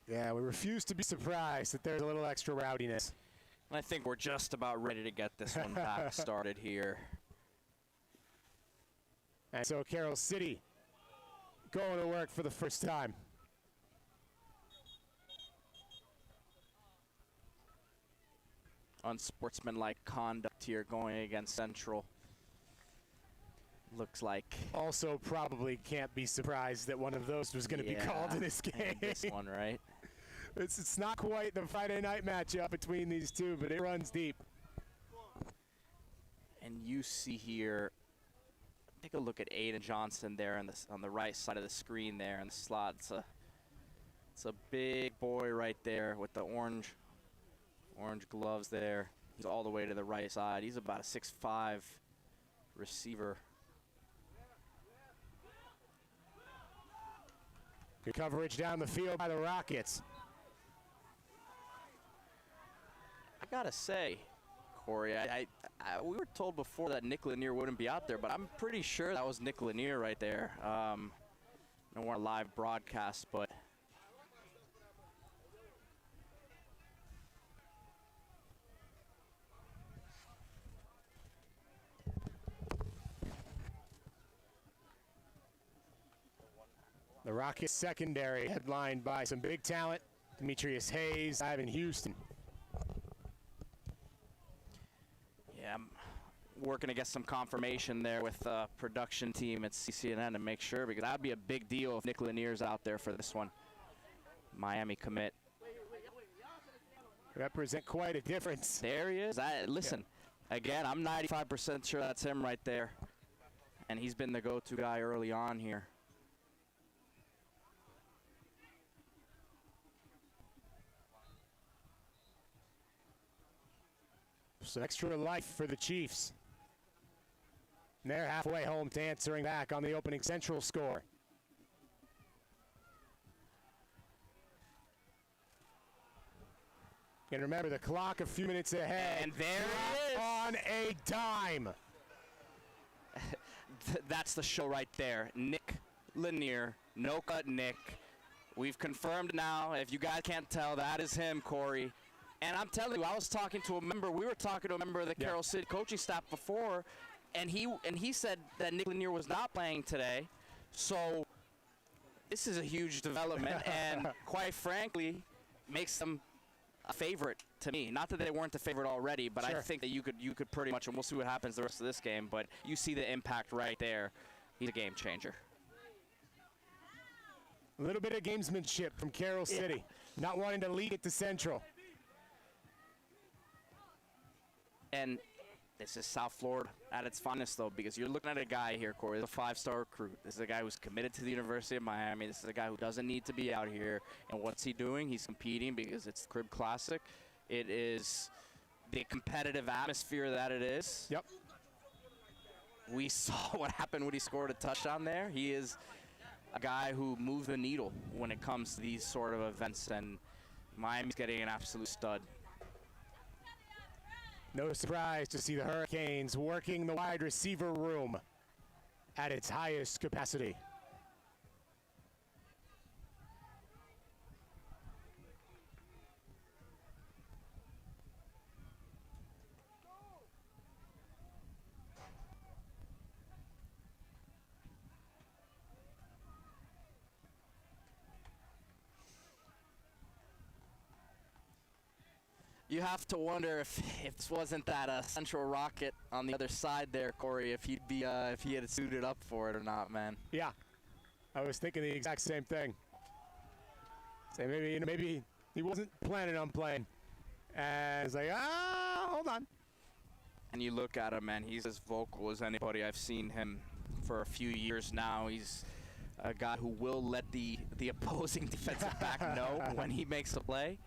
Yeah, we refuse to be surprised that there's a little extra rowdiness. I think we're just about ready to get this one back started here. And so Carroll City going to work for the first time. Unsportsmanlike conduct here going against Central. looks like Also, probably can't be surprised that one of those was going to be called in this game. this one, right? It's not quite the Friday night matchup between these two, but it runs deep. And you see here, take a look at Aiden Johnson there on the right side of the screen there in the slot. It's a big boy right there with the orange gloves there. He's all the way to the right side. He's about a 6'5" receiver. Good coverage down the field by the Rockets. I gotta say, Corey, we were told before that Nick Lanier wouldn't be out there, but I'm pretty sure that was Nick Lanier right there. No more live broadcast, but The Rockets secondary headlined by some big talent. Demetrius Hayes, Ivan Houston. yeah, I'm working to get some confirmation there with the production team at CCNN to make sure, because that'd be a big deal if Nick Lanier's out there for this one. Miami commit. Represent quite a difference. There he is. Listen, again, I'm 95% sure that's him right there. And he's been the go-to guy early on here. Some extra life for the Chiefs. And they're halfway home to answering back on the opening Central score. And remember, the clock a few minutes ahead. And there it is. On a dime. That's the show right there. Nick Lanier, no cut Nick. We've confirmed now. If you guys can't tell, that is him, Corey. And I'm telling you, I was talking to a member. We were talking to a member of the Carroll City coaching staff before, and he said that Nick Lanier was not playing today. So this is a huge development, and quite frankly, makes them a favorite to me. Not that they weren't the favorite already, but I think that you could pretty much, and we'll see what happens the rest of this game. But you see the impact right there. He's a game changer. A little bit of gamesmanship from Carroll City, not wanting to lead it to Central. And this is South Florida at its finest, though, because you're looking at a guy here, Corey, a 5-star recruit. This is a guy who's committed to the University of Miami. This is a guy who doesn't need to be out here. And what's he doing? He's competing because it's the Crib Classic. It is the competitive atmosphere that it is. Yep. We saw what happened when he scored a touchdown there. He is a guy who moves the needle when it comes to these sort of events, and Miami's getting an absolute stud. No surprise to see the Hurricanes working the wide receiver room at its highest capacity. You have to wonder if this wasn't that Central Rocket on the other side there, Corey, if he'd be if he had suited up for it or not, man. Yeah, I was thinking the exact same thing. Say maybe he wasn't planning on playing, and it's like hold on. And you look at him, man, he's as vocal as anybody. I've seen him for a few years now. He's a guy who will let the opposing defensive back know when he makes a play.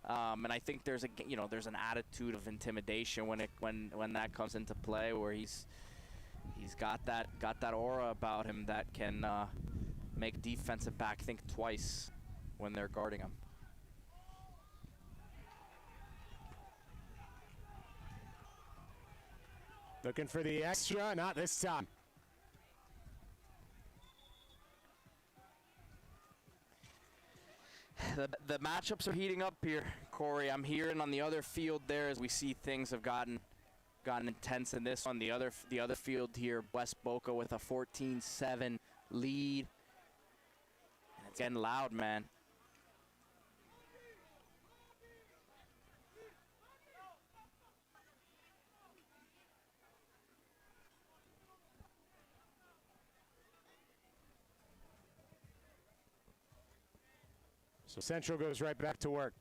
And I think there's an attitude of intimidation when that comes into play, where he's got that aura about him that can make defensive back think twice when they're guarding him. Looking for the extra, not this time. The matchups are heating up here, Corey. I'm hearing on the other field there, as we see things have gotten intense in this one. The other field here, West Boca with a 14-7 lead. And it's getting loud, man. So Central goes right back to work.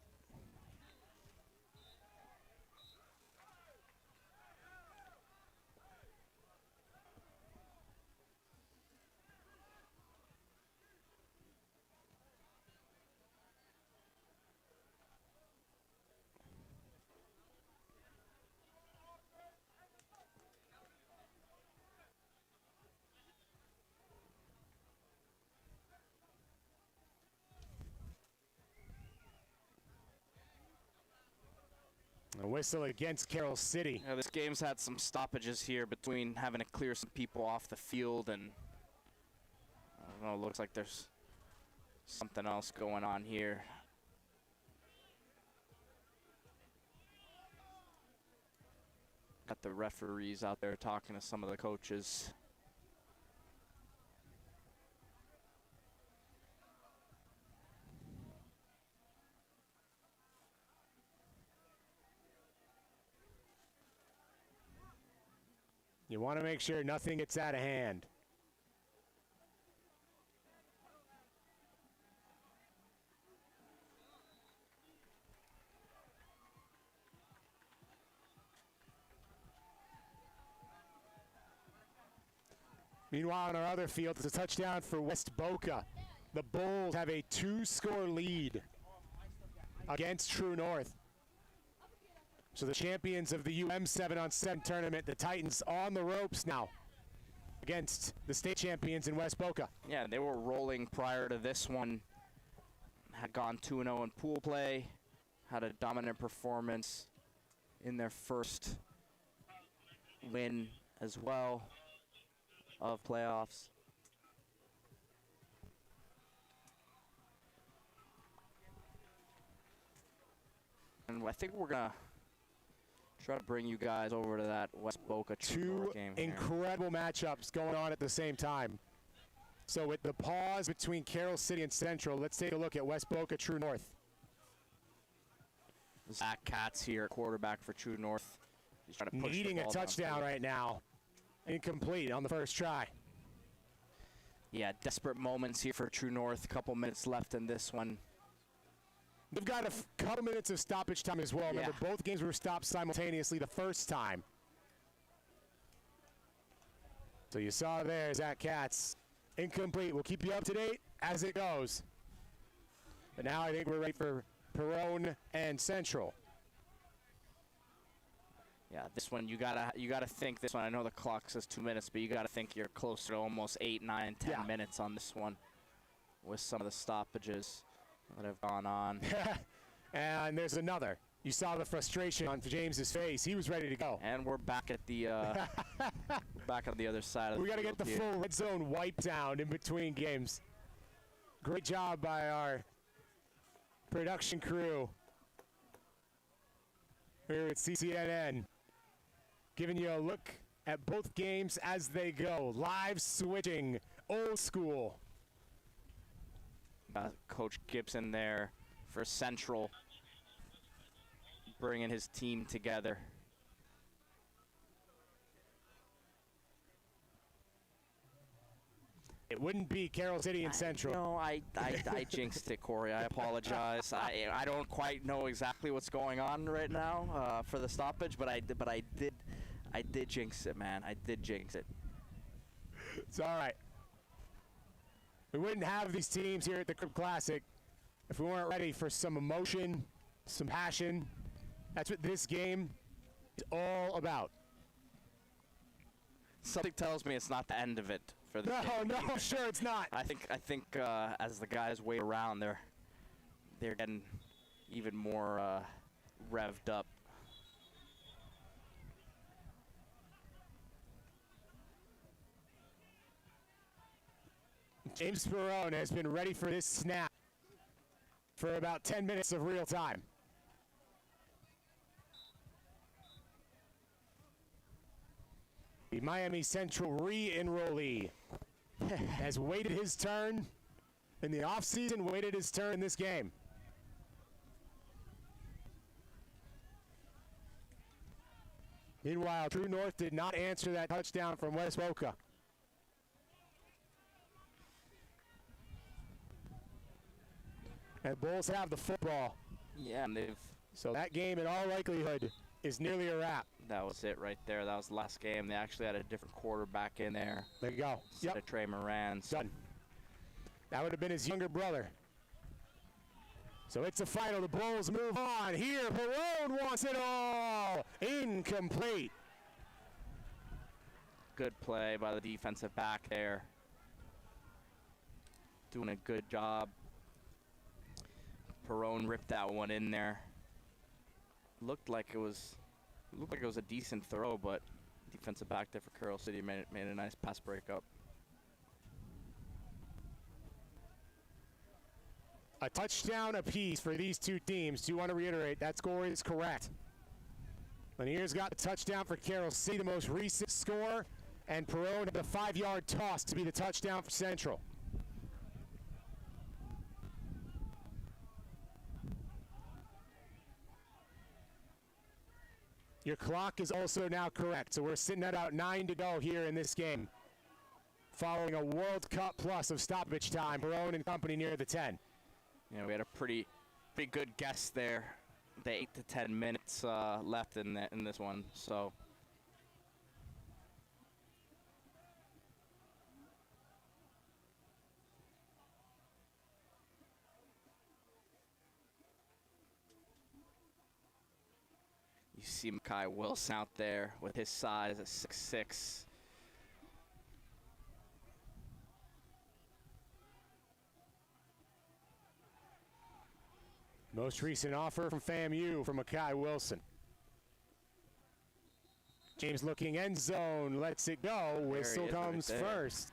A whistle against Carroll City. Yeah, this game's had some stoppages here between having to clear some people off the field, and I don't know, it looks like there's something else going on here. Got the referees out there talking to some of the coaches. You want to make sure nothing gets out of hand. Meanwhile, on our other field, it's a touchdown for West Boca. The Bulls have a 2-score lead against True North. So the champions of the UM 7-on-7 tournament, the Titans, on the ropes now against the state champions in West Boca. Yeah, they were rolling prior to this one. Had gone 2-0 in pool play. Had a dominant performance in their first win as well of playoffs. And I think we're gonna try to bring you guys over to that West Boca Two game here. incredible matchups going on at the same time. So with the pause between Carroll City and Central, let's take a look at West Boca True North. Zach Katz here, quarterback for True North. He's trying to push Needing the a ball touchdown downfield. right now. Incomplete on the first try. Yeah, desperate moments here for True North. A couple minutes left in this one. They've got a couple minutes of stoppage time as well. Remember, both games were stopped simultaneously the first time. So you saw there, Zach Katz, incomplete. We'll keep you up to date as it goes. But now I think we're ready for Perone and Central. Yeah, this one you gotta think this one. I know the clock says 2 minutes, but you gotta think you're closer to almost 8, 9, 10 minutes on this one, with some of the stoppages that have gone on. And there's another. You saw the frustration on James's face. He was ready to go. And we're back at the back on the other side of the We got to field get the here. full red zone wipe down in between games. Great job by our production crew here at CCNN. Giving you a look at both games as they go. Live switching, old school. Coach Gibson there for Central, bringing his team together. It wouldn't be Carroll City and Central. No, I jinxed it, Corey. I apologize. I don't quite know exactly what's going on right now for the stoppage, but I did jinx it, man. I did jinx it. It's all right. We wouldn't have these teams here at the Crib Classic if we weren't ready for some emotion, some passion. That's what this game is all about. Something tells me it's not the end of it for the game. No, I'm sure it's not. I think as the guys wait around, they're getting even more revved up. James Perone has been ready for this snap for about 10 minutes of real time. The Miami Central re-enrollee has waited his turn in the offseason, waited his turn in this game. Meanwhile, True North did not answer that touchdown from West Boca. And the Bulls have the football. Yeah, and So that game, in all likelihood, is nearly a wrap. that was it right there. That was the last game. They actually had a different quarterback in there. There you go. Instead of Trey Moran. So Done. That would have been his younger brother. So it's a final. The Bulls move on. Here, Barone wants it all. Incomplete. good play by the defensive back there. Doing a good job. Perone ripped that one in there. Looked like it was a decent throw, but defensive back there for Carroll City made a nice pass breakup. A touchdown apiece for these two teams. Do want to reiterate, that score is correct. Lanier's got the touchdown for Carroll City, the most recent score, and Perone had the 5-yard toss to be the touchdown for Central. Your clock is also now correct, so we're sitting at about 9 to go here in this game. Following a World Cup plus of stoppage time, Perone and company near the 10. Yeah, we had a pretty good guess there. The 8 to 10 minutes left in this one, so. You see Makai Wilson out there with his size at 6'6". Most recent offer from FAMU from Makai Wilson. James looking end zone, lets it go. Whistle comes first.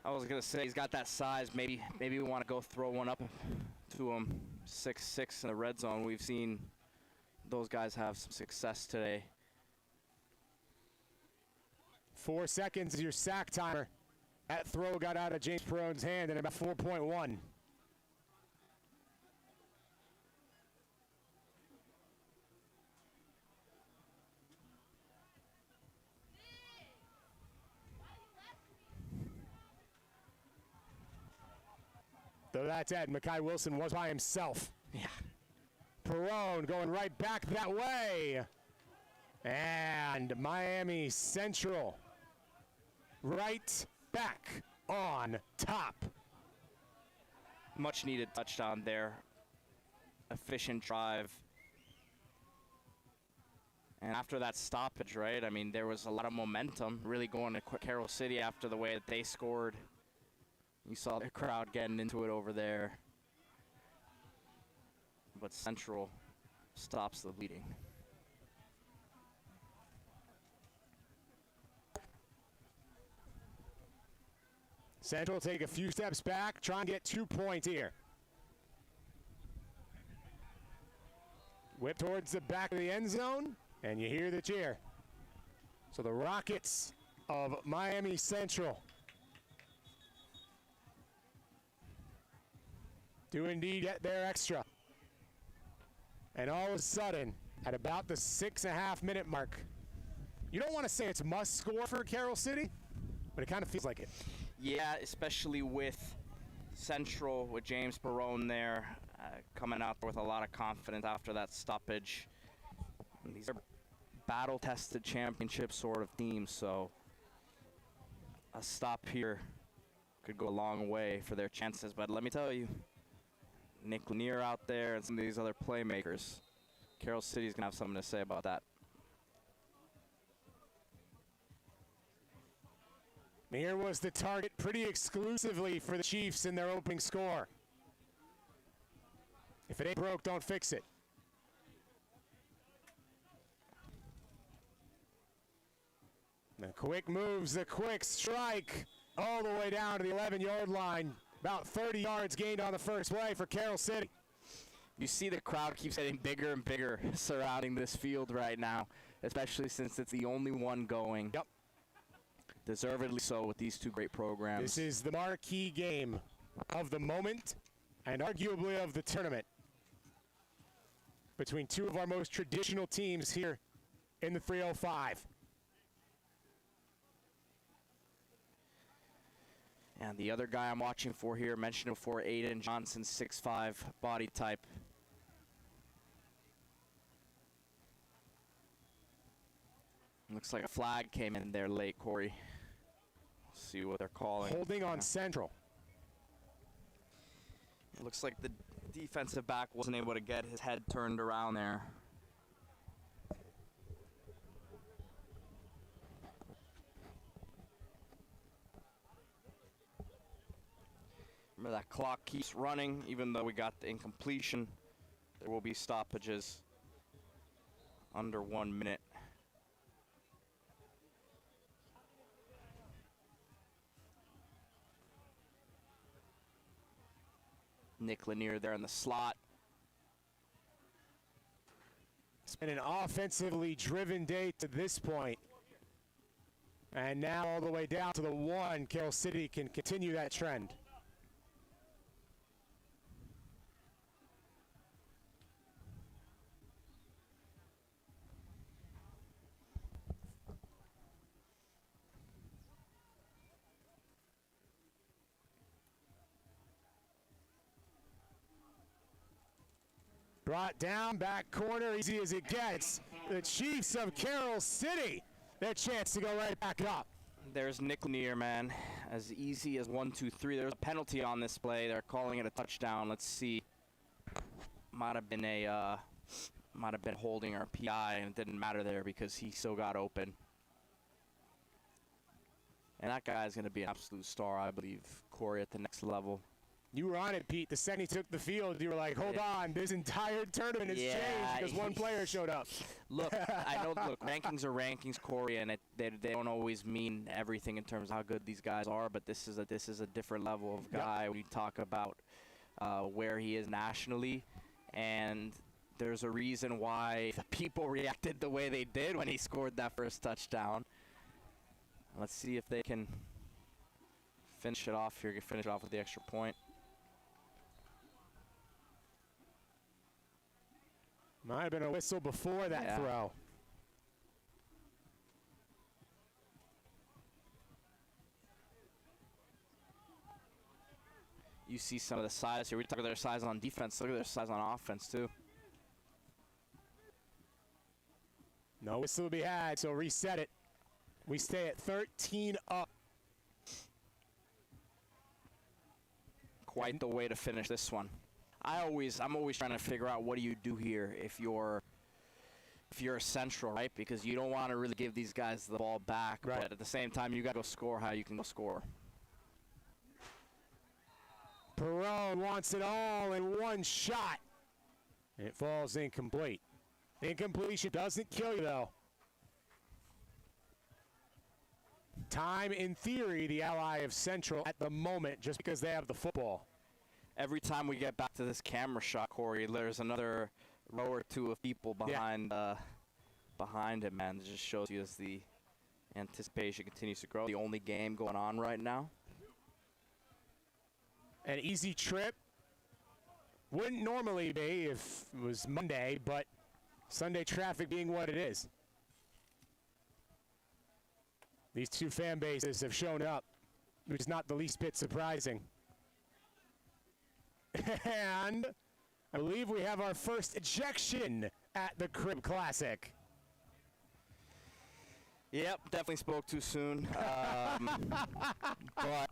I was gonna say he's got that size. Maybe we want to go throw one up to him. 6'6" in the red zone. We've seen those guys have some success today. 4 seconds is your sack timer. That throw got out of James Perone's hand in about 4.1. Though that's it, Makai Wilson was by himself. Yeah. Perone going right back that way. And Miami Central right back on top. Much needed touchdown there. Efficient drive. And after that stoppage, right, I mean, there was a lot of momentum really going to Carroll City after the way that they scored. You saw the crowd getting into it over there. But Central stops the bleeding. Central take a few steps back, try and get 2 points here. Whip towards the back of the end zone, and you hear the cheer. So the Rockets of Miami Central do indeed get their extra. And all of a sudden, at about the 6.5 minute mark, you don't want to say it's must score for Carroll City, but it kind of feels like it. Yeah, especially with Central, with James Perone there, coming out with a lot of confidence after that stoppage. And these are battle-tested championship sort of teams, so a stop here could go a long way for their chances. But let me tell you, Nick Lanier out there and some of these other playmakers, Carroll City's gonna have something to say about that. Here was the target pretty exclusively for the Chiefs in their opening score. If it ain't broke, don't fix it. The quick moves, the quick strike, all the way down to the 11-yard line. About 30 yards gained on the first play for Carroll City. You see the crowd keeps getting bigger and bigger surrounding this field right now, especially since it's the only one going. Yep. Deservedly so with these two great programs. This is the marquee game of the moment and arguably of the tournament between two of our most traditional teams here in the 305. Yeah, And the other guy I'm watching for here, mentioned before, Aiden Johnson, 6'5", body type. Looks like a flag came in there late, Corey. See what they're calling. Holding on Central. It looks like the defensive back wasn't able to get his head turned around there. Remember, that clock keeps running, even though we got the incompletion. There will be stoppages under 1 minute. Nick Lanier there in the slot. It's been an offensively driven day to this point. And now all the way down to the 1, Carroll City can continue that trend. Brought down, back corner, easy as it gets. The Chiefs of Carroll City, their chance to go right back up. There's Nick Lanier, man. As easy as 1, 2, 3. There's a penalty on this play. They're calling it a touchdown. Let's see. Might have been holding our PI, and it didn't matter there because he still got open. And that guy's going to be an absolute star, I believe, Corey, at the next level. You were on it, Pete. The second he took the field, you were like, hold on, this entire tournament has changed because one player showed up. Look, I know, rankings are rankings, Corey, and they don't always mean everything in terms of how good these guys are, but this is a different level of guy. Yep. We talk about where he is nationally, and there's a reason why the people reacted the way they did when he scored that first touchdown. Let's see if they can finish it off here, finish it off with the extra point. Might have been a whistle before that throw. You see some of the size here. We talk about their size on defense. Look at their size on offense, too. No whistle to be had, so reset it. We stay at 13 up. Quite the way to finish this one. I'm always trying to figure out what do you do here if you're a Central, right? Because you don't want to really give these guys the ball back, right. But at the same time, you got to go score how you can go score. Perone wants it all in one shot. And it falls incomplete. Incompletion doesn't kill you, though. Time, in theory, the ally of Central at the moment, just because they have the football. Every time we get back to this camera shot, Corey, there's another row or two of people behind behind him, man. It just shows you as the anticipation continues to grow. The only game going on right now. An easy trip. Wouldn't normally be if it was Monday, but Sunday traffic being what it is. These two fan bases have shown up, which is not the least bit surprising. And I believe we have our first ejection at the Crib Classic. Yep, definitely spoke too soon. But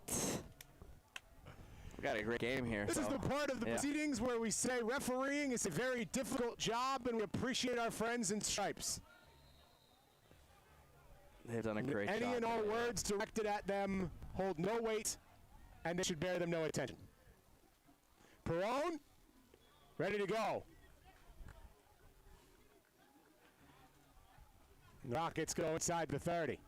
we got a great game here. This is the part of the proceedings where we say refereeing is a very difficult job, and we appreciate our friends in Stripes. They've done a great job. Any and all words directed at them hold no weight, and they should bear them no attention. Perone, ready to go. Rockets go inside the 30.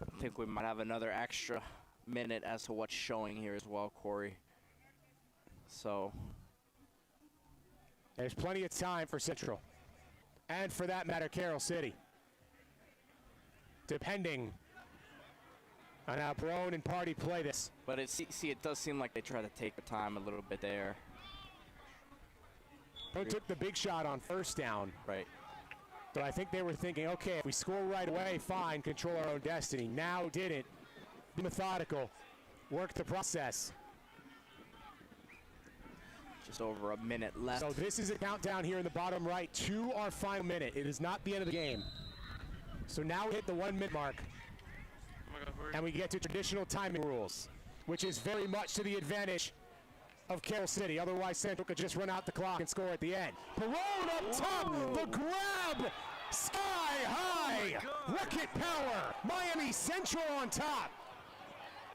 I think we might have another extra minute as to what's showing here as well, Corey. So there's plenty of time for Central. And for that matter, Carroll City. Depending on how Perone and Party play this. But it does seem like they try to take the time a little bit there. They took the big shot on first down. Right. So I think they were thinking, okay, if we score right away, fine, control our own destiny. Now didn't. Be methodical. Work the process. Just over a minute left. So this is a countdown here in the bottom right to our final minute. It is not the end of the game. So now we hit the 1 minute mark. Oh my God, hurry. And we get to traditional timing rules, which is very much to the advantage of Carroll City. Otherwise, Central could just run out the clock and score at the end. Perone up top, the grab, sky high, rocket power, Miami Central on top.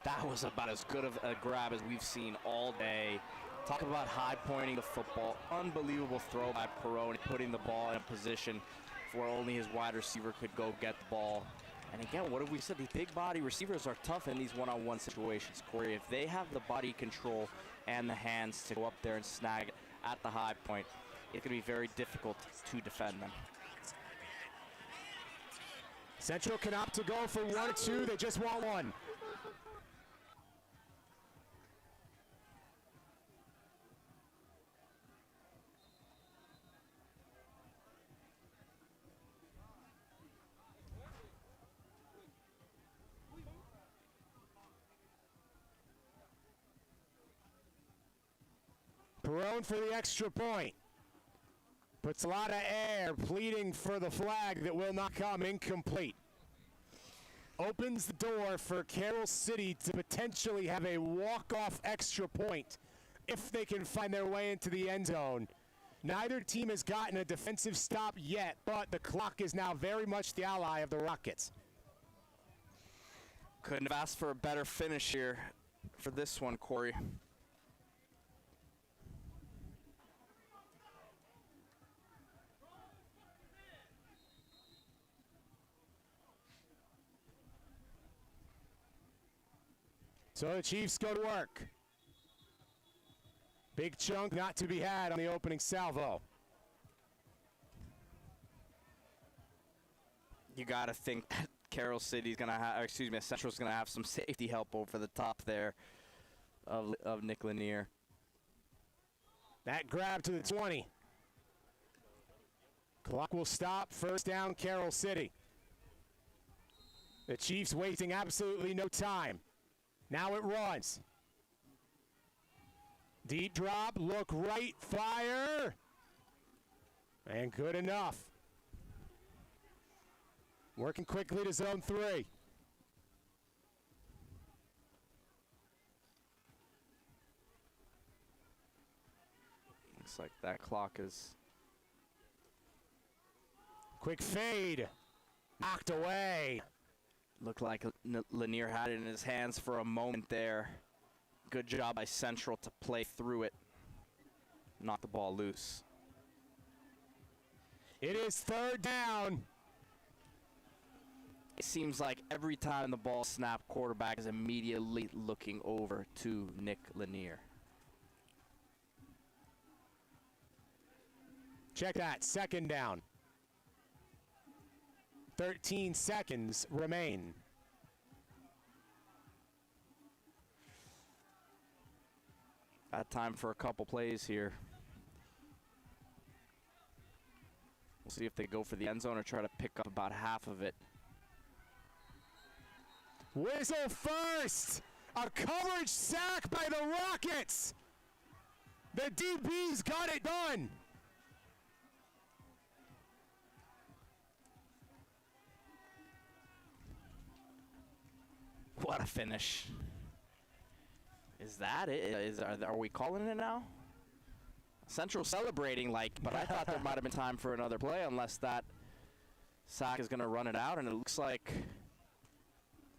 That was about as good of a grab as we've seen all day. Talk about high pointing the football. Unbelievable throw by Perone, putting the ball in a position where only his wide receiver could go get the ball. And again, what have we said? These big body receivers are tough in these one-on-one situations, Corey. If they have the body control and the hands to go up there and snag at the high point, it can be very difficult to defend them. Central can opt to go for 1 or 2. They just want 1. Perone for the extra point. Puts a lot of air, pleading for the flag that will not come. Incomplete. Opens the door for Carroll City to potentially have a walk-off extra point if they can find their way into the end zone. Neither team has gotten a defensive stop yet, but the clock is now very much the ally of the Rockets. Couldn't have asked for a better finish here for this one, Corey. So the Chiefs go to work. Big chunk not to be had on the opening salvo. You got to think that Carroll City's going to have, excuse me, Central's going to have some safety help over the top there of Nick Lanier. That grab to the 20. Clock will stop. First down, Carroll City. The Chiefs wasting absolutely no time. Now it runs. Deep drop, look right, fire. And good enough. Working quickly to zone 3. Looks like that clock is... Quick fade. Knocked away. Looked like Lanier had it in his hands for a moment there. Good job by Central to play through it. Knock the ball loose. It is third down. It seems like every time the ball snapped, quarterback is immediately looking over to Nick Lanier. Check that, second down. 13 seconds remain. Got time for a couple plays here. We'll see if they go for the end zone or try to pick up about half of it. Whistle first! A coverage sack by the Rockets! The DBs got it done! What a finish. Is that it? Are we calling it now? Central celebrating but I thought there might have been time for another play unless that sack is going to run it out, and it looks like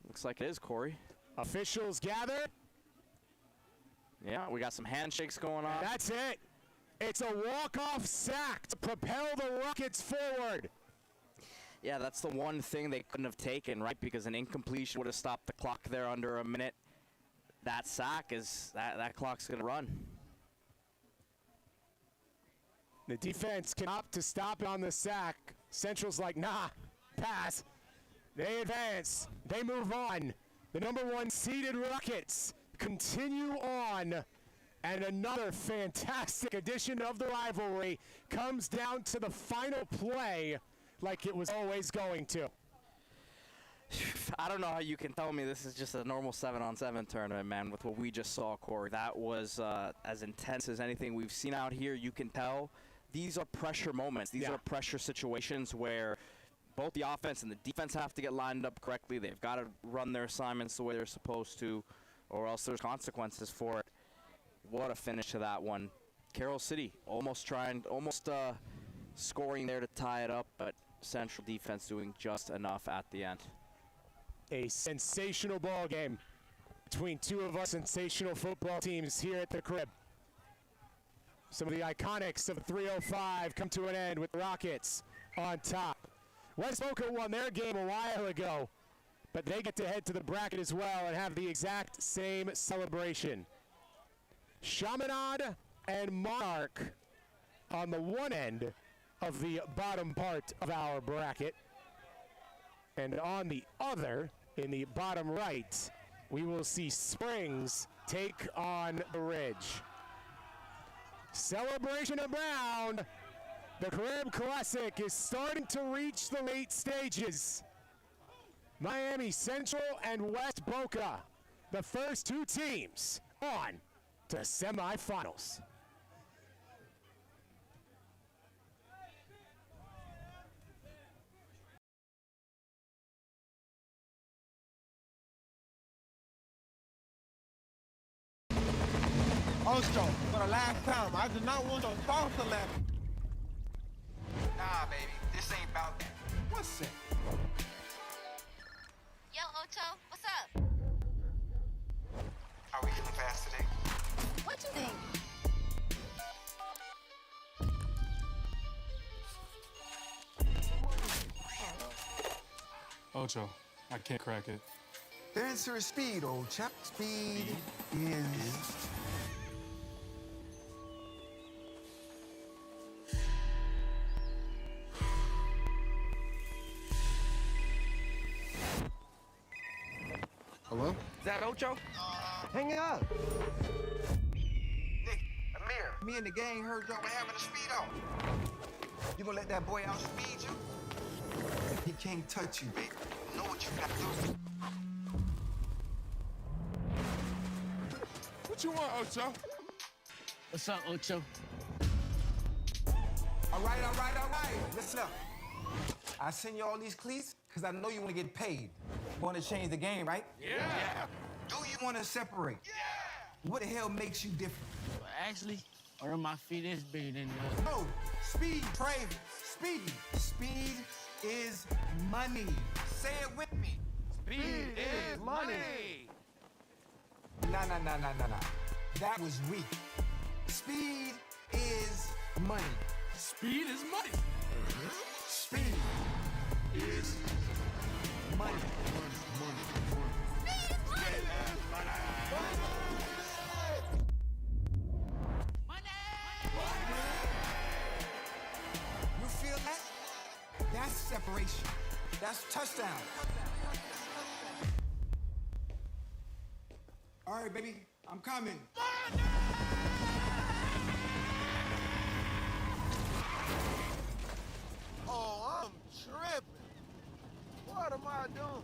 it is, Corey. Officials gather. Yeah, we got some handshakes going on. That's it. It's a walk-off sack to propel the Rockets forward. Yeah, that's the one thing they couldn't have taken, right? Because an incompletion would have stopped the clock there under a minute. That sack is, that clock's going to run. The defense can opt to stop it on the sack. Central's like, nah, pass. They advance. They move on. The number 1 seeded Rockets continue on And another fantastic edition of the rivalry comes down to the final play like it was always going to. I don't know how you can tell me this is just a normal 7-on-7 tournament, man, with what we just saw, Corey. That was as intense as anything we've seen out here. You can tell these are pressure moments. These are pressure situations where both the offense and the defense have to get lined up correctly. They've got to run their assignments the way they're supposed to, or else there's consequences for it. What a finish to that one. Carroll City almost scoring there to tie it up, but Central defense doing just enough at the end. A sensational ball game between two of our sensational football teams here at the Crib. Some of the iconics of 305 come to an end with the Rockets on top. West Boca won their game a while ago, but they get to head to the bracket as well and have the exact same celebration. Chaminade and Monarch on the one end of the bottom part of our bracket. And on the other, in the bottom right, we will see Springs take on the Ridge. Celebration abound. The Crib Classic is starting to reach the late stages. Miami Central and West Boca, the first two teams on to semifinals. Ocho, for the last time, I do not want your salsa left. Nah, baby, this ain't about that. What's it? Yo, Ocho, what's up? Are we feeling fast today? What you think? Ocho, I can't crack it. The answer is speed, old chap. Speed is... Hello? Is that Ocho? Hang it up. Nick, Amir, me and the gang heard y'all were having a speed off. You gonna let that boy outspeed you? He can't touch you, baby. You know what you gotta do. What you want, Ocho? What's up, Ocho? All right. Listen up. I send you all these cleats because I know you want to get paid. You want to change the game, right? Yeah. Do you want to separate? Yeah. What the hell makes you different? Well, actually, one of my feet is bigger than the other. Oh, speed, Travis. Speed. Speed is money. Say it with me. Speed is money. Nah. That was weak. Speed is money. Speed is money. Speed is money. You feel that? That's separation. That's touchdown. All right, baby, I'm coming. Oh, I'm tripping. What am I doing?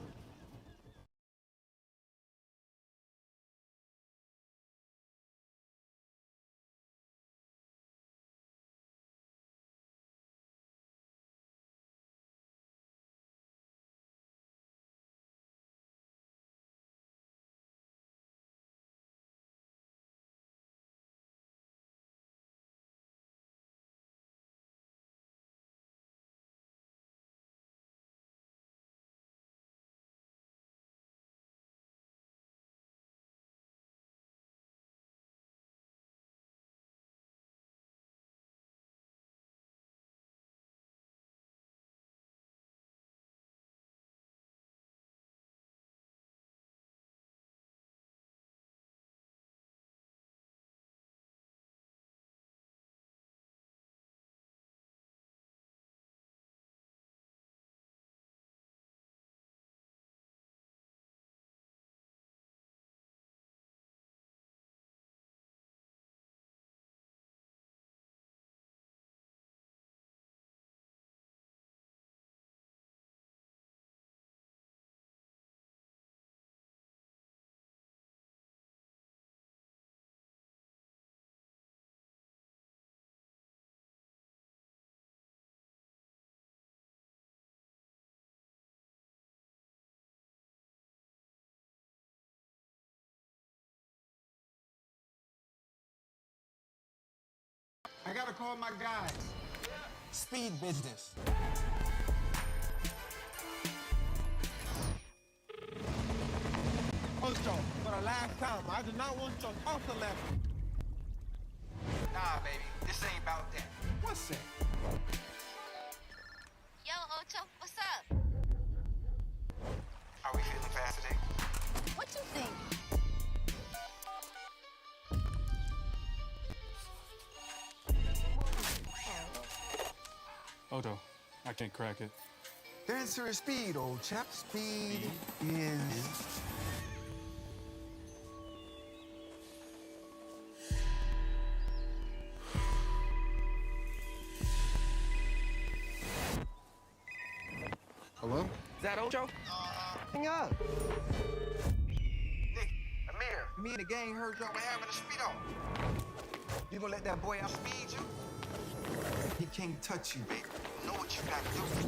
I gotta call my guys. Speed business. Ocho, for the last time, I do not want your salsa left. Nah, baby, this ain't about that. What's that? Yo, Ocho, what's up? Are we feeling fast today? What you think? Odo, I can't crack it. The answer is speed, old chap. Speed is... Hello? Is that Ocho? Hang up. Nick, Amir, me and the gang heard y'all were having a speed off. You gonna let that boy outspeed you? He can't touch you, baby. You know what you gotta do.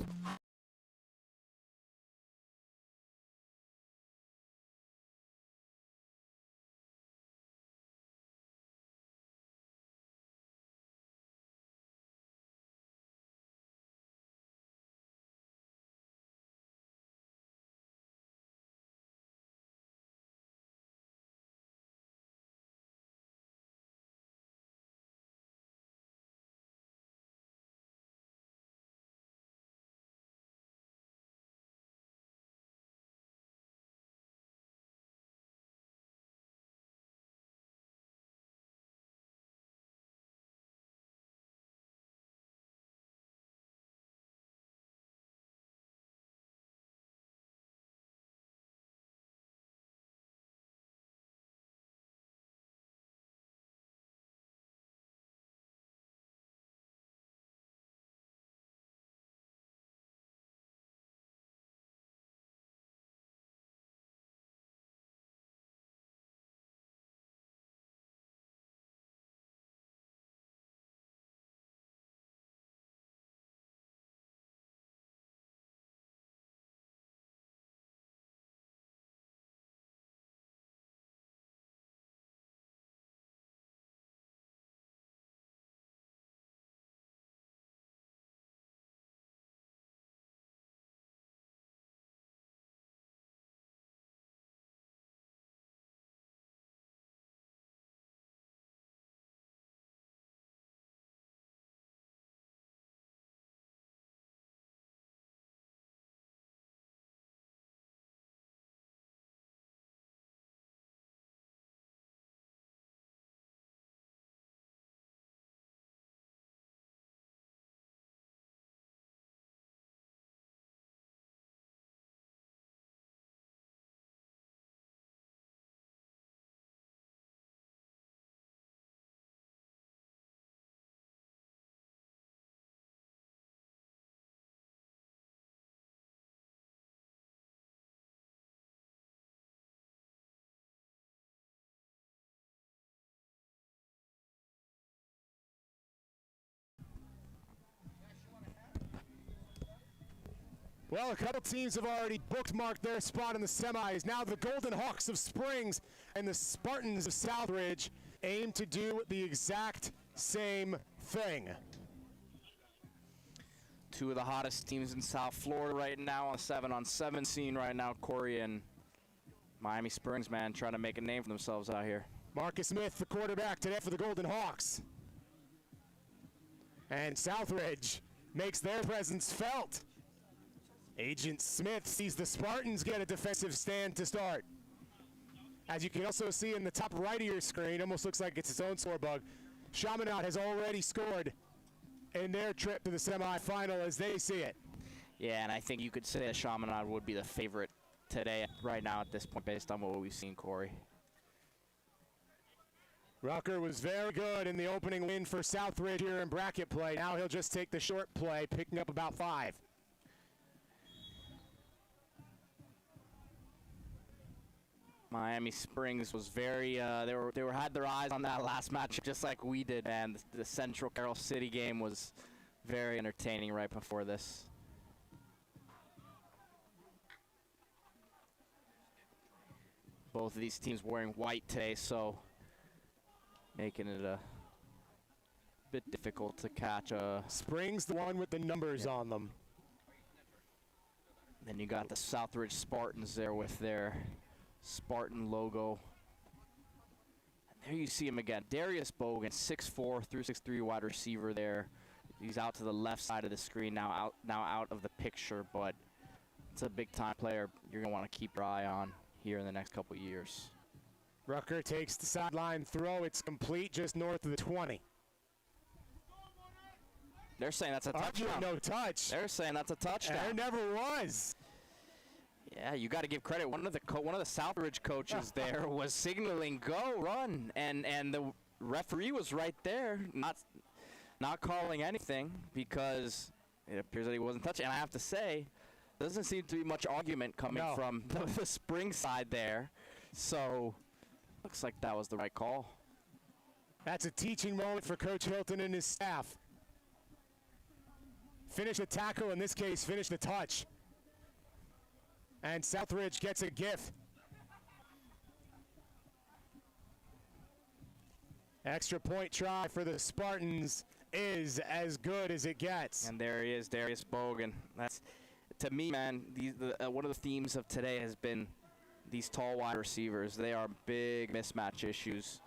Well, a couple teams have already bookmarked their spot in the semis. Now the Golden Hawks of Springs and the Spartans of Southridge aim to do the exact same thing. Two of the hottest teams in South Florida right now on the 7-on-7 scene right now. Corey and Miami Springs, man, trying to make a name for themselves out here. Marcus Smith, the quarterback today for the Golden Hawks. And Southridge makes their presence felt. Agent Smith sees the Spartans get a defensive stand to start. As you can also see in the top right of your screen, almost looks like it's its own score bug. Chaminade has already scored in their trip to the semifinal as they see it. Yeah, and I think you could say that Chaminade would be the favorite today, right now at this point, based on what we've seen, Corey. Rucker was very good in the opening win for Southridge here in bracket play. Now he'll just take the short play, picking up about 5. Miami Springs was very, they had their eyes on that last match just like we did, and the Central Carroll City game was very entertaining right before this. Both of these teams wearing white today, so making it a bit difficult to catch a. Spring's the one with the numbers on them. Then you got the Southridge Spartans there with their Spartan logo. And there you see him again. Darius Bogan, 6'4", through 6'3" wide receiver there. He's out to the left side of the screen now out of the picture, but it's a big-time player you're going to want to keep your eye on here in the next couple years. Rucker takes the sideline throw. It's complete just north of the 20. They're saying that's a touchdown. No touch. They're saying that's a touchdown. There never was. Yeah, you got to give credit. One of the Southridge coaches there was signaling go, run, and the referee was right there, not calling anything because it appears that he wasn't touching. And I have to say, doesn't seem to be much argument coming from the Spring side there. So looks like that was the right call. That's a teaching moment for Coach Hilton and his staff. Finish the tackle, in this case, finish the touch. And Southridge gets a gift. Extra point try for the Spartans is as good as it gets. And there he is, Darius Bogan. That's, to me, man, one of the themes of today has been these tall wide receivers. They are big mismatch issues.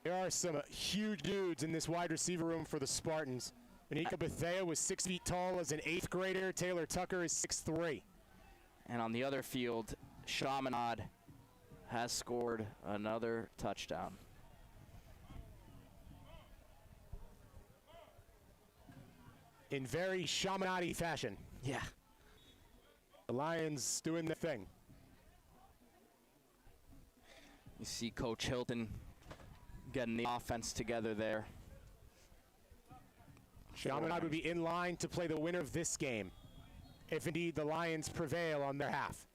There are some huge dudes in this wide receiver room for the Spartans. Anika Bethea was 6 feet tall as an 8th grader. Taylor Tucker is 6'3". And on the other field, Chaminade has scored another touchdown. In very Chaminade fashion. Yeah. The Lions doing their thing. You see Coach Hilton getting the offense together there. Chaminade would be in line to play the winner of this game, if indeed the Lions prevail on their half.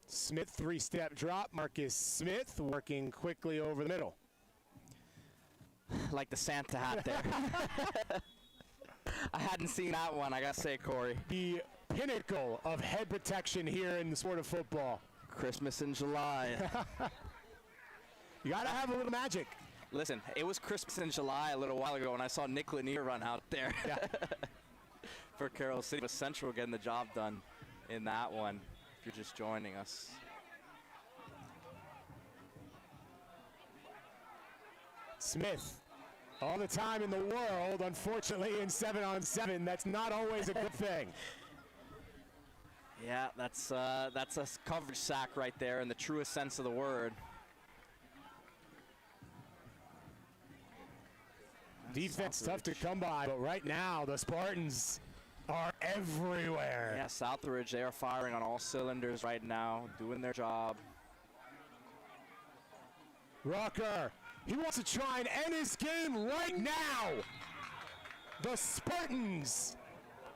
Smith, 3-step drop. Marcus Smith working quickly over the middle. Like the Santa hat there. I hadn't seen that one, I gotta say, Corey. The pinnacle of head protection here in the sport of football. Christmas in July. You gotta have a little magic. Listen, it was Christmas in July a little while ago when I saw Nick Lanier run out there for Carroll City. But Central getting the job done in that one, if you're just joining us. Smith, all the time in the world. Unfortunately, in 7-on-7, that's not always a good thing. Yeah, that's a coverage sack right there in the truest sense of the word. Defense tough to come by, but right now the Spartans are everywhere. Yeah, Southridge, they are firing on all cylinders right now, doing their job. Rucker, he wants to try and end his game right now. The Spartans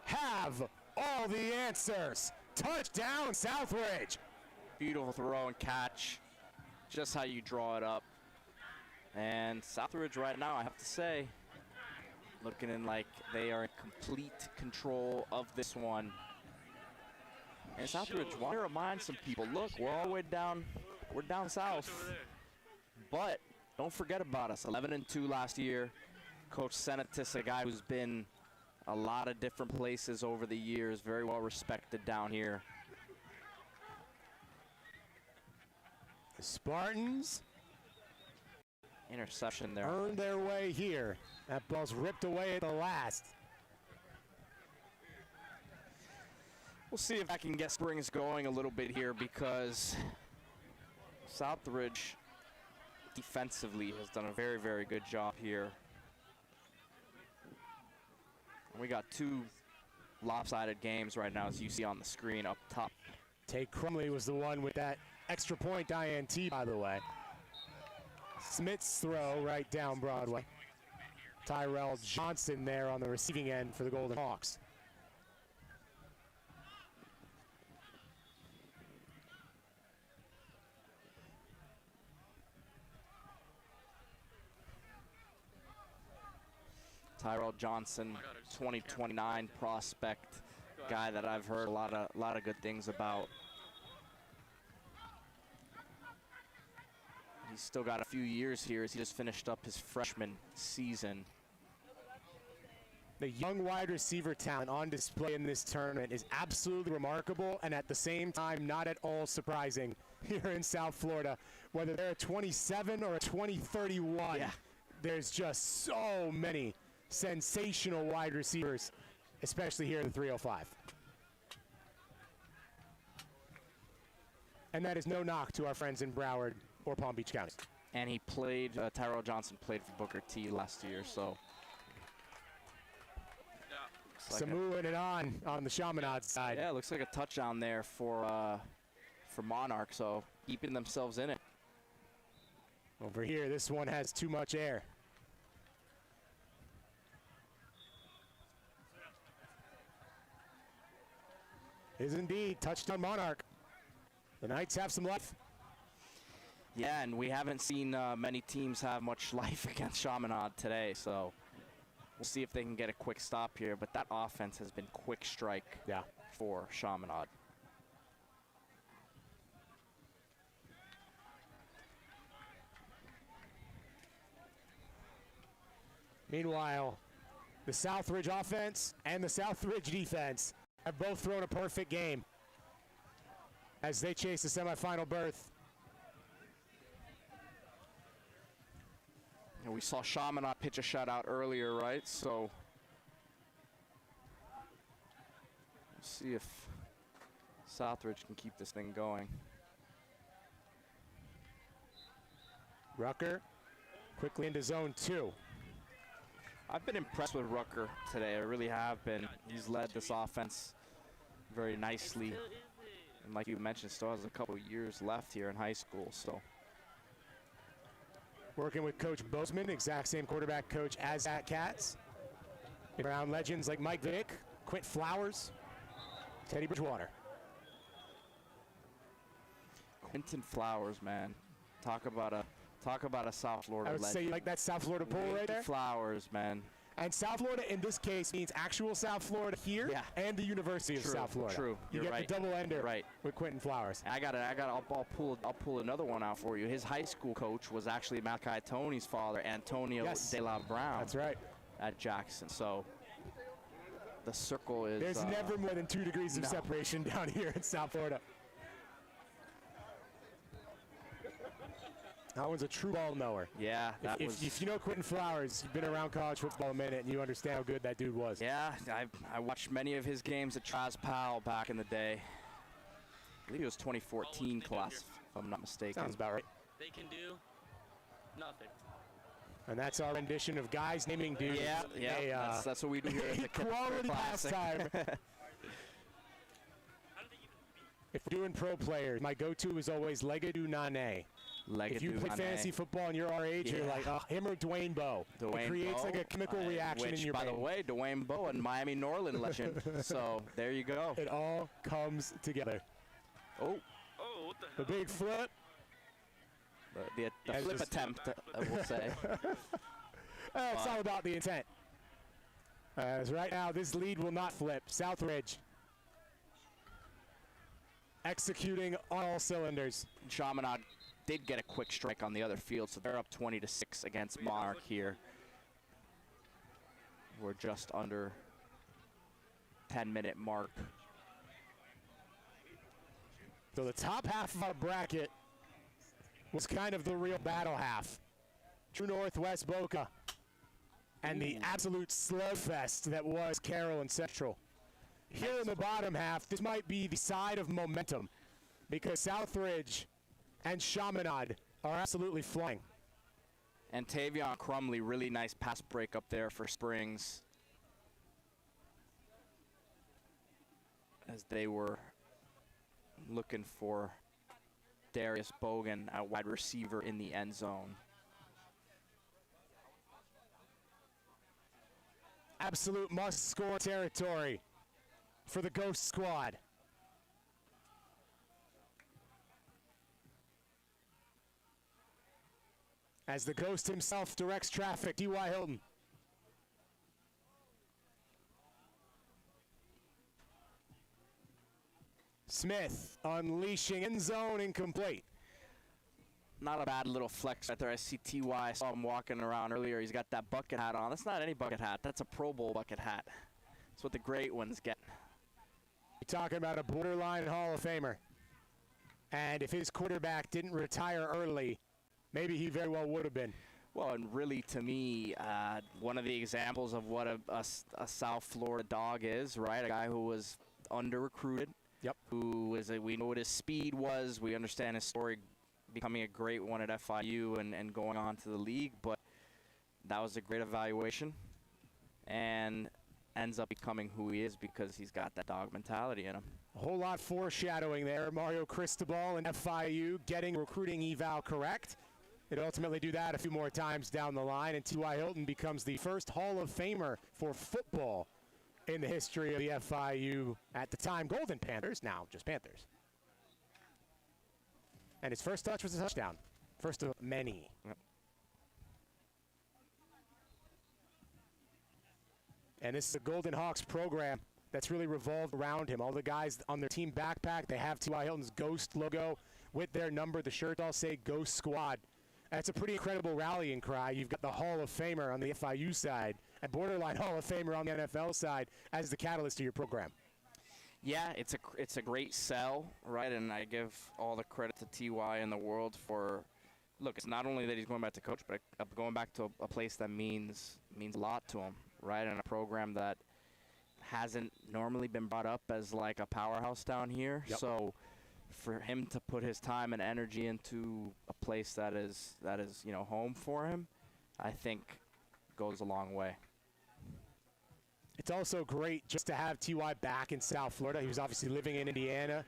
have all the answers. Touchdown, Southridge. Beautiful throw and catch. Just how you draw it up. And Southridge right now, I have to say, looking in like they are in complete control of this one. And Southridge, want to remind some people, look, we're all the way down, we're down south. But don't forget about us, 11-2 last year. Coach Senatis, a guy who's been a lot of different places over the years, very well respected down here. The Spartans interception there. Earned their way here. That ball's ripped away at the last. We'll see if I can get Springs going a little bit here, because Southridge defensively has done a very, very good job here. And we got two lopsided games right now, as you see on the screen up top. Tate Crumley was the one with that extra point INT, by the way. Smith's throw right down Broadway. Tyrell Johnson there on the receiving end for the Golden Hawks. Tyrell Johnson, 2029 prospect guy that I've heard a lot of good things about. He's still got a few years here as he just finished up his freshman season. The young wide receiver talent on display in this tournament is absolutely remarkable and at the same time not at all surprising here in South Florida. Whether they're a 27 or a 2031, there's just so many sensational wide receivers, especially here in the 305. And that is no knock to our friends in Broward or Palm Beach counties. And he played, Tyrell Johnson played for Booker T last year, so. So moving it on the Chaminade side. Yeah, looks like a touchdown there for Monarch, so keeping themselves in it. Over here, this one has too much air. Is indeed touchdown Monarch. The Knights have some life. Yeah, and we haven't seen many teams have much life against Chaminade today, so we'll see if they can get a quick stop here. But that offense has been quick strike for Chaminade. Meanwhile, the Southridge offense and the Southridge defense have both thrown a perfect game as they chase the semifinal berth. And we saw Chaminade pitch a shutout earlier, right? So we'll see if Southridge can keep this thing going. Rucker quickly into zone 2. I've been impressed with Rucker today. I really have been. He's led this offense very nicely. And like you mentioned, still has a couple years left here in high school. So working with Coach Bozeman, exact same quarterback coach as at Cats. Been around legends like Mike Vick, Quint Flowers, Teddy Bridgewater. Quentin Flowers, man. Talk about a South Florida legend. I would say you like that South Florida pull right there? Flowers, man. And South Florida in this case means actual South Florida here and the University of South Florida. True. You get the double ender right with Quentin Flowers. I'll pull another one out for you. His high school coach was actually Malachi Tony's father, Antonio De La Brown. That's right. At Jackson. So the circle is. There's never more than 2 degrees of separation down here in South Florida. That one's a true ball knower. Yeah. If you know Quentin Flowers, you've been around college football a minute and you understand how good that dude was. Yeah, I watched many of his games at Traz Powell back in the day. I believe it was 2014 class, if I'm not mistaken. Sounds about right. They can do nothing. And that's our rendition of guys naming dudes. Yeah. That's what we do here at the quality pastime. If we're doing pro players, my go-to is always Legadou Nane. If you play fantasy football and you're our age, you're like, him or Dwayne Bowe. It creates like a chemical reaction in your brain. By the way, Dwayne Bowe, and Miami Norland legend. So there you go. It all comes together. Oh, what the hell? The big flip. The flip attempt, I will say. It's all about the intent. As right now, this lead will not flip. Southridge executing on all cylinders. Chaminade did get a quick strike on the other field, so they're up 20-6 against Monarch here. We're just under 10-minute mark. So the top half of our bracket was kind of the real battle half. True Northwest Boca and the absolute slugfest that was Carroll and Central. Here in the bottom half, this might be the side of momentum because Southridge and Chaminade are absolutely flying. And Tavion Crumley, really nice pass break up there for Springs as they were looking for Darius Bogan at wide receiver in the end zone. Absolute must-score territory for the Ghost Squad. As the Ghost himself directs traffic, D.Y. Hilton. Smith unleashing end zone incomplete. Not a bad little flex right there. I see T.Y. I saw him walking around earlier. He's got that bucket hat on. That's not any bucket hat. That's a Pro Bowl bucket hat. That's what the great ones get. You're talking about a borderline Hall of Famer. And if his quarterback didn't retire early, maybe he very well would have been. Well, and really, to me, one of the examples of what a South Florida dog is, right? A guy who was under-recruited. Yep. We know what his speed was. We understand his story becoming a great one at FIU and going on to the league. But that was a great evaluation. And ends up becoming who he is because he's got that dog mentality in him. A whole lot foreshadowing there. Mario Cristobal and FIU getting recruiting eval correct. They'd ultimately do that a few more times down the line, and T.Y. Hilton becomes the first Hall of Famer for football in the history of the FIU, at the time, Golden Panthers, now just Panthers. And his first touch was a touchdown. First of many. Yep. And this is the Golden Hawks program that's really revolved around him. All the guys on their team backpack, they have T.Y. Hilton's Ghost logo with their number. The shirts all say Ghost Squad. That's a pretty incredible rallying cry. You've got the Hall of Famer on the FIU side and borderline Hall of Famer on the NFL side as the catalyst to your program. Yeah, it's a great sell, right? And I give all the credit to T.Y. in the world for, look, it's not only that he's going back to coach, but going back to a place that means a lot to him, right? And a program that hasn't normally been brought up as like a powerhouse down here. Yep. So for him to put his time and energy into a place that is home for him, I think goes a long way. It's also great just to have T.Y. back in South Florida. He was obviously living in Indiana.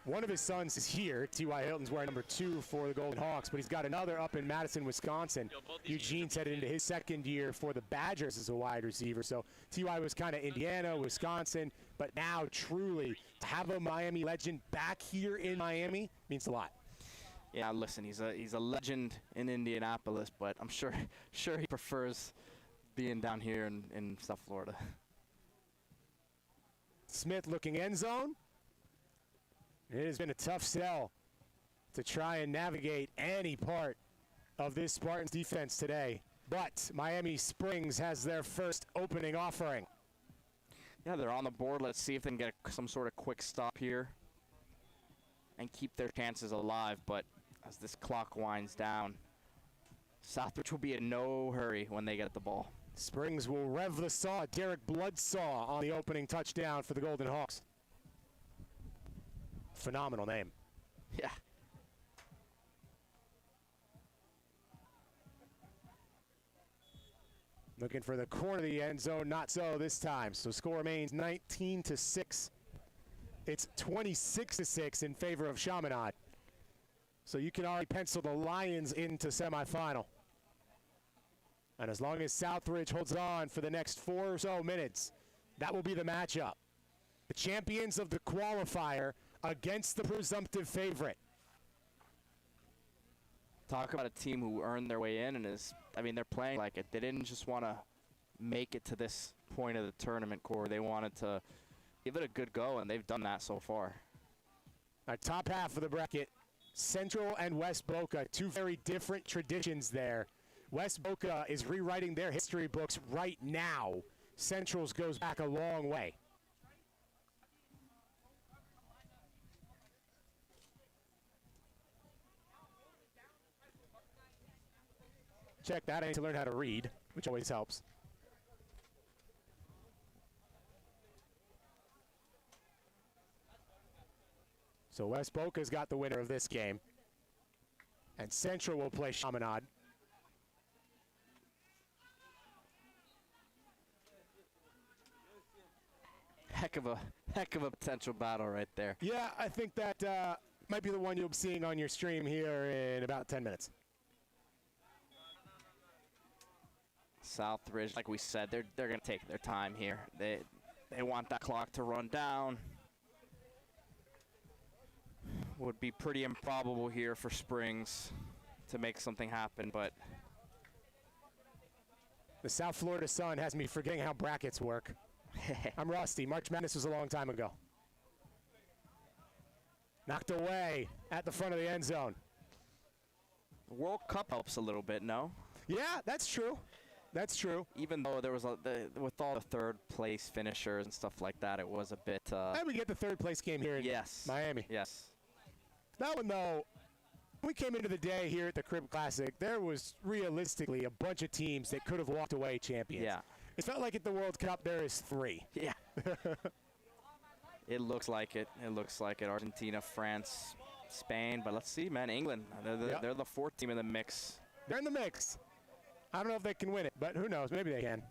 One of his sons is here. T.Y. Hilton's wearing number 2 for the Golden Hawks, but he's got another up in Madison, Wisconsin. Eugene's headed into his second year for the Badgers as a wide receiver. So T.Y. was kind of Indiana, Wisconsin, but now truly to have a Miami legend back here in Miami means a lot. Yeah, listen, he's a legend in Indianapolis, but I'm sure he prefers being down here in South Florida. Smith looking end zone. It has been a tough sell to try and navigate any part of this Spartans defense today. But Miami Springs has their first opening offering. Yeah, they're on the board. Let's see if they can get some sort of quick stop here and keep their chances alive. But as this clock winds down, Southbridge will be in no hurry when they get the ball. Springs will rev the saw. Derek Bloodsaw on the opening touchdown for the Golden Hawks. Phenomenal name. Yeah. Looking for the corner of the end zone, not so this time. So score remains 19-6. It's 26-6 in favor of Chaminade. So you can already pencil the Lions into semifinal. And as long as Southridge holds on for the next 4 or so minutes, that will be the matchup. The champions of the qualifier against the presumptive favorite. Talk about a team who earned their way in and they're playing like it. They didn't just want to make it to this point of the tournament, Corey. They wanted to give it a good go, and they've done that so far. Our top half of the bracket, Central and West Boca, 2 very different traditions there. West Boca is rewriting their history books right now. Central's goes back a long way. Check that. I need to learn how to read, which always helps. So West Boca's got the winner of this game. And Central will play Chaminade. Heck of a potential battle right there. Yeah, I think that might be the one you'll be seeing on your stream here in about 10 minutes. Southridge, like we said, they're going to take their time here. They want that clock to run down. Would be pretty improbable here for Springs to make something happen, but the South Florida sun has me forgetting how brackets work. I'm rusty. March Madness was a long time ago. Knocked away at the front of the end zone. The World Cup helps a little bit, no? Yeah, that's true. That's true. Even though there was with all the third place finishers and stuff like that, it was a bit. And we get the third place game here in Miami. Yes. That one, though, we came into the day here at the Crib Classic, there was realistically a bunch of teams that could have walked away champions. Yeah. It felt like at the World Cup there is 3. Yeah. It looks like it. It looks like it. Argentina, France, Spain. But let's see, man. England. They're the 4th team in the mix. They're in the mix. I don't know if they can win it, but who knows? Maybe they can.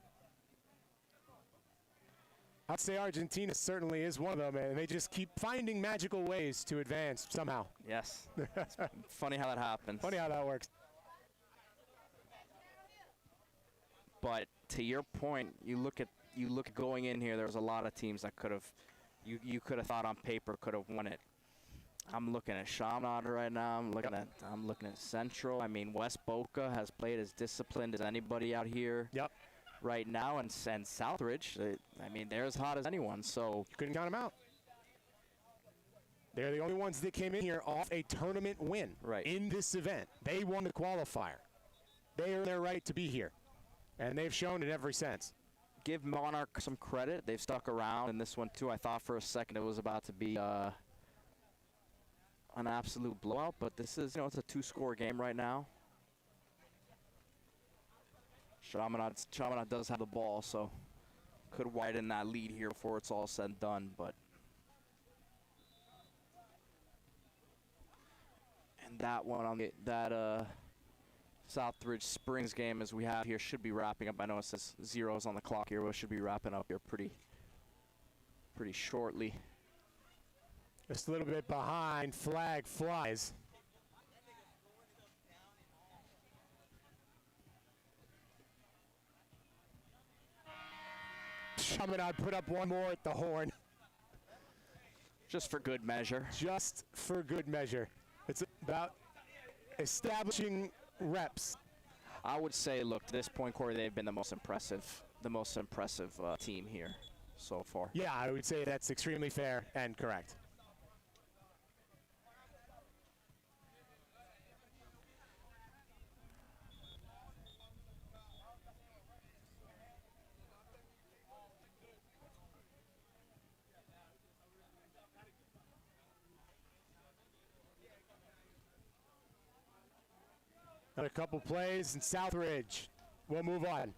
I'd say Argentina certainly is one of them, and they just keep finding magical ways to advance somehow. Yes. It's funny how that happens. Funny how that works. But to your point, you look at going in here. There's a lot of teams that could have, you could have thought on paper could have won it. I'm looking at Chaminade right now. I'm looking at Central. I mean, West Boca has played as disciplined as anybody out here. Yep. Right now, and Southridge. I mean, they're as hot as anyone. So you couldn't count them out. They're the only ones that came in here off a tournament win. Right. In this event, they won the qualifier. They earned their right to be here, and they've shown it every sense. Give Monarch some credit. They've stuck around in this one too. I thought for a second it was about to be an absolute blowout, but this is, it's a 2-score game right now. Chaminade does have the ball, so could widen that lead here before it's all said and done, but and that one on that Southridge Springs game as we have here should be wrapping up. I know it says 0s on the clock here, but it should be wrapping up here pretty shortly. Just a little bit behind, flag flies. Chaminade put up one more at the horn. Just for good measure. Just for good measure. It's about establishing reps. I would say, look, to this point, Corey, they've been the most impressive team here so far. Yeah, I would say that's extremely fair and correct. Another couple plays, and Southridge will move on.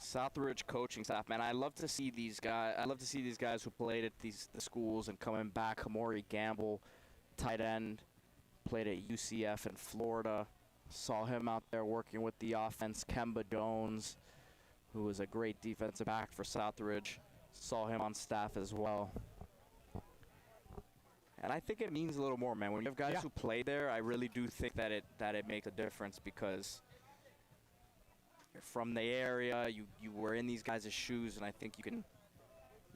Southridge coaching staff, man, I love to see these guys. I love to see these guys who played at the schools and coming back. Hamori Gamble, tight end, played at UCF in Florida. Saw him out there working with the offense. Kemba Jones, who was a great defensive back for Southridge. Saw him on staff as well. And I think it means a little more, man. When you have guys who play there, I really do think that it makes a difference because you're from the area, you were in these guys' shoes, and I think you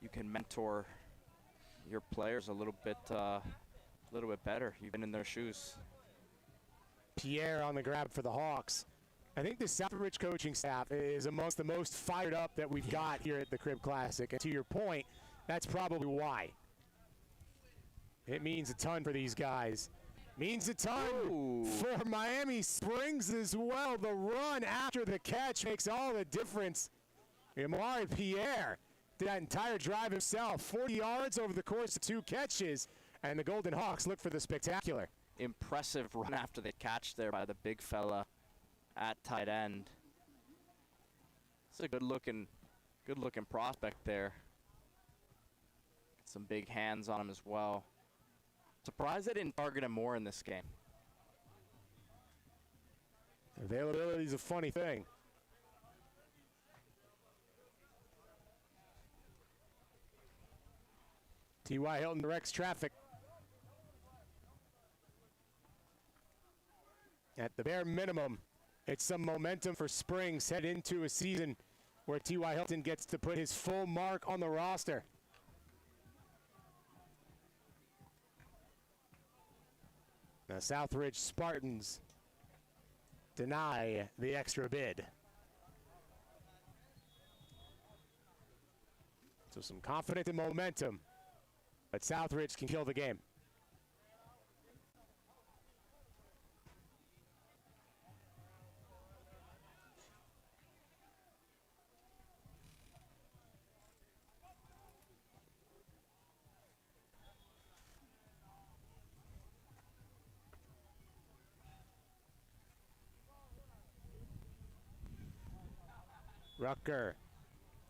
can mentor your players a little bit better. You've been in their shoes. Pierre on the grab for the Hawks. I think the Southridge coaching staff is amongst the most fired up that we've got here at the Crib Classic. And to your point, that's probably why. It means a ton for these guys. Means a ton for Miami Springs as well. The run after the catch makes all the difference. Amari Pierre did that entire drive himself. 40 yards over the course of 2 catches. And the Golden Hawks look for the spectacular. Impressive run after the catch there by the big fella at tight end. It's a good looking prospect there. Some big hands on him as well. Surprised they didn't target him more in this game. Availability is a funny thing. T.Y. Hilton directs traffic. At the bare minimum, it's some momentum for Springs head into a season where T.Y. Hilton gets to put his full mark on the roster. Now Southridge Spartans deny the extra bid. So some confidence and momentum, but Southridge can kill the game. Rucker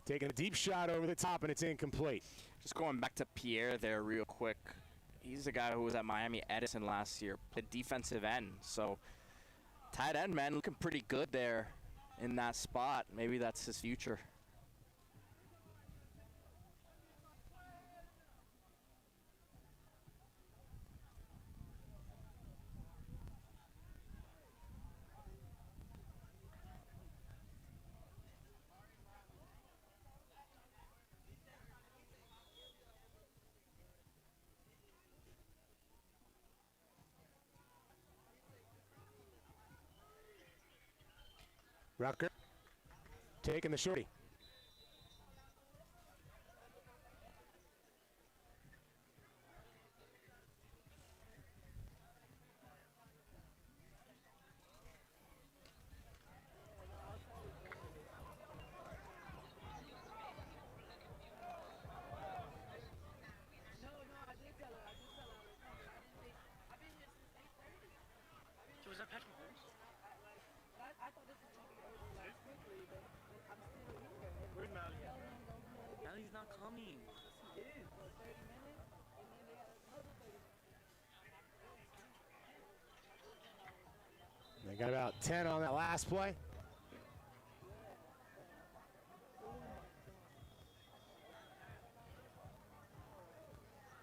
taking a deep shot over the top, and it's incomplete. Just going back to Pierre there real quick. He's a guy who was at Miami Edison last year, played defensive end. So tight end, man, looking pretty good there in that spot. Maybe that's his future. Rucker taking the shorty. So was that Patrick Mahomes? Where's Mally at? Mally's not coming. They got about 10 on that last play.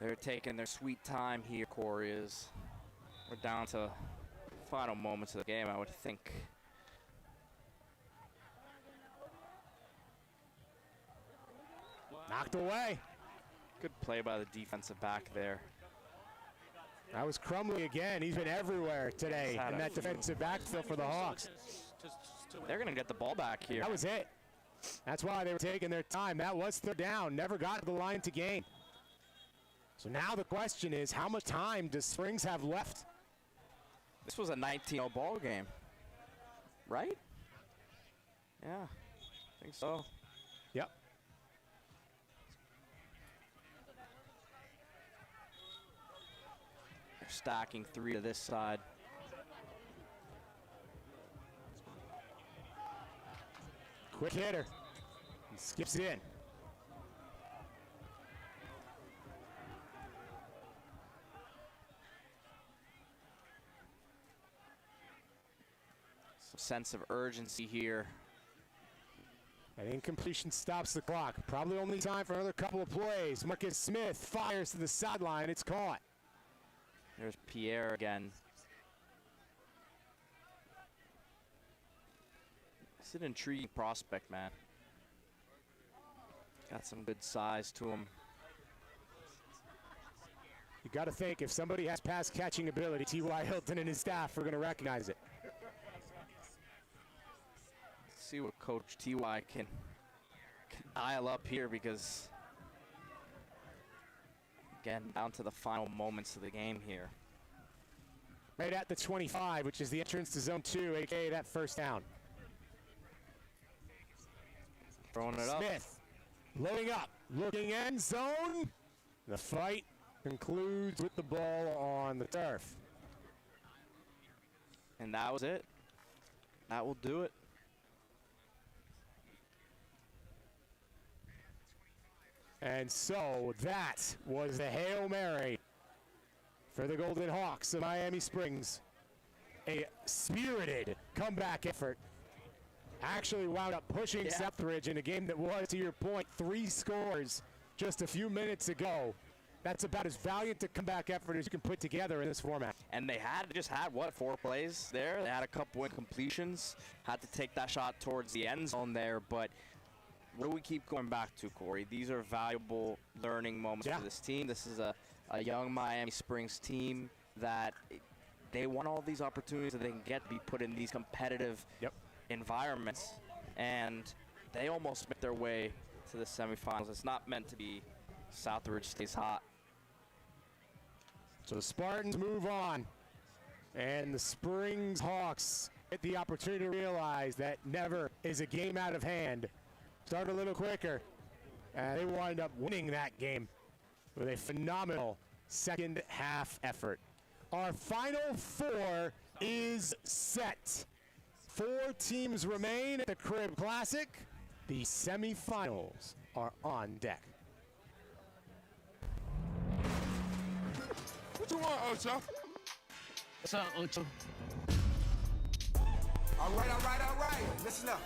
They're taking their sweet time here, Corey. We're down to final moments of the game, I would think. Knocked away. Good play by the defensive back there. That was Crumley again. He's been everywhere today in that defensive backfield for the Hawks. They're going to get the ball back here. That was it. That's why they were taking their time. That was third down. Never got to the line to gain. So now the question is, how much time does Springs have left? This was a 19-0 ball game, right? Yeah, I think so. Yep. They're stacking three to this side. Quick hitter. He skips in. Some sense of urgency here. An incompletion stops the clock. Probably only time for another couple of plays. Marcus Smith fires to the sideline. It's caught. There's Pierre again. It's an intriguing prospect, man. Got some good size to him. You got to think, if somebody has pass catching ability, T.Y. Hilton and his staff are going to recognize it. Let's see what Coach T.Y. can dial up here, because again, down to the final moments of the game here. Right at the 25, which is the entrance to zone 2, a.k.a. that first down. Throwing it up. Smith loading up, looking end zone. The fight concludes with the ball on the turf. And that was it. That will do it. And so that was the Hail Mary for the Golden Hawks of Miami Springs. A spirited comeback effort. Actually wound up pushing Southridge in a game that was, to your point, 3 scores just a few minutes ago. That's about as valiant a comeback effort as you can put together in this format. And they just had, what, 4 plays there? They had a couple incompletions. Had to take that shot towards the end zone there, but what do we keep going back to, Corey? These are valuable learning moments for this team. This is a young Miami Springs team that they want all these opportunities that they can get to be put in these competitive environments, and they almost make their way to the semifinals. It's not meant to be Southridge stays hot. So the Spartans move on, and the Springs Hawks get the opportunity to realize that never is a game out of hand. Start a little quicker, and they wind up winning that game with a phenomenal second half effort. Our final four is set. 4 teams remain at the Crib Classic. The semifinals are on deck. What you want, Ocho? What's up, Ocho? All right. Listen up.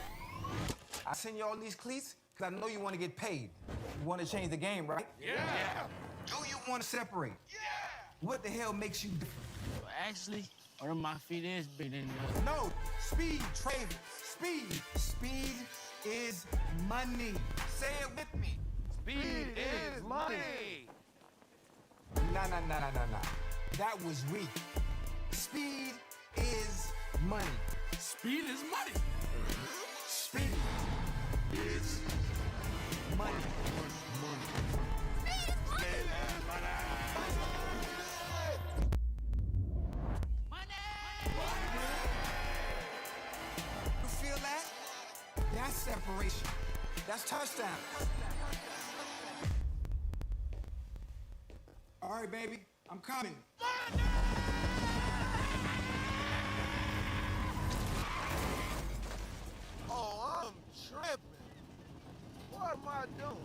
I send you all these cleats because I know you want to get paid. You want to change the game, right? Yeah. Do you want to separate? Yeah. What the hell makes you different? Well, actually, one of my feet is bigger than the other. No, speed, Travis. Speed. Speed is money. Say it with me. Speed is money. Nah. That was weak. Speed is money. Speed is money. Speed is money. You feel that? That's separation. That's touchdown. All right, baby, I'm coming. Oh, I'm tripping. What am I doing?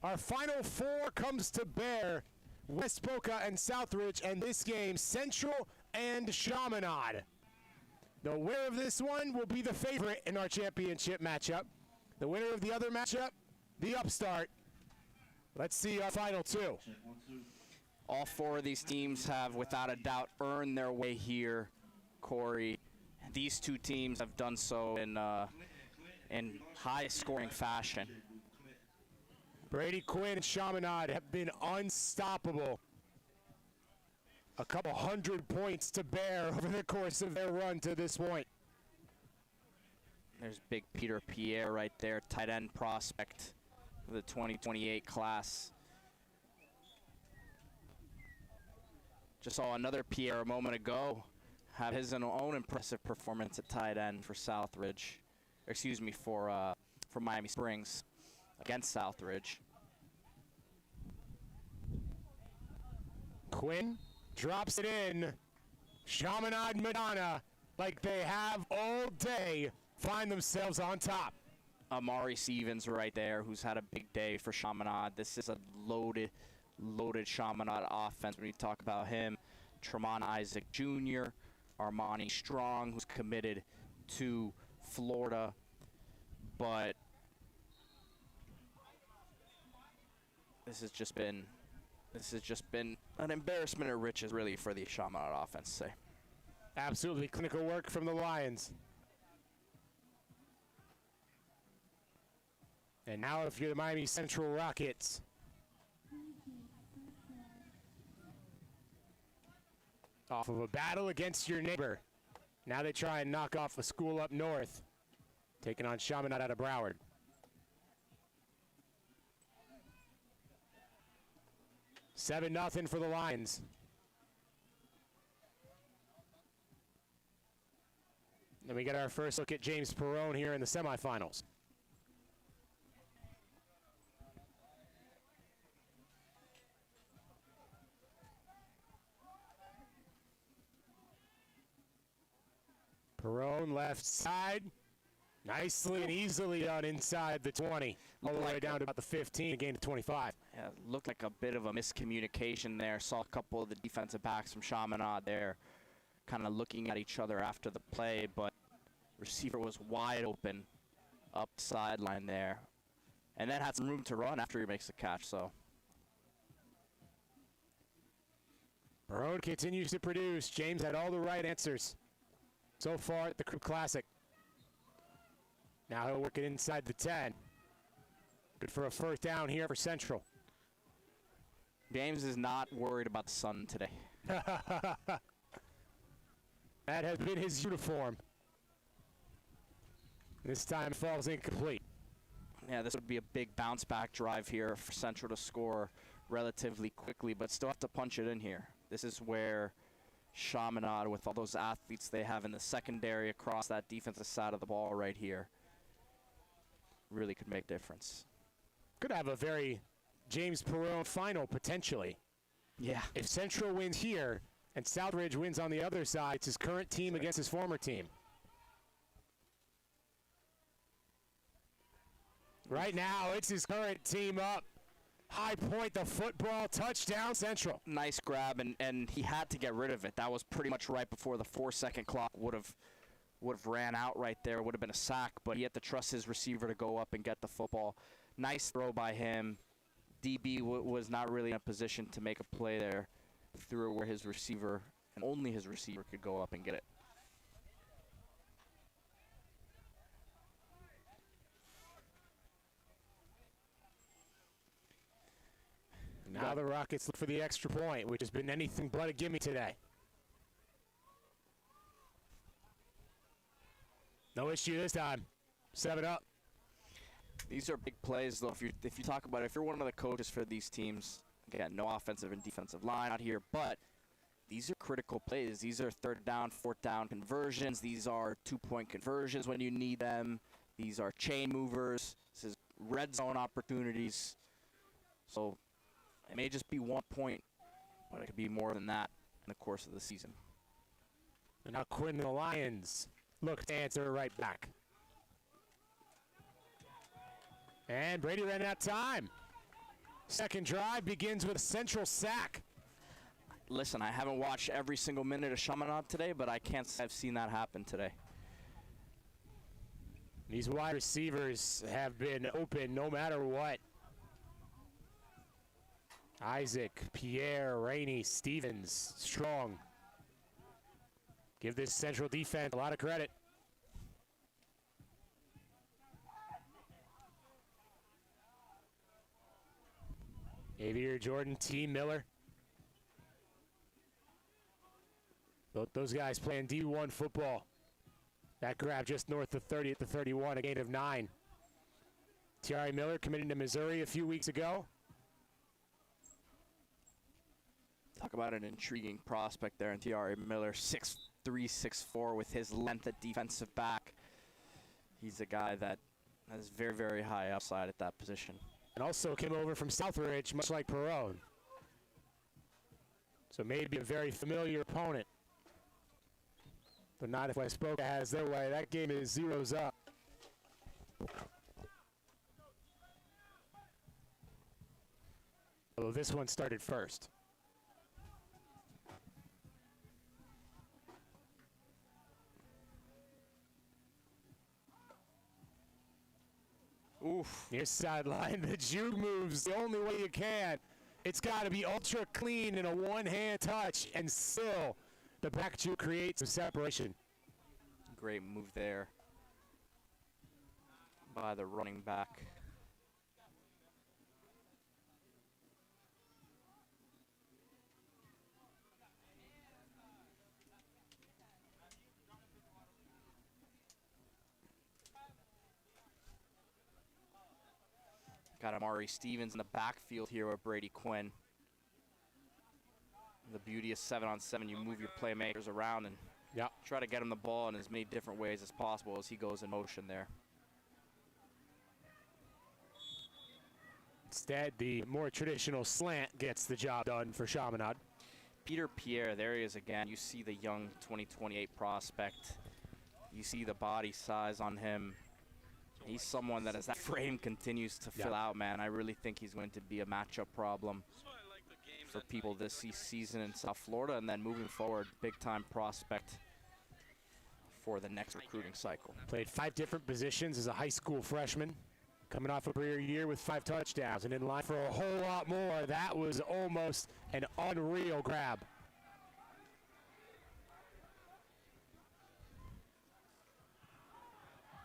Our final four comes to bear West Boca and Southridge, and this game, Central and Chaminade. The winner of this one will be the favorite in our championship matchup. The winner of the other matchup, the upstart. Let's see our final two. All four of these teams have, without a doubt, earned their way here, Corey. These two teams have done so in high-scoring fashion. Brady Quinn and Chaminade have been unstoppable. A couple 100 points to bear over the course of their run to this point. There's big Peter Pierre right there, tight end prospect of the 2028 class. Just saw another Pierre a moment ago have his own impressive performance at tight end for Southridge. Excuse me, for Miami Springs against Southridge. Quinn drops it in. Chaminade Madonna, like they have all day, find themselves on top. Amari Stevens right there, who's had a big day for Chaminade. This is a loaded Chaminade offense when you talk about him. Tremont Isaac Jr., Armani Strong, who's committed to Florida. But this has just been an embarrassment of riches, really, for the Chaminade offense, say. Absolutely clinical work from the Lions. And now if you're the Miami Central Rockets, off of a battle against your neighbor, now they try and knock off a school up north, taking on Chaminade out of Broward. $7-0 for the Lions. Then we get our first look at James Perrone here in the semifinals. Perrone left side. Nicely and easily done inside the 20. All the way down to about the 15, gain to 25. Yeah, looked like a bit of a miscommunication there. Saw a couple of the defensive backs from Chaminade there kind of looking at each other after the play, but receiver was wide open up the sideline there. And then had some room to run after he makes the catch, so. Perrone continues to produce. James had all the right answers so far at the Crypt Classic. Now he'll work it inside the 10. Good for a first down here for Central. James is not worried about the sun today. That has been his uniform. This time it falls incomplete. Yeah, this would be a big bounce back drive here for Central to score relatively quickly, but still have to punch it in here. This is where Chaminade, with all those athletes they have in the secondary across that defensive side of the ball right here, really could make difference. Could have a very James Perrone final, potentially. Yeah. If Central wins here and Southridge wins on the other side, it's his current team against his former team. Right now, it's his current team up. High point, the football, touchdown, Central. Nice grab, and he had to get rid of it. That was pretty much right before the 4-second clock would have ran out right there. Would have been a sack, but he had to trust his receiver to go up and get the football. Nice throw by him. DB was not really in a position to make a play there. Threw it where his receiver, and only his receiver, could go up and get it. Now the Rockets look for the extra point, which has been anything but a gimme today. No issue this time. 7-up. These are big plays, though. If you talk about it, if you're one of the coaches for these teams, again, no offensive and defensive line out here, but these are critical plays. These are third down, fourth down conversions. These are two-point conversions when you need them. These are chain movers. This is red zone opportunities. So it may just be 1 point, but it could be more than that in the course of the season. And now Quinn and the Lions look to answer right back. And Brady ran out of time. Second drive begins with a central sack. Listen, I haven't watched every single minute of Chaminade today, but I can't say I've seen that happen today. These wide receivers have been open no matter what. Isaac, Pierre, Rainey, Stevens, Strong. Give this Central defense a lot of credit. Xavier Jordan, T. Miller. Both those guys playing D1 football. That grab just north of 30 at the 31, a gain of 9. T.R. Miller committed to Missouri a few weeks ago. Talk about an intriguing prospect there in T.R. Miller, 6'3", 6'4", with his length at defensive back. He's a guy that has very, very high upside at that position. And also came over from Southridge, much like Perone. So maybe a very familiar opponent. But not if Westboca has their way. That game is zeros up. Although this one started first. Oof. Near sideline, the juke moves the only way you can. It's got to be ultra clean in a one-hand touch, and still the back juke creates some separation. Great move there by the running back. Got Amari Stevens in the backfield here with Brady Quinn. The beauty of 7-on-7, you move your playmakers around and try to get him the ball in as many different ways as possible as he goes in motion there. Instead, the more traditional slant gets the job done for Chaminade. Peter Pierre, there he is again. You see the young 2028 prospect. You see the body size on him. He's someone that as that frame continues to fill out, man, I really think he's going to be a matchup problem for people this season in South Florida, and then moving forward, big-time prospect for the next recruiting cycle. Played 5 different positions as a high school freshman, coming off a career year with 5 touchdowns, and in line for a whole lot more. That was almost an unreal grab.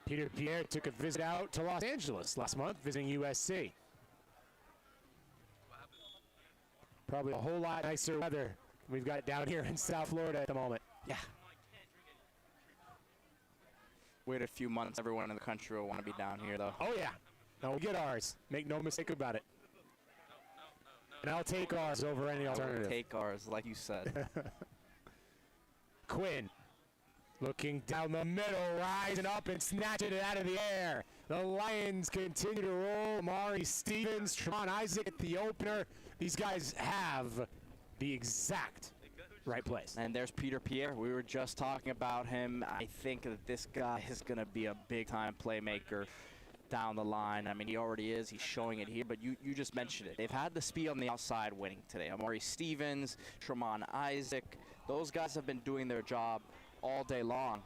Peter Pierre took a visit out to Los Angeles last month, visiting USC. Probably a whole lot nicer weather we've got down here in South Florida at the moment. Yeah. Wait a few months, everyone in the country will want to be down here, though. Oh, yeah. No, we get ours. Make no mistake about it. And I'll take ours over any alternative. Take ours, like you said. Quinn. Looking down the middle, rising up and snatching it out of the air. The Lions continue to roll. Amari Stevens, Tremont Isaac at the opener. These guys have the exact right place. And there's Peter Pierre. We were just talking about him. I think that this guy is going to be a big-time playmaker down the line. I mean, he already is. He's showing it here, but you just mentioned it. They've had the speed on the outside winning today. Amari Stevens, Tremont Isaac, those guys have been doing their job all day long,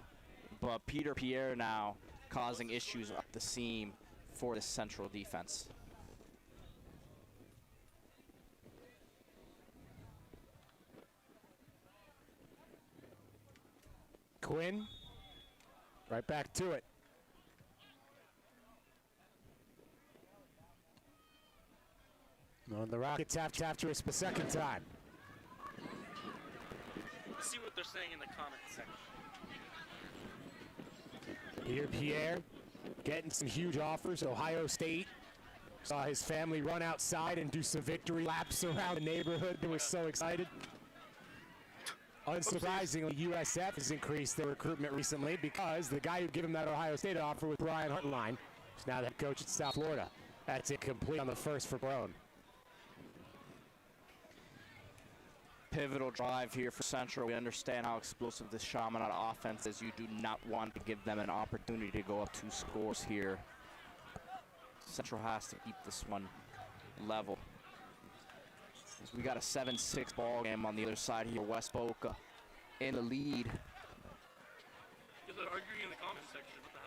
but Peter Pierre now causing issues up the seam for the Central defense. Quinn, right back to it. Well, the Rockets have to after us the second time. Let's see what they're saying in the comment section. Peter Pierre getting some huge offers. Ohio State saw his family run outside and do some victory laps around the neighborhood. They were so excited. Unsurprisingly, USF has increased their recruitment recently because the guy who gave him that Ohio State offer was Brian Hartline, who's now the head coach at South Florida. That's incomplete on the first for Brown. Pivotal drive here for Central. We understand how explosive this Chaminade offense is. You do not want to give them an opportunity to go up 2 scores here. Central has to keep this one level. As we got a 7-6 ball game on the other side here. West Boca in the lead. You're arguing in the comment section. What the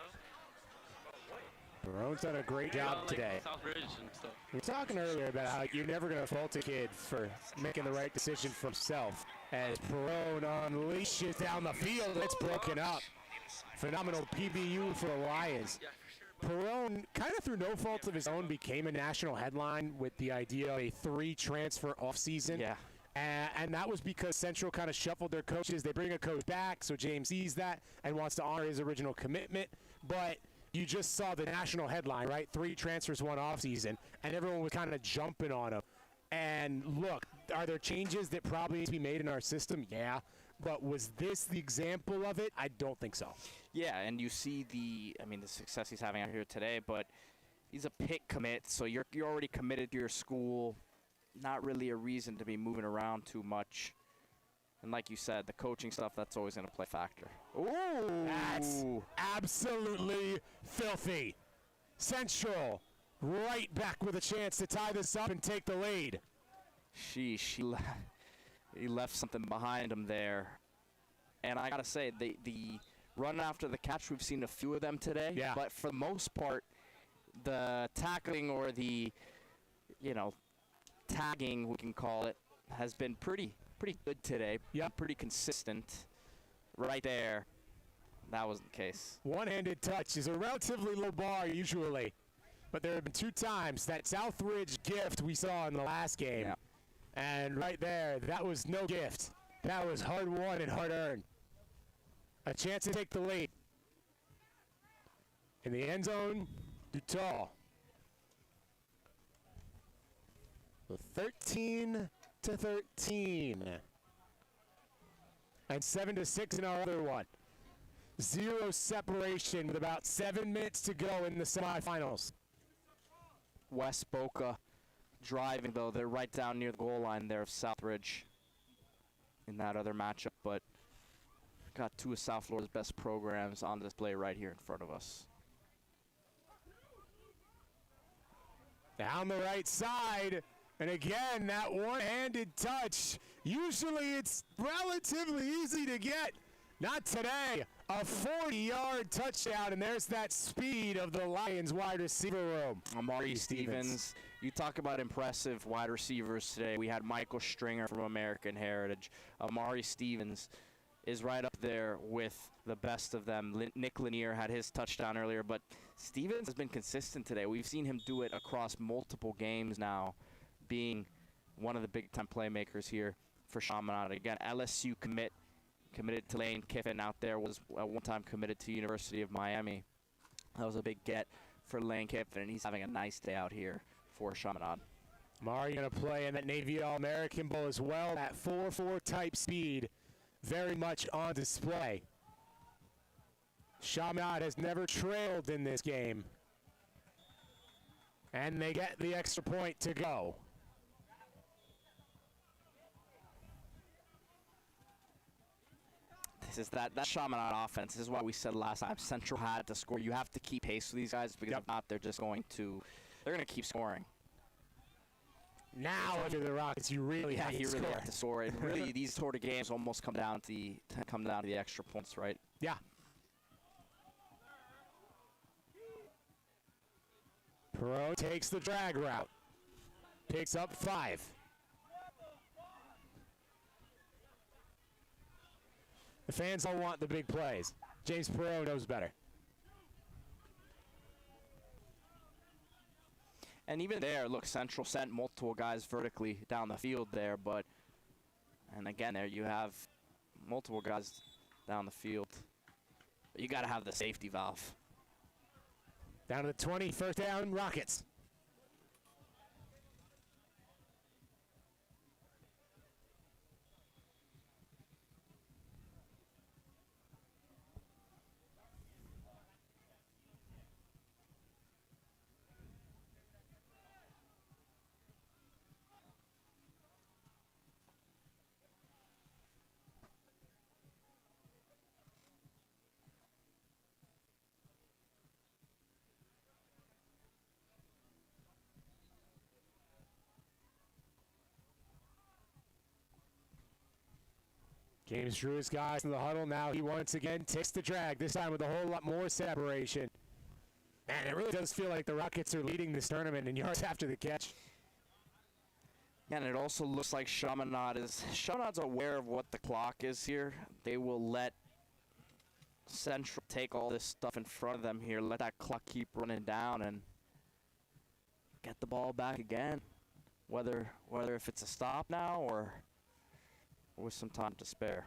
hell? Perone's done a great job today. Southbridge and stuff. We were talking earlier about how you're never going to fault a kid for making the right decision for himself. As Perone unleashes down the field, it's broken up. Phenomenal PBU for the Lions. Perone, kind of through no fault of his own, became a national headline with the idea of a 3-transfer offseason. Yeah. And that was because Central kind of shuffled their coaches. They bring a coach back, so James sees that and wants to honor his original commitment. But you just saw the national headline, right? 3 transfers, 1 offseason, and everyone was kind of jumping on him. And look, are there changes that probably need to be made in our system? Yeah. But was this the example of it? I don't think so. Yeah, and you see the success he's having out here today, but he's a Pitt commit, so you're already committed to your school. Not really a reason to be moving around too much. And like you said, the coaching stuff, that's always going to play a factor. Ooh! That's absolutely filthy. Central right back with a chance to tie this up and take the lead. Sheesh, he left something behind him there. And I got to say, the run after the catch, we've seen a few of them today. Yeah. But for the most part, the tackling or the, tagging, we can call it, has been pretty good today. Yeah. Pretty consistent. Right there. That wasn't the case. One-handed touch is a relatively low bar usually. But there have been 2 times that Southridge gift we saw in the last game. Yeah. And right there, that was no gift. That was hard won and hard earned. A chance to take the lead. In the end zone, Dutal. 13-13. And 7-6 in our other one. 0 separation with about 7 minutes to go in the semifinals. West Boca driving, though. They're right down near the goal line there of Southridge in that other matchup, but got 2 of South Florida's best programs on display right here in front of us. Down the right side, and again, that one-handed touch. Usually it's relatively easy to get. Not today. A 40-yard touchdown, and there's that speed of the Lions wide receiver room. Amari Stevens. You talk about impressive wide receivers today. We had Michael Stringer from American Heritage. Amari Stevens is right up there with the best of them. Nick Lanier had his touchdown earlier, but Stevens has been consistent today. We've seen him do it across multiple games now, being one of the big-time playmakers here for Chaminade. Again, LSU committed to Lane Kiffin out there, was at one time committed to University of Miami. That was a big get for Lane Kiffin, and he's having a nice day out here for Chaminade. Mari going to play in that Navy All-American Bowl as well. That 4-4 type speed very much on display. Chaminade has never trailed in this game. And they get the extra point to go. This is that Chaminade offense. This is why we said last time Central had to score. You have to keep pace with these guys because if not, they're going to keep scoring. Now under the Rockets, you really have to score. Really have to score. And really, these sort of games almost come down to the extra points, right? Yeah. Perot takes the drag route. Picks up 5. The fans all want the big plays. James Perot knows better. And even there, look, Central sent multiple guys vertically down the field there, and again, there you have multiple guys down the field. But you got to have the safety valve. Down to the 20, first down, Rockets. James drew his guys in the huddle. Now he once again takes the drag, this time with a whole lot more separation. Man, it really does feel like the Rockets are leading this tournament in yards after the catch. And it also looks like Chaminade aware of what the clock is here. They will let Central take all this stuff in front of them here, let that clock keep running down and get the ball back again. Whether if it's a stop now or with some time to spare.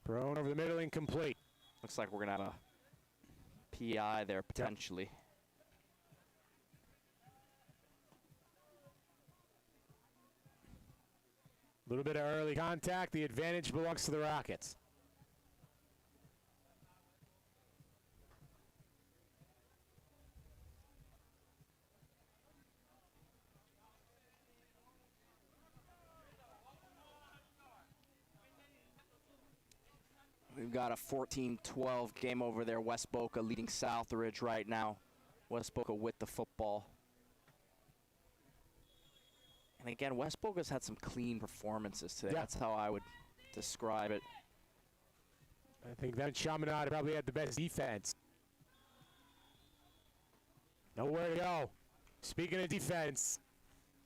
Thrown over the middle, incomplete. Looks like we're going to have a PI there potentially. A little bit of early contact. The advantage belongs to the Rockets. We've got a 14-12 game over there. West Boca leading Southridge right now. West Boca with the football. And again, West Boca's had some clean performances today. Yeah. That's how I would describe it. I think that Chaminade probably had the best defense. Nowhere to go. Speaking of defense,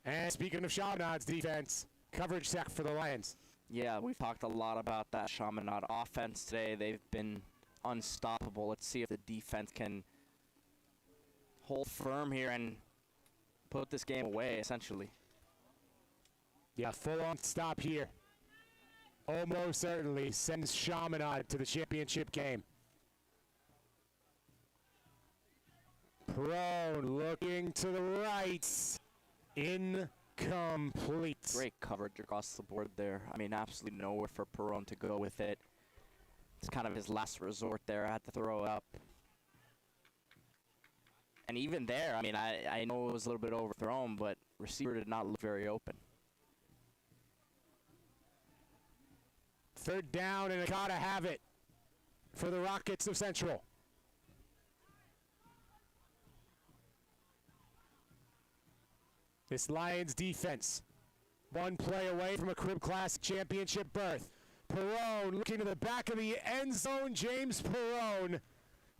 and speaking of Chaminade's defense, coverage sack for the Lions. Yeah, we've talked a lot about that Chaminade offense today. They've been unstoppable. Let's see if the defense can hold firm here and put this game away, essentially. Yeah, full-on stop here. Almost certainly sends Chaminade to the championship game. Prone looking to the right. Incomplete. Great coverage across the board there. I mean, absolutely nowhere for Perron to go with it. It's kind of his last resort there. I had to throw it up. And even there, I mean, I know it was a little bit overthrown, but receiver did not look very open. Third down, and gotta have it for the Rockets of Central. This Lions defense, one play away from a Crib Classic championship berth. Perron looking to the back of the end zone. James Perron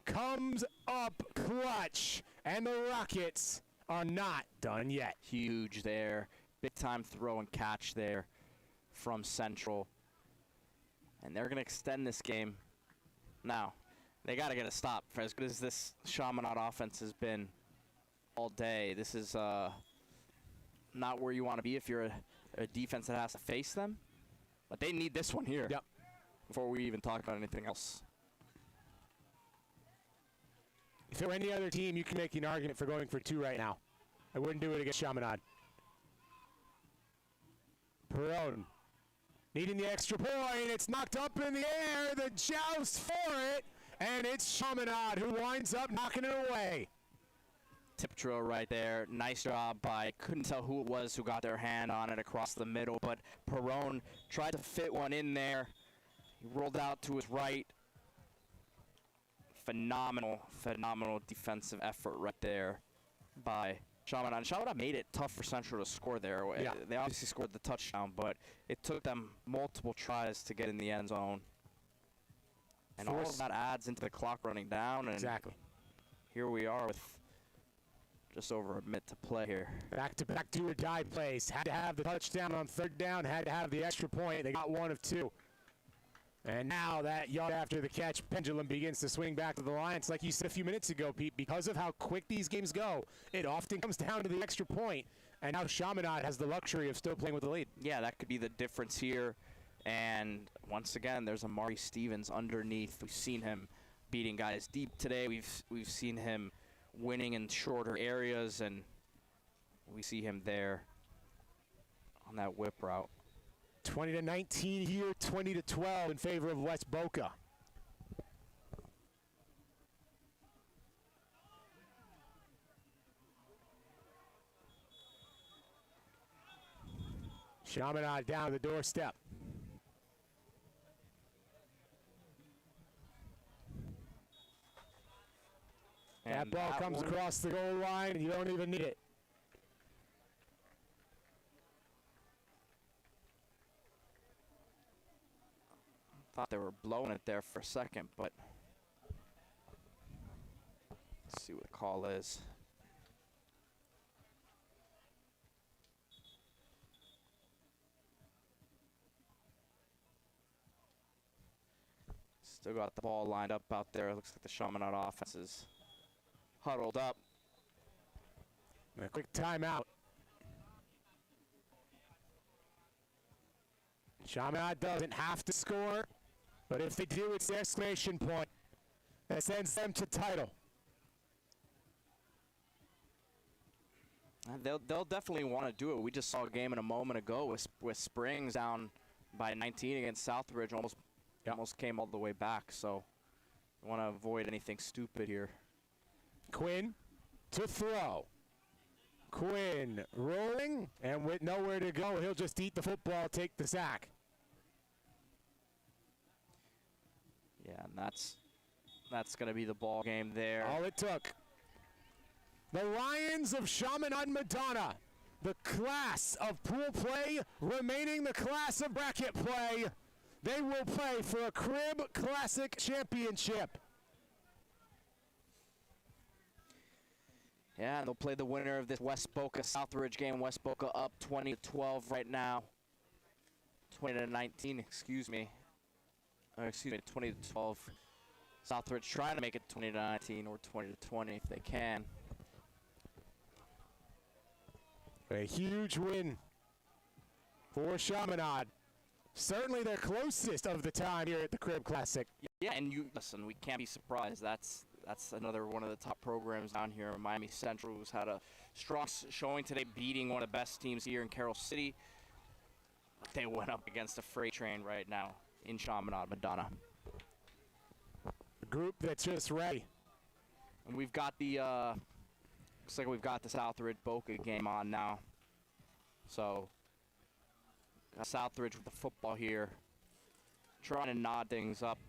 comes up clutch, and the Rockets are not done yet. Huge there. Big time throw and catch there from Central. And they're going to extend this game. Now, they got to get a stop. For as good as this Chaminade offense has been all day, this is not where you want to be if you're a defense that has to face them. But they need this one here. Yep. Before we even talk about anything else. If it were any other team, you can make an argument for going for two right now. I wouldn't do it against Chaminade. Perron needing the extra point. It's knocked up in the air. The joust for it. And it's Chaminade who winds up knocking it away. Tip drill right there. Nice job by, couldn't tell who it was who got their hand on it across the middle, but Perron tried to fit one in there. He rolled out to his right. Phenomenal defensive effort right there by Chaminade. Chaminade made it tough for Central to score there. Yeah. They obviously scored the touchdown, but it took them multiple tries to get in the end zone. And all of that adds into the clock running down. And exactly. Here we are with just over a minute to play here. Back-to-back do-or-die plays. Had to have the touchdown on third down. Had to have the extra point. They got one of two. And now that yard after the catch pendulum begins to swing back to the Lions. Like you said a few minutes ago, Pete, because of how quick these games go, it often comes down to the extra point. And now Chaminade has the luxury of still playing with the lead. Yeah, that could be the difference here. And once again, there's Amari Stevens underneath. We've seen him beating guys deep today. We've seen him winning in shorter areas, and we see him there on that whip route. 20-19 here, 20-12 in favor of West Boca. Chaminade down the doorstep. That ball comes across the goal line, and you don't even need it. Thought they were blowing it there for a second, but let's see what the call is. Still got the ball lined up out there. Looks like the Chaminade offense is huddled up. A quick timeout. Chaminade doesn't have to score, but if they do, it's the exclamation point that sends them to title. They'll definitely want to do it. We just saw a game in a moment ago with Springs down by 19 against Southridge. Almost came all the way back. So we want to avoid anything stupid here. Quinn to throw. Quinn rolling, and with nowhere to go, he'll just eat the football, take the sack. Yeah, and that's going to be the ball game there. All it took. The Lions of Chaminade Madonna, the class of pool play, remaining the class of bracket play. They will play for a Crib Classic Championship. Yeah, and they'll play the winner of this West Boca Southridge game. West Boca up 20-12 right now. 20-19, excuse me. 20-12. Southridge trying to make it 20-19 or 20-20 if they can. A huge win for Chaminade. Certainly their closest of the time here at the Crib Classic. Yeah, and listen, we can't be surprised. That's another one of the top programs down here. Miami Central, who's had a strong showing today, beating one of the best teams here in Carroll City. They went up against a freight train right now in Chaminade Madonna. A group that's just ready. And we've got the looks like we've got the Southridge Boca game on now. So got Southridge with the football here, trying to nod things up.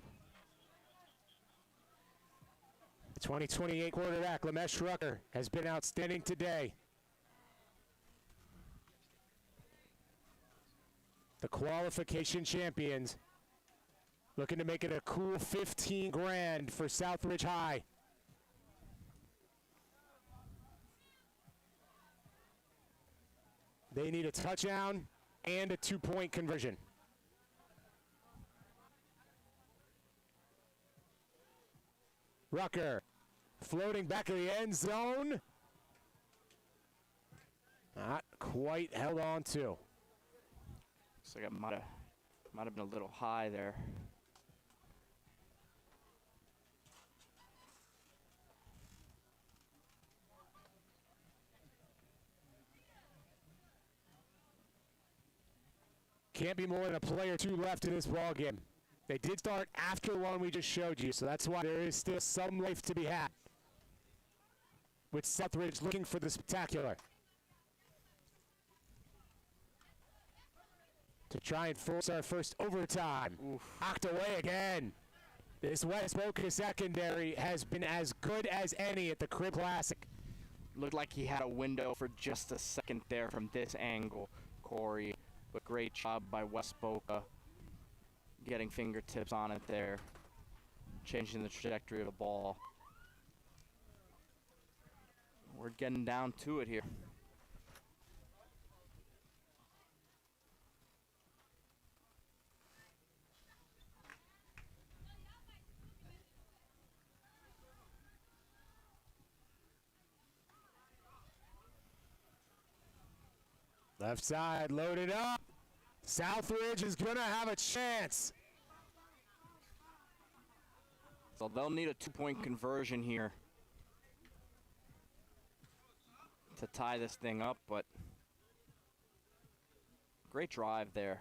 The 2028 quarterback, Lamesh Rucker, has been outstanding today. The qualification champions looking to make it a cool 15 grand for Southridge High. They need a touchdown and a 2-point conversion. Rucker floating back of the end zone. Not quite held on to. Looks like it might have been a little high there. Can't be more than a play or two left in this ball game. They did start after the one we just showed you, so that's why there is still some life to be had. With Southridge looking for the spectacular. To try and force our first overtime. Knocked away again. This West Boca secondary has been as good as any at the Crib Classic. Looked like he had a window for just a second there from this angle, Corey. But great job by West Boca, getting fingertips on it there, changing the trajectory of the ball. We're getting down to it here. Left side loaded up. Southridge is going to have a chance. So they'll need a 2-point conversion here to tie this thing up, but great drive there.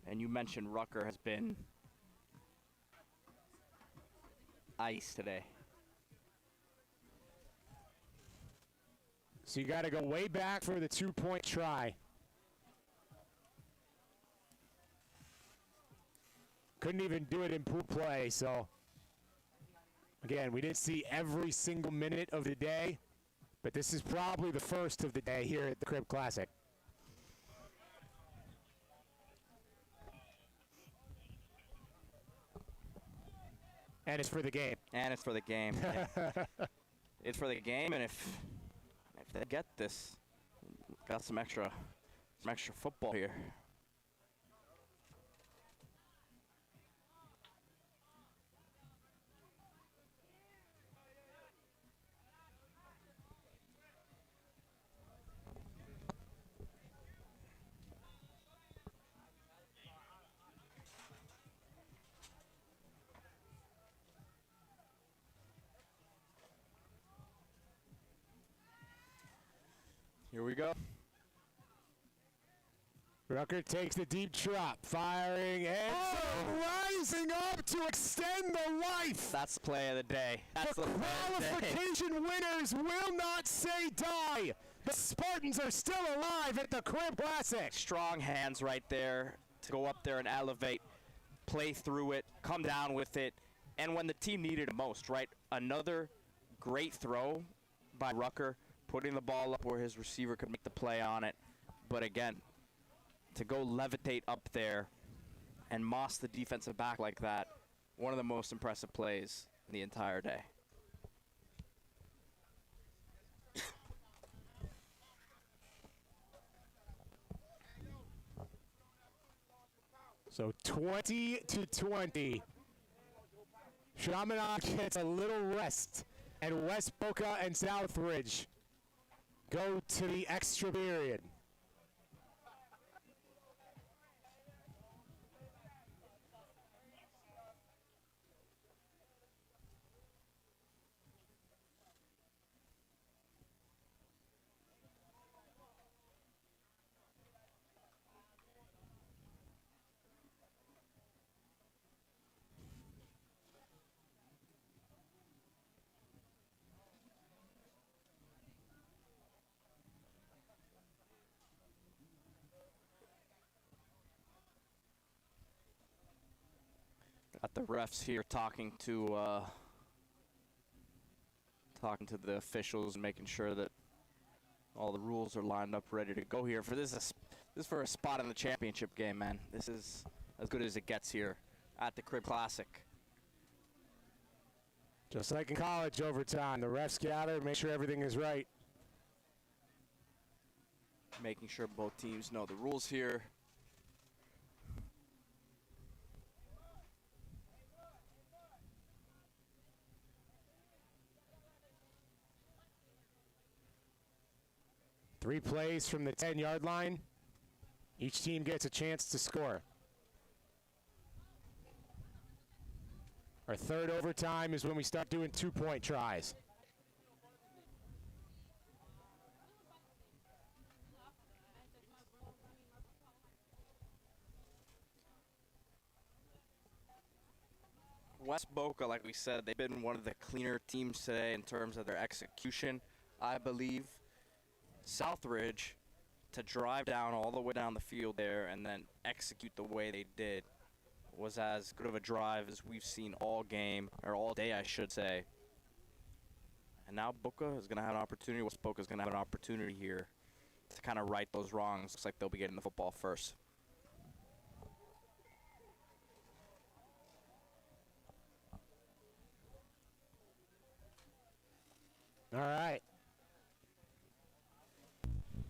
And you mentioned Rucker has been ice today. So you got to go way back for the 2-point try. Couldn't even do it in pool play, so again, we didn't see every single minute of the day, but this is probably the first of the day here at the Crib Classic. And it's for the game. And it's for the game. It's for the game, and if they get this, got some extra football here. Here we go. Rucker takes the deep drop, firing, and rising up to extend the life. That's the play of the day. That's the play of the day. qualification winners will not say die. The Spartans are still alive at the Crib Classic. Strong hands right there to go up there and elevate, play through it, come down with it, and when the team needed it most, right? Another great throw by Rucker, putting the ball up where his receiver could make the play on it. But again, to go levitate up there and moss the defensive back like that, one of the most impressive plays in the entire day. So 20-20. Chaminade gets a little rest, and West Boca and Southridge go to the extra period. Got the refs here talking to the officials and making sure that all the rules are lined up, ready to go here. For this is for a spot in the championship game, man. This is as good as it gets here at the Crib Classic. Just like in college overtime, the refs gather, make sure everything is right. Making sure both teams know the rules here. Three plays from the 10-yard line. Each team gets a chance to score. Our third overtime is when we start doing two-point tries. West Boca, like we said, they've been one of the cleaner teams today in terms of their execution, I believe. Southridge, to drive down all the way down the field there and then execute the way they did, was as good of a drive as we've seen all game, or all day, I should say. And now Boca is going to have an opportunity, West Boca is going to have an opportunity here to kind of right those wrongs. Looks like they'll be getting the football first. All right.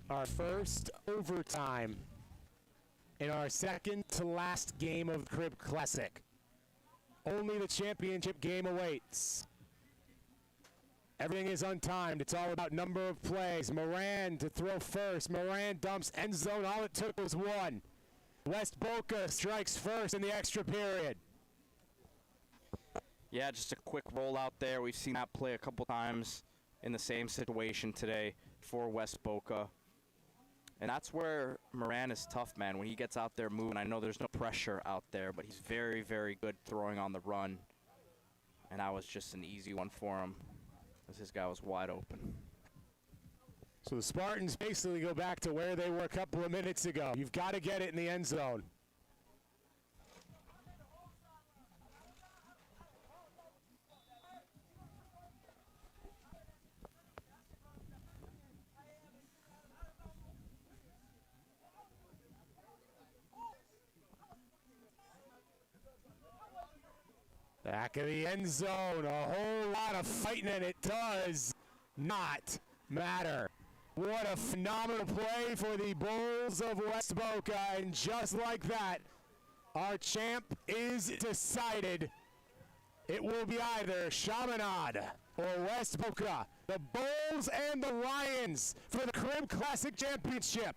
Our first overtime in our second to last game of the Crib Classic. Only the championship game awaits. Everything is untimed. It's all about number of plays. Moran to throw first. Moran dumps end zone. All it took was one. West Boca strikes first in the extra period. Yeah, just a quick rollout there. We've seen that play a couple times in the same situation today for West Boca. And that's where Moran is tough, man, when he gets out there moving. I know there's no pressure out there, but he's very, very good throwing on the run. And that was just an easy one for him, as his guy was wide open. So the Spartans basically go back to where they were a couple of minutes ago. You've got to get it in the end zone. Back back of the end zone. A whole lot of fighting, and it does not matter. What a phenomenal play for the Bulls of West Boca, and just like that, our champ is decided. It will be either Chaminade or West Boca, the Bulls and the Lions for the Crim Classic Championship.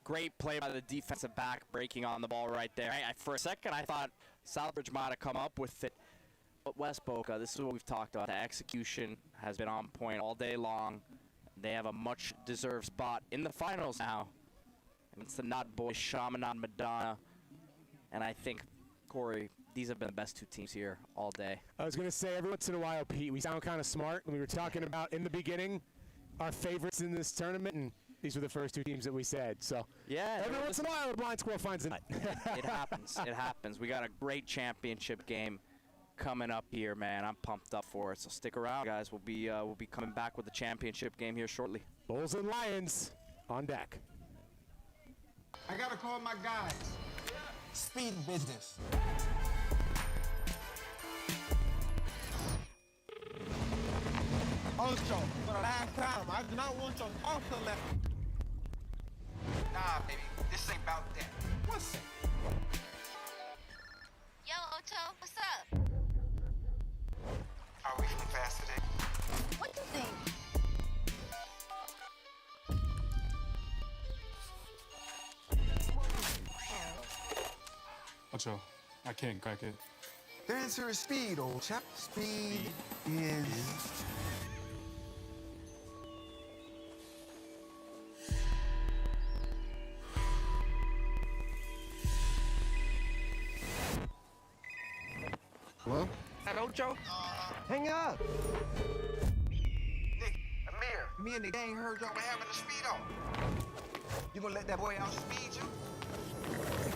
Great play by the defensive back, breaking on the ball right there. For a second, I thought Southbridge might have come up with it. But West Boca, this is what we've talked about. The execution has been on point all day long. They have a much-deserved spot in the finals now. It's the Knot Boys, Chaminade, Madonna. And I think, Corey, these have been the best two teams here all day. I was going to say, every once in a while, Pete, we sound kind of smart. We were talking about, in the beginning, our favorites in this tournament, and these were the first two teams that we said. So yeah, every once in a while, a blind squirrel finds a nut. It happens. It happens. We got a great championship game coming up here, man. I'm pumped up for it. So stick around, guys. We'll be coming back with the championship game here shortly. Bulls and Lions on deck. I gotta call my guys. Speed business. Ocho, for the last time, I do not want your also left. Nah, baby, this ain't about that. What's it? Yo, Ocho, what's up? Are we feeling fast today? What you think? Ocho, I can't crack it. The answer is speed, old chap. Speed is... Well, that Ocho? Hang up. Nick, Amir, me and the gang heard y'all were having a speed off. You gonna let that boy outspeed you?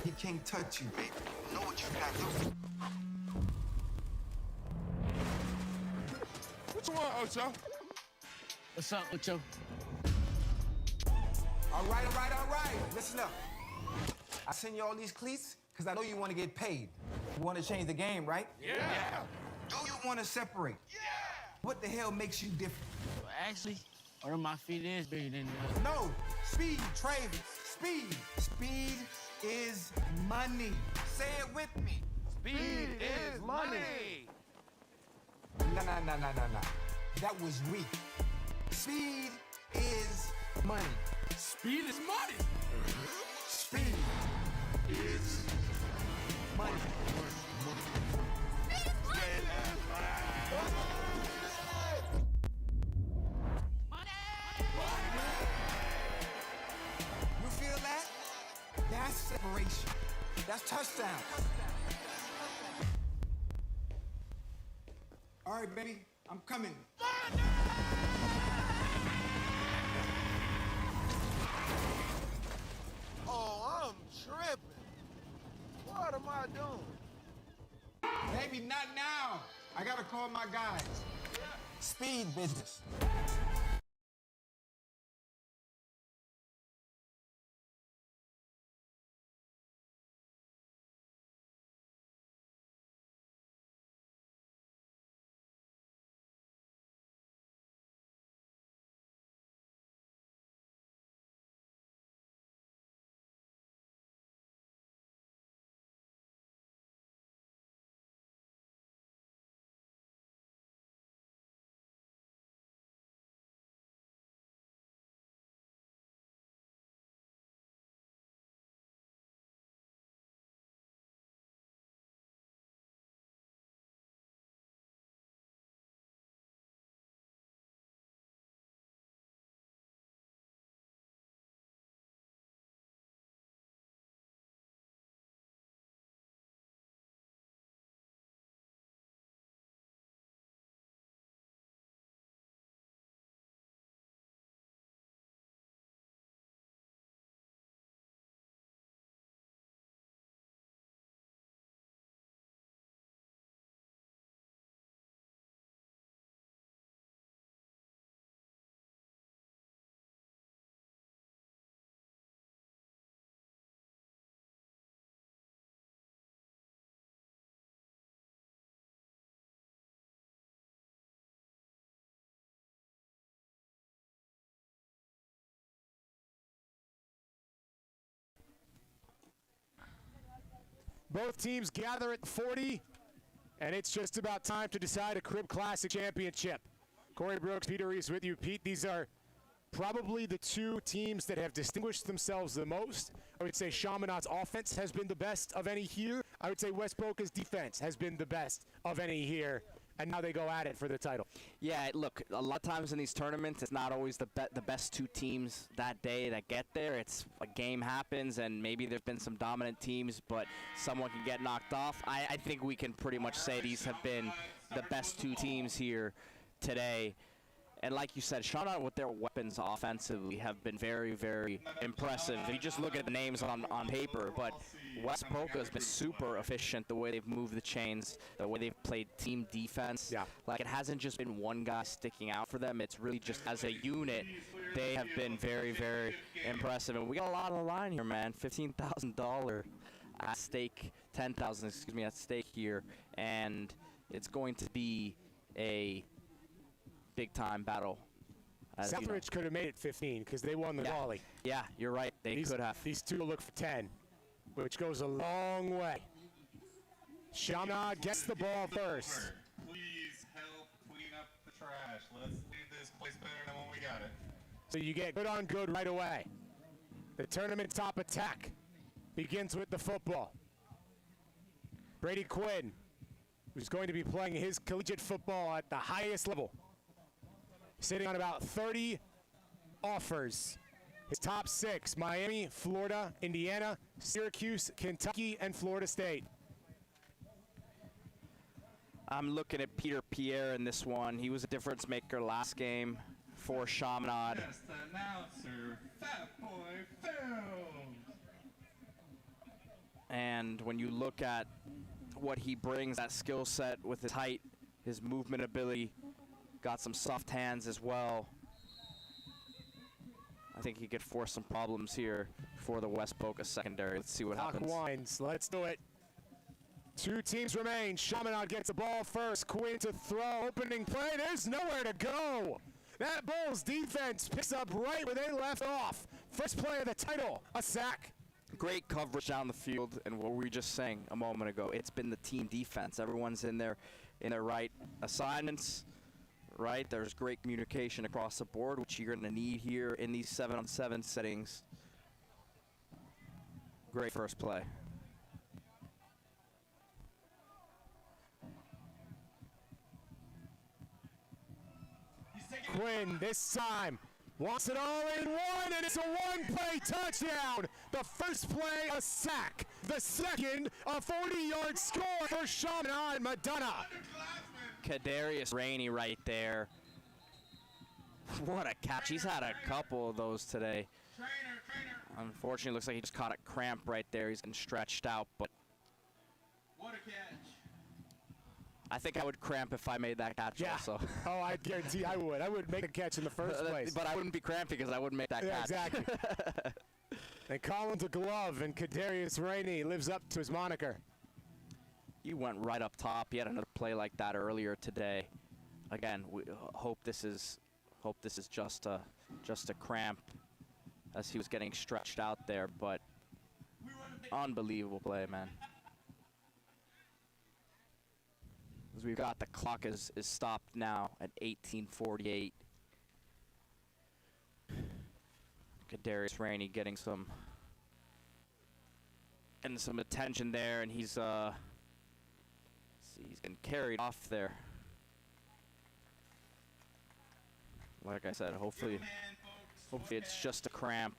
He can't touch you, baby. You know what you gotta do. What you want, Ocho? What's up, Ocho? All right. Listen up. I send you all these cleats because I know you want to get paid. You want to change the game, right? Yeah. Do you want to separate? Yeah. What the hell makes you different? Well, actually, one of my feet is bigger than the other. No. Speed, Travis. Speed. Speed is money. Say it with me. Speed is money. No. That was weak. Speed is money. Speed is money. Speed is money. You feel that? That's separation. That's touchdown. All right, baby, I'm coming. Oh, I'm tripping. What am I doing? Baby, not now. I gotta call my guys. Speed business. both teams gather at 40, and it's just about time to decide a Crib Classic championship. Corey Brooks, Peter Reese with you. Pete, these are probably the two teams that have distinguished themselves the most. I would say Chaminade's offense has been the best of any here. I would say West Boca's defense has been the best of any here. And now they go at it for the title. Yeah, look, a lot of times in these tournaments, it's not always the best two teams that day that get there. It's a game happens, and maybe there's been some dominant teams, but someone can get knocked off. I think we can pretty much say these have been the best two teams here today. And like you said, Chaminade with their weapons offensively have been very, very impressive. If you just look at the names on paper, but West Boca has been super efficient the way they've moved the chains, the way they've played team defense. Yeah. Like, it hasn't just been one guy sticking out for them. It's really just as a unit, they have been very, very impressive. And we got a lot on the line here, man. $15,000 at stake, $10,000, excuse me, at stake here. And it's going to be a big-time battle. Southridge could have made it 15 because they won the volley. Yeah, you're right. They could have. These two look for 10, which goes a long way. Chaminade gets the ball first. Please help clean up the trash. Let's do this place better than when we got it. So you get good on good right away. The tournament top attack begins with the football. Brady Quinn, who's going to be playing his collegiate football at the highest level, sitting on about 30 offers. His top 6, Miami, Florida, Indiana, Syracuse, Kentucky, and Florida State. I'm looking at Peter Pierre in this one. He was a difference maker last game for Chaminade. Best announcer, Fat Boy Films. And when you look at what he brings, that skill set with his height, his movement ability, got some soft hands as well. I think he could force some problems here for the West Boca secondary. Let's see what Clock happens. winds. Let's do it. Two teams remain. Chaminade gets the ball first. Quinn to throw. Opening play. There's nowhere to go. That Bulls defense picks up right where they left off. First play of the title, a sack. Great coverage down the field, and what we were just saying a moment ago, it's been the team defense. Everyone's in their right assignments. Right, there's great communication across the board, which you're going to need here in these 7-on-7 settings. Great first play. Quinn this time wants it all in one, and it's a one-play touchdown. The first play, a sack. The second, a 40-yard score for Chaminade Madonna. Kadarius Rainey right there. What a catch. He's had a couple of those today. Unfortunately, looks like he just caught a cramp right there. He's getting stretched out, but What a catch. I think I would cramp if I made that catch also. Oh, I guarantee I would. I would make a catch in the first place. But I wouldn't be cramping because I wouldn't make that Yeah, catch. exactly. And Collins a glove, and Kadarius Rainey lives up to his moniker. He went right up top. He had another play like that earlier today. Again, we hope this is just a cramp as he was getting stretched out there, but unbelievable play, man. As we've got the clock is stopped now at 18:48. Kadarius Rainey getting some attention there, and he's getting carried off there. Like I said, hopefully it's just a cramp.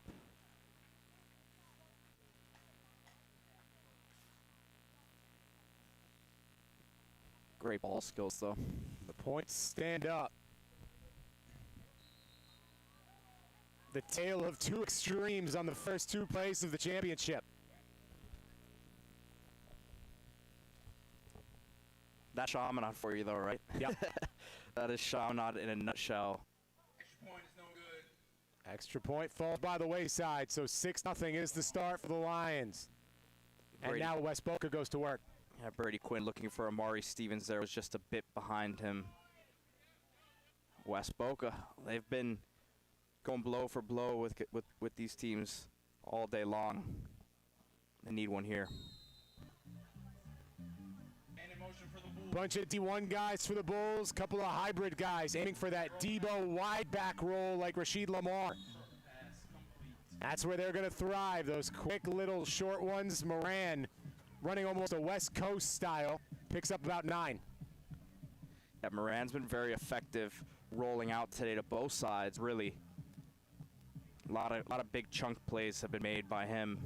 Great ball skills, though. The points stand up. The tale of two extremes on the first two plays of the championship. That's Chaminade for you, though, right? Yep. That is Chaminade in a nutshell. Extra point is no good. Extra point falls by the wayside, so 6-0 is the start for the Lions. And Brady. now West Boca goes to work. Yeah, Brady Quinn looking for Amari Stevens there, was just a bit behind him. West Boca, they've been going blow for blow with these teams all day long. They need one here. Bunch of D1 guys for the Bulls, couple of hybrid guys aiming for that Debo wide back roll like Rashid Lamar. That's where they're going to thrive, those quick little short ones. Moran running almost a West Coast style, picks up about 9. Yeah, Moran's been very effective rolling out today to both sides, really. A lot of big chunk plays have been made by him.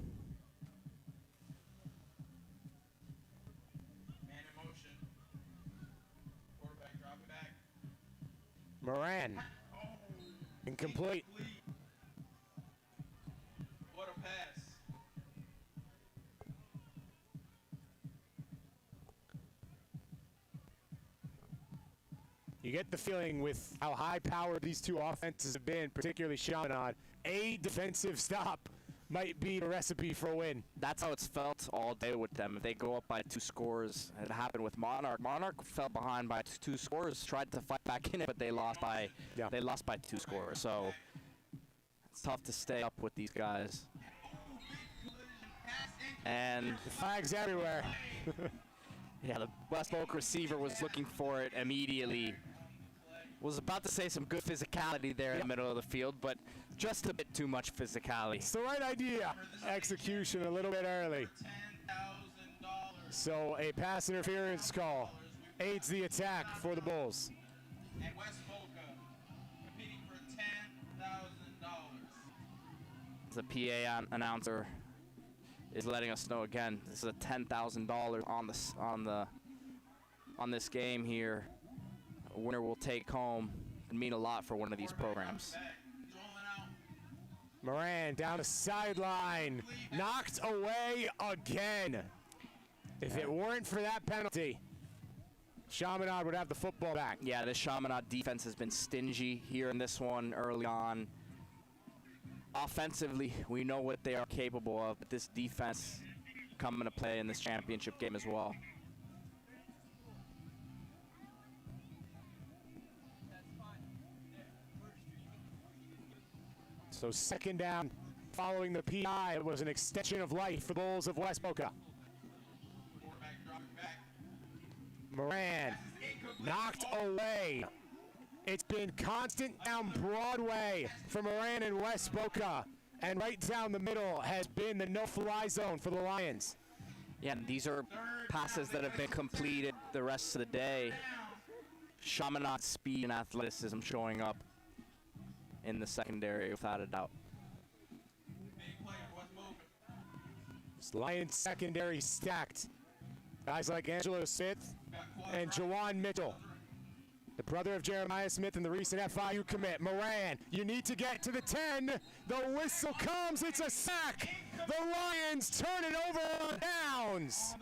Man in motion. Quarterback drop it back. Moran, incomplete. What a pass. You get the feeling with how high-powered these two offenses have been, particularly Chaminade, a defensive stop might be a recipe for a win. That's how it's felt all day with them. If they go up by 2 scores, it happened with Monarch. Monarch fell behind by 2 scores, tried to fight back in it, but they lost by 2 scores. So it's tough to stay up with these guys. And The flags everywhere. yeah, the West Oak receiver was looking for it immediately. Was about to say some good physicality there in the middle of the field, but just a bit too much physicality. It's the right idea. Execution a little bit early. $10,000. So a pass interference call aids the attack for the Bulls. And West Boca competing for $10,000. The PA announcer is letting us know again. This is a $10,000 on this game here. A winner will take home. It mean a lot for one of these programs. Moran down the sideline, knocked away again. If it weren't for that penalty, Chaminade would have the football back. Yeah, the Chaminade defense has been stingy here in this one early on. Offensively, we know what they are capable of, but this defense coming to play in this championship game as well. So second down following the PI. It was an extension of life for the Bulls of West Boca. Moran knocked away. It's been constant down Broadway for Moran and West Boca. And right down the middle has been the no-fly zone for the Lions. Yeah, and these are passes that have been completed the rest of the day. Chaminade's speed and athleticism showing up in the secondary without a doubt. Lions secondary stacked. Guys like Angelo Smith and Jawan Mitchell, the brother of Jeremiah Smith and the recent FIU commit. Moran, you need to get to the 10. The whistle comes, it's a sack. The Lions turn it over on downs.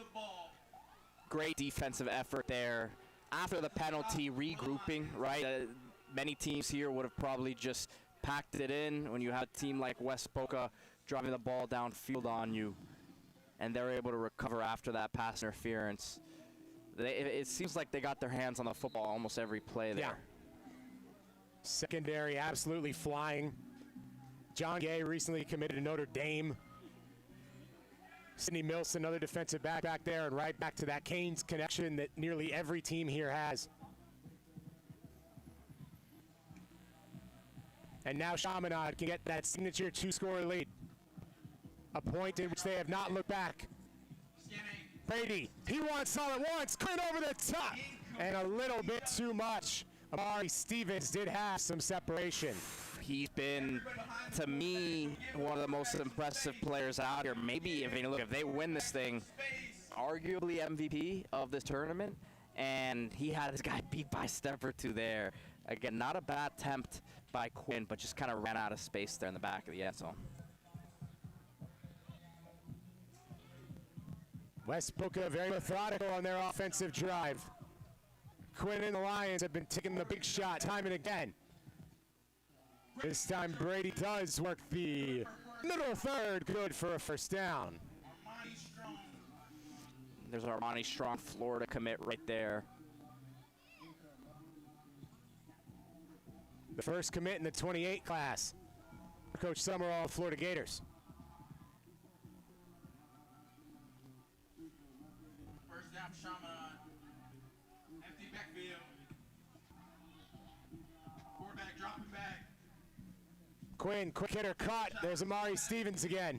Great defensive effort there. After the penalty, regrouping, right? Many teams here would have probably just packed it in when you had a team like West Boca driving the ball downfield on you, and they're able to recover after that pass interference. It seems like they got their hands on the football almost every play there. Yeah. Secondary absolutely flying. John Gay recently committed to Notre Dame. Sidney Mills, another defensive back there, and right back to that Canes connection that nearly every team here has. And now Chaminade can get that signature 2-score lead. A point in which they have not looked back. Brady, he wants all at once, clean over the top, and a little bit too much. Amari Stevens did have some separation. He's been, to me, one of the most impressive players out here. Maybe, if they win this thing, arguably MVP of this tournament, and he had his guy beat by a step or two there. Again, not a bad attempt by Quinn, but just kind of ran out of space there in the back of the end zone. West Boca very methodical on their offensive drive. Quinn and the Lions have been taking the big shot time and again. This time Brady does work the middle third, good for a first down. There's Armani Strong, Florida commit right there. The first commit in the 28 class for Coach Summerall of Florida Gators. First down, Chaminade. Quinn, quick hitter caught. There's Amari Stevens again.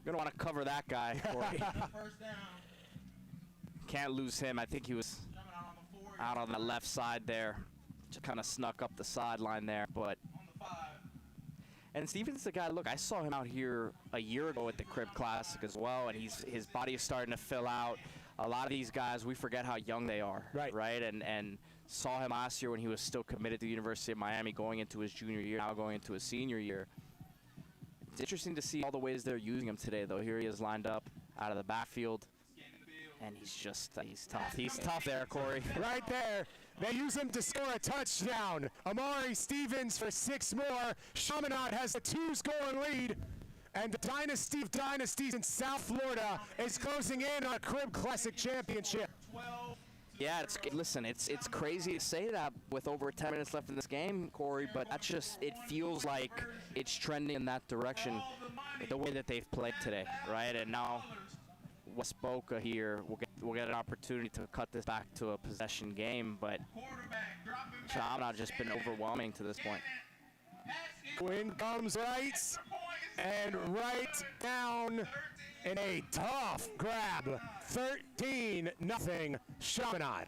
You're going to want to cover that guy, Corey. First down. Can't lose him. I think he was Coming out on the 4. out on the left side there. Just kind of snuck up the sideline there. But On the 5. and Stevens is the guy, look, I saw him out here a year ago at the Crib Classic as well, and his body is starting to fill out. A lot of these guys, we forget how young they are, right? And saw him last year when he was still committed to the University of Miami, going into his junior year, now going into his senior year. It's interesting to see all the ways they're using him today, though. Here he is lined up out of the backfield, and he's tough. He's tough there, Corey. Right there. They use him to score a touchdown. Amari Stevens for 6 more. Chaminade has a 2-score lead. And the dynasty of dynasties in South Florida is closing in on a Crib Classic championship. Yeah, listen, it's crazy to say that with over 10 minutes left in this game, Corey, but that's just, it feels like it's trending in that direction, the way that they've played today, right? And now West Boca here will get an opportunity to cut this back to a possession game, but Chaminade just been overwhelming to this point. Quinn comes right and right down in a tough grab. 13-0 Chaminade.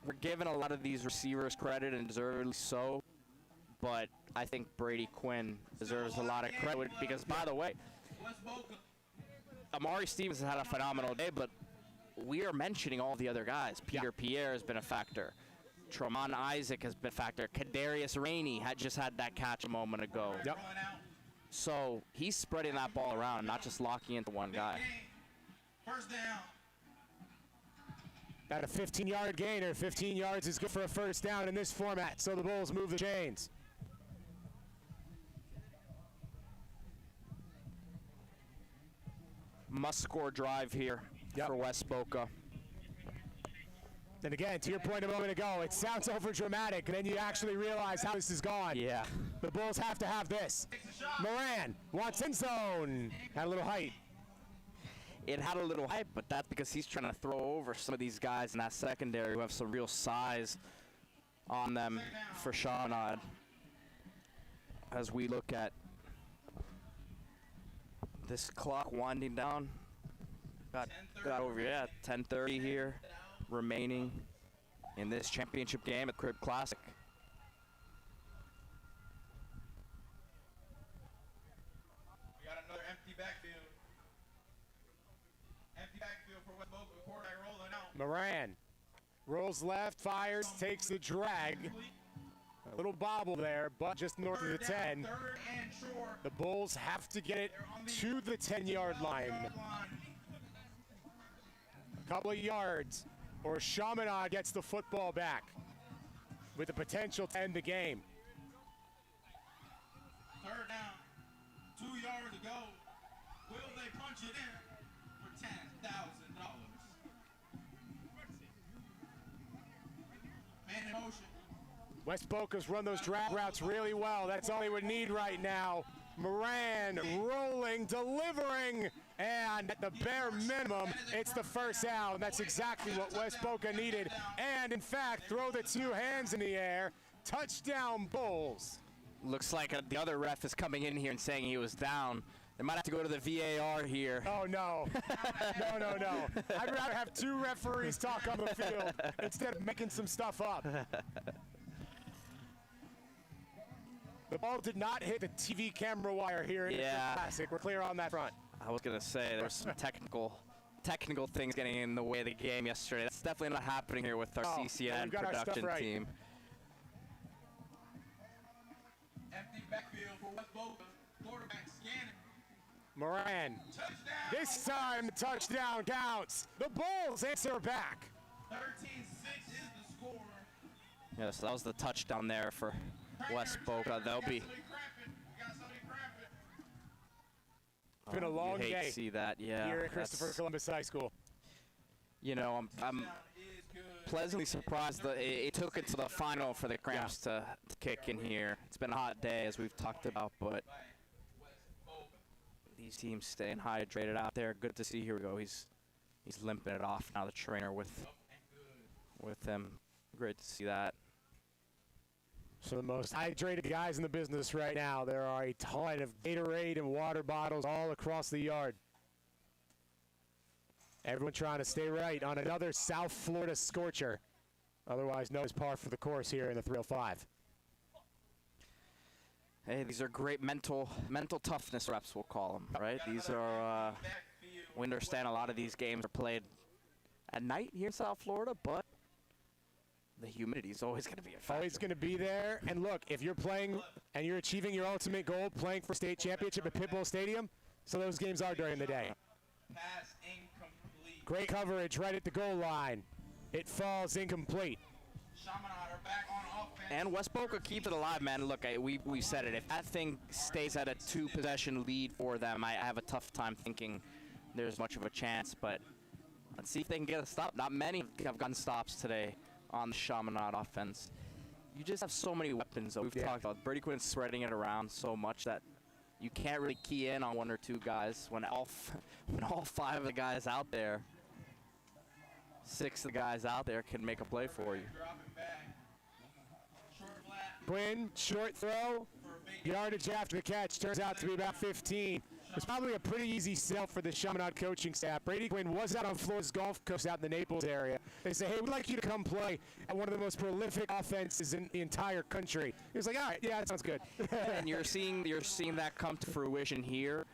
We're giving a lot of these receivers credit, and deservedly so, but I think Brady Quinn deserves a lot of credit because, by the way, Amari Stevens has had a phenomenal day, but we are mentioning all the other guys. Peter Pierre has been a factor. Tremont Isaac has been a factor. Kadarius Rainey had just had that catch a moment ago. Yep. So he's spreading that ball around, not just locking into one guy. First down. At a 15-yard gainer, 15 yards is good for a first down in this format, so the Bulls move the chains. Must-score drive here for West Boca. And again, to your point a moment ago, it sounds over dramatic, and then you actually realize how this is gone. Yeah. The Bulls have to have this. Moran wants end zone. Had a little height. It had a little hype, but that's because he's trying to throw over some of these guys in that secondary who have some real size on them for Chaminade. As we look at this clock winding down, got over 10:30 here remaining in this championship game at Crib Classic. We got another empty backfield. Empty backfield for West Boca. Quarterback rolling out. Moran rolls left, fires, takes the drag. A little bobble there, but just north of the 10. The Bulls have to get it to the 10-yard line. A couple of yards, or Chaminade gets the football back with the potential to end the game. Third down. 2 yards to go. Will they punch it in for $10,000? Man in motion. West Boca's run those drag routes really well. That's all they would need right now. Moran rolling, delivering, and at the bare minimum, it's the first down. That's exactly what West Boca needed. And in fact, throw the 2 hands in the air. Touchdown Bulls. Looks like the other ref is coming in here and saying he was down. They might have to go to the VAR here. Oh, no. No. I'd rather have 2 referees talk on the field instead of making some stuff up. The ball did not hit the TV camera wire here in the Classic. We're clear on that front. I was going to say there were some technical things getting in the way of the game yesterday. That's definitely not happening here with our CCN production team. Empty backfield for West Boca. Quarterback scanning. Moran. Touchdown. This time the touchdown counts. The Bulls answer back. 13-6 is the score. Yes, that was the touchdown there for West Boca. They'll be. It's been a long you hate day to see that, yeah. Here at Christopher Columbus High School. You know, I'm pleasantly surprised that it took it to the final for the Cramps to kick in here. It's been a hot day, as we've talked about, but these teams staying hydrated out there. Good to see. Here we go. He's limping it off now. The trainer with him. Great to see that. Some of the most hydrated guys in the business right now. There are a ton of Gatorade and water bottles all across the yard. Everyone trying to stay right on another South Florida scorcher, otherwise known as par for the course here in the 305. Hey, these are great mental toughness reps, we'll call them, right? These are, we understand a lot of these games are played at night here in South Florida, but the humidity is always going to be a factor. Always going to be there. And look, if you're playing and you're achieving your ultimate goal, playing for state championship at Pitbull Stadium, so those games are during the day. Pass incomplete. Great coverage right at the goal line. It falls incomplete. Chaminade are back on offense. And West Boca keeps it alive, man. Look, we said it. If that thing stays at a 2-possession lead for them, I have a tough time thinking there's much of a chance. But let's see if they can get a stop. Not many have gotten stops today on the Chaminade offense. You just have so many weapons that we've talked about. Brady Quinn's spreading it around so much that you can't really key in on 1 or 2 guys when all 5 of the guys out there, 6 of the guys out there can make a play for you. Dropping back. Short flat Quinn, short throw, for a big yardage after the catch turns out to be about 15. It's probably a pretty easy sell for the Chaminade coaching staff. Brady Quinn was out on Florida's Gulf Coast out in the Naples area. They say, hey, we'd like you to come play at one of the most prolific offenses in the entire country. He was like, all right, yeah, that sounds good. And you're seeing that come to fruition here.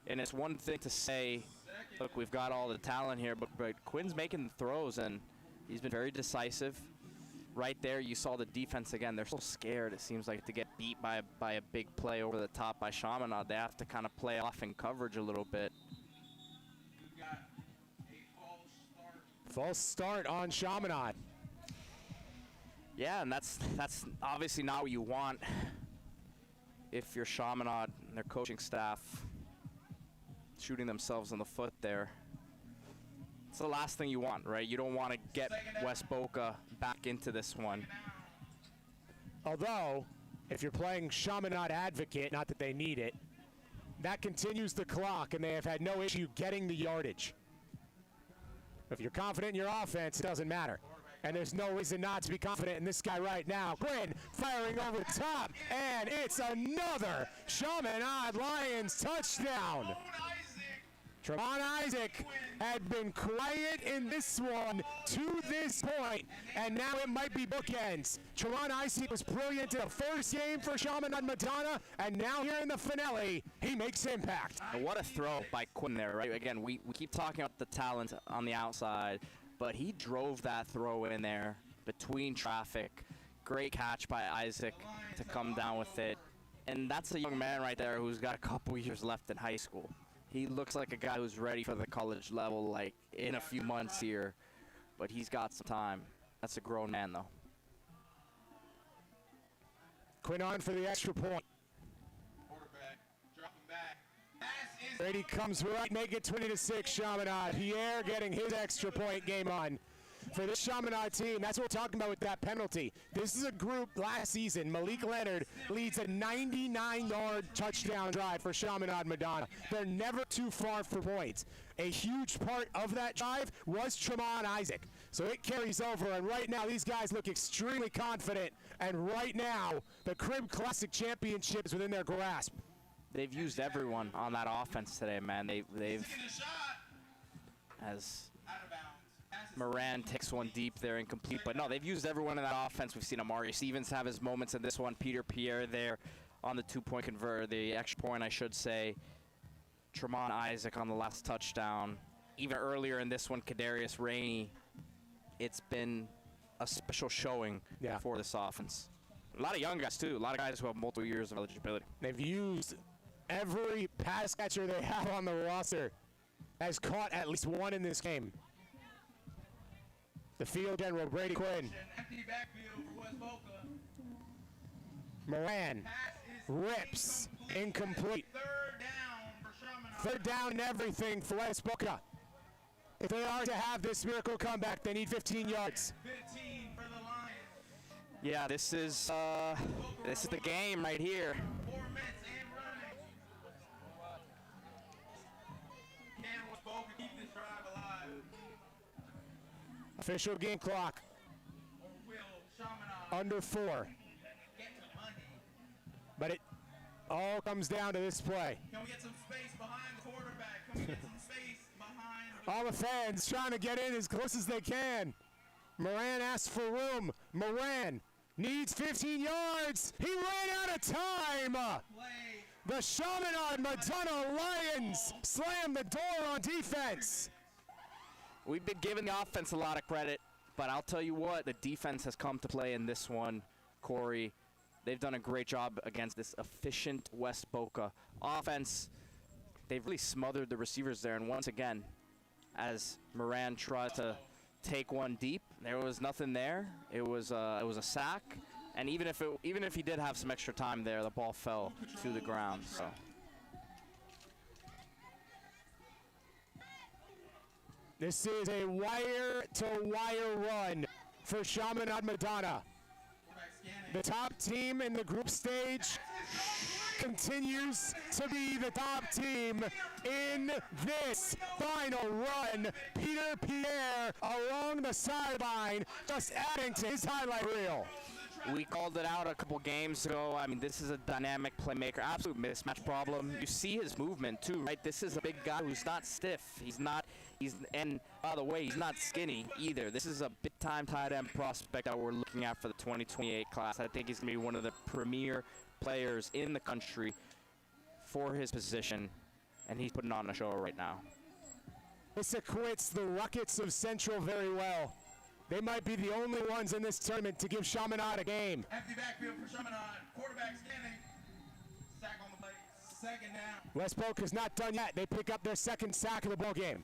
And it's one thing to say, look, we've got all the talent here, but Quinn's making the throws, and he's been very decisive. Right there, you saw the defense again. They're so scared, it seems like, to get beat by a big play over the top by Chaminade. They have to kind of play off in coverage a little bit. We got a false start. False start on Chaminade. Yeah, and that's obviously not what you want if you're Chaminade and their coaching staff shooting themselves in the foot there. It's the last thing you want, right? You don't want to get West Boca back into this one. Although, if you're playing Chaminade advocate, not that they need it, that continues the clock, and they have had no issue getting the yardage. If you're confident in your offense, it doesn't matter. And there's no reason not to be confident in this guy right now. Quinn firing over the top, and it's another Chaminade Lions touchdown. Tremont Isaac had been quiet in this one to this point, and now it might be bookends. Tremont Isaac was brilliant in the first game for Chaminade Madonna, and now here in the finale, he makes impact. And what a throw by Quinn there, right? Again, we keep talking about the talent on the outside, but he drove that throw in there between traffic. Great catch by Isaac to come down with it. And that's a young man right there who's got a couple years left in high school. He looks like a guy who's ready for the college level, like, in a few months here. But he's got some time. That's a grown man, though. Quinn on for the extra point. Quarterback dropping back. Pass is Brady comes right, make it 20-6, Chaminade. Pierre getting his extra point game on. For this Chaminade team, that's what we're talking about with that penalty. This is a group last season. Malik Leonard leads a 99-yard touchdown drive for Chaminade Madonna. They're never too far for points. A huge part of that drive was Tremont Isaac. So it carries over, and right now these guys look extremely confident. And right now, the Crib Classic Championship is within their grasp. They've used everyone on that offense today, man. They've taking a shot. as Out of bounds. Pass is Moran takes one deep there, incomplete. But no, they've used everyone in that offense. We've seen Amari Stevens have his moments in this one. Peter Pierre there on the two-point converter, the extra point, I should say. Tremont Isaac on the last touchdown. Even earlier in this one, Kadarius Rainey. It's been a special showing for this offense. A lot of young guys, too. A lot of guys who have multiple years of eligibility. They've used every pass catcher they have on the roster. Has caught at least one in this game. The field general, Brady Quinn. empty backfield for West Boca. Moran Pass is rips, incomplete. Third down for Chaminade. Third down and everything for West Boca. If they are to have this miracle comeback, they need 15 yards. 15 for the Lions. Yeah, this is the game right here. 4 minutes and running. Can West Boca keep this drive alive? Official game clock Or will Chaminade under 4. get to But it all comes down to this play. Can we get some space behind the quarterback? Can we get some space behind the All the fans trying to get in as close as they can. Moran asks for room. Moran needs 15 yards. He ran out of time. play? The Chaminade Madonna Lions slam the door on defense. We've been giving the offense a lot of credit, but I'll tell you what, the defense has come to play in this one, Corey. They've done a great job against this efficient West Boca offense. They've really smothered the receivers there, and once again, as Moran tried to take one deep, there was nothing there. It was a sack, and even if he did have some extra time there, the ball fell to the ground. So. This is a wire-to-wire run for Chaminade Madonna. The top team in the group stage continues to be the top team in this final run. Peter Pierre along the sideline, just adding to his highlight reel. We called it out a couple games ago. I mean, this is a dynamic playmaker, absolute mismatch problem. You see his movement too, right? This is a big guy who's not stiff. And by the way, he's not skinny either. This is a big-time tight end prospect that we're looking at for the 2028 class. I think he's going to be one of the premier players in the country for his position, and he's putting on a show right now. This acquits the Rockets of Central very well. They might be the only ones in this tournament to give Chaminade a game. Empty backfield for Chaminade. Quarterback scanning. Sack on the play. Second down. West Boca's not done yet. They pick up their second sack of the ball game.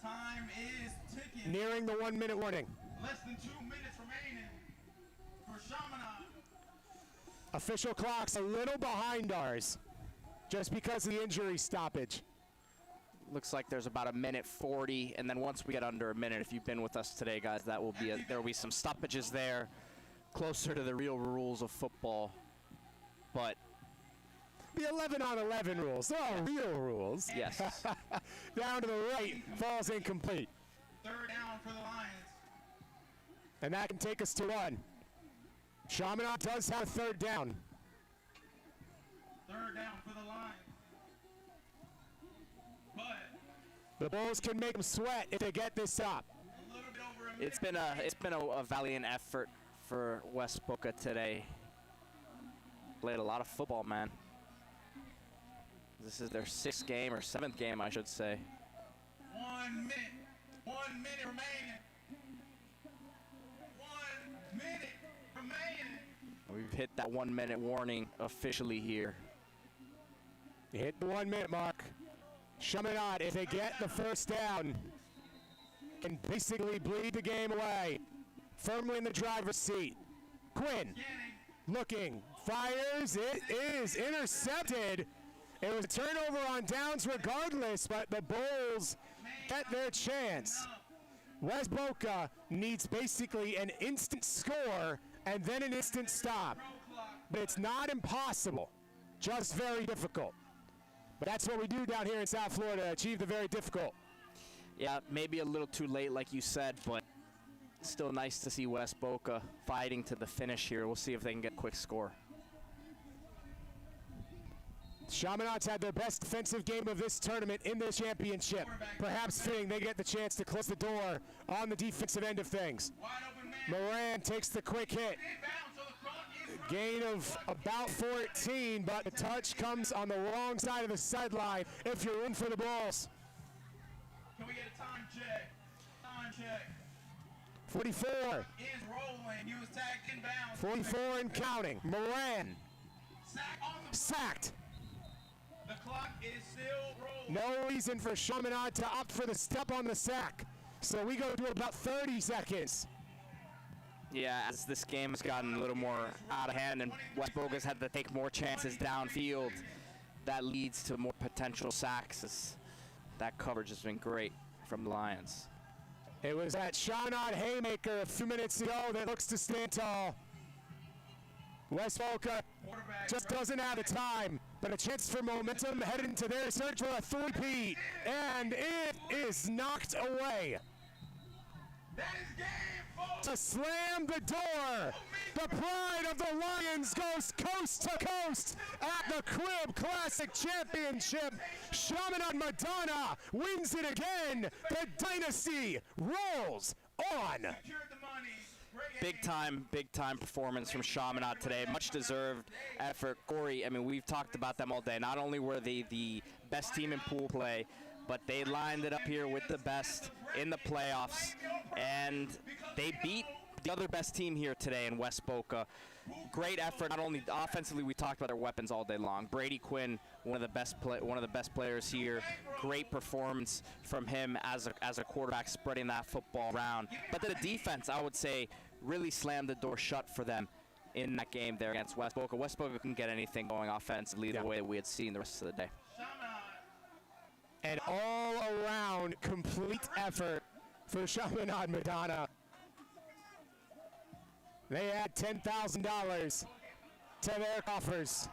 Time is ticking. Nearing the 1 minute warning. Less than 2 minutes remaining for Chaminade. Official clock's a little behind ours just because of the injury stoppage. Looks like there's about 1:40, and then once we get under a minute, if you've been with us today, guys, there will be some stoppages there, closer to the real rules of football. But the 11-on-11 rules, real rules. Yes. Down to the right, falls incomplete. Third down for the Lions. And that can take us to one. Chaminade does have a third down. Third down for the Lions. But the Bulls can make them sweat if they get this stop. a little bit over a minute. it's been a valiant effort for West Boca today. Played a lot of football, man. This is their 6th game, or 7th game, I should say. 1 minute. 1 minute remaining. 1 minute remaining. We've hit that 1 minute warning officially here. You hit the 1 minute mark. Chaminade, if they get the first down, can basically bleed the game away. Firmly in the driver's seat. Quinn, looking, fires, it is intercepted. It was a turnover on downs regardless, but the Bulls get their chance. West Boca needs basically an instant score and then an instant stop. But it's not impossible, just very difficult. But that's what we do down here in South Florida, achieve the very difficult. Yeah, maybe a little too late, like you said, but still nice to see West Boca fighting to the finish here. We'll see if they can get a quick score. Chaminade's had their best defensive game of this tournament in the championship. Perhaps fitting they get the chance to close the door on the defensive end of things. Moran takes the quick hit. Gain of about 14, but the touch comes on the wrong side of the sideline if you're in for the Bulls. Can we get a time check? Time check. 44. Is rolling. He was tagged inbound. 44 and counting. Moran. Sack on the Sacked. The clock is still rolling. No reason for Chaminade to opt for the step on the sack. So we go to about 30 seconds. Yeah, as this game has gotten a little more out of hand and West Boca's had to take more chances downfield, that leads to more potential sacks. As that coverage has been great from the Lions. It was that Chaminade haymaker a few minutes ago that looks to stand tall. West Boca just doesn't have the time, but a chance for momentum headed into their search for a three-peat, and it is knocked away. That is game to slam the door. The pride of the Lions goes coast to coast at the Crib Classic Championship. Chaminade Madonna wins it again. The dynasty rolls on. Secured the money. Big time performance from Chaminade today. Much deserved effort. Corey, I mean, we've talked about them all day. Not only were they the best team in pool play, but they lined it up here with the best in the playoffs, and they beat the other best team here today in West Boca. Great effort. Not only offensively, we talked about their weapons all day long. Brady Quinn, one of the best players here. Great performance from him as a quarterback, spreading that football around. But the defense, I would say, really slammed the door shut for them in that game there against West Boca. West Boca couldn't get anything going offensively the way that we had seen the rest of the day. An all-around complete effort for Chaminade Madonna. They add $10,000 to their coffers.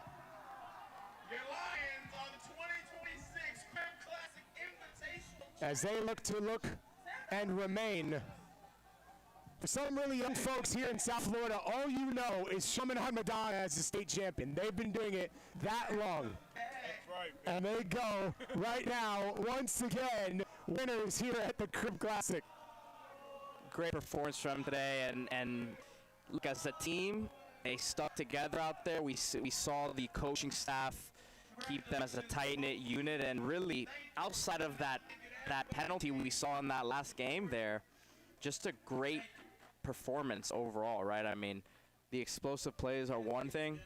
Your Lions on the 2026 Crib Classic Invitational. As they look and remain. For some really young folks here in South Florida, all you know is Chaminade Madonna as a state champion. They've been doing it that long. And they go right now, once again, winners here at the Crib Classic. Great performance from them today, and look, as a team, they stuck together out there. We saw the coaching staff keep them as a tight-knit unit, and really, outside of that penalty we saw in that last game there, just a great performance overall, right? I mean, the explosive plays are one thing,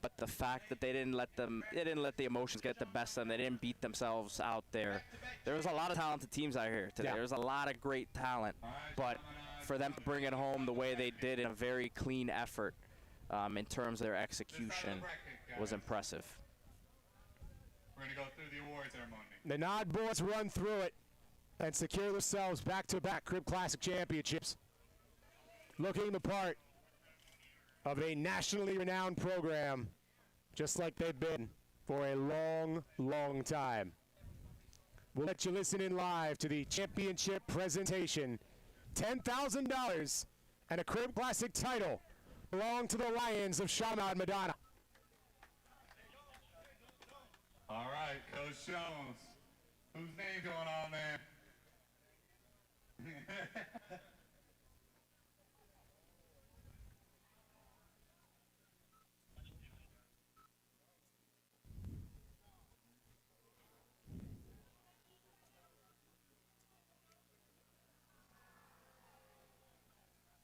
but the fact that they didn't let the emotions get the best of them. They didn't beat themselves out there. There was a lot of talented teams out here today. Yeah. There's a lot of great talent, but for them to bring it home the way they did in a very clean effort in terms of their execution was impressive. We're going to go through the award ceremony. The Nod boys run through it and secure themselves back-to-back Crib Classic championships. Looking the part of a nationally renowned program, just like they've been for a long, long time. We'll let you listen in live to the championship presentation. $10,000 and a Crib Classic title belong to the Lions of Chaminade Madonna. All right, Coach Jones. Whose name going on there?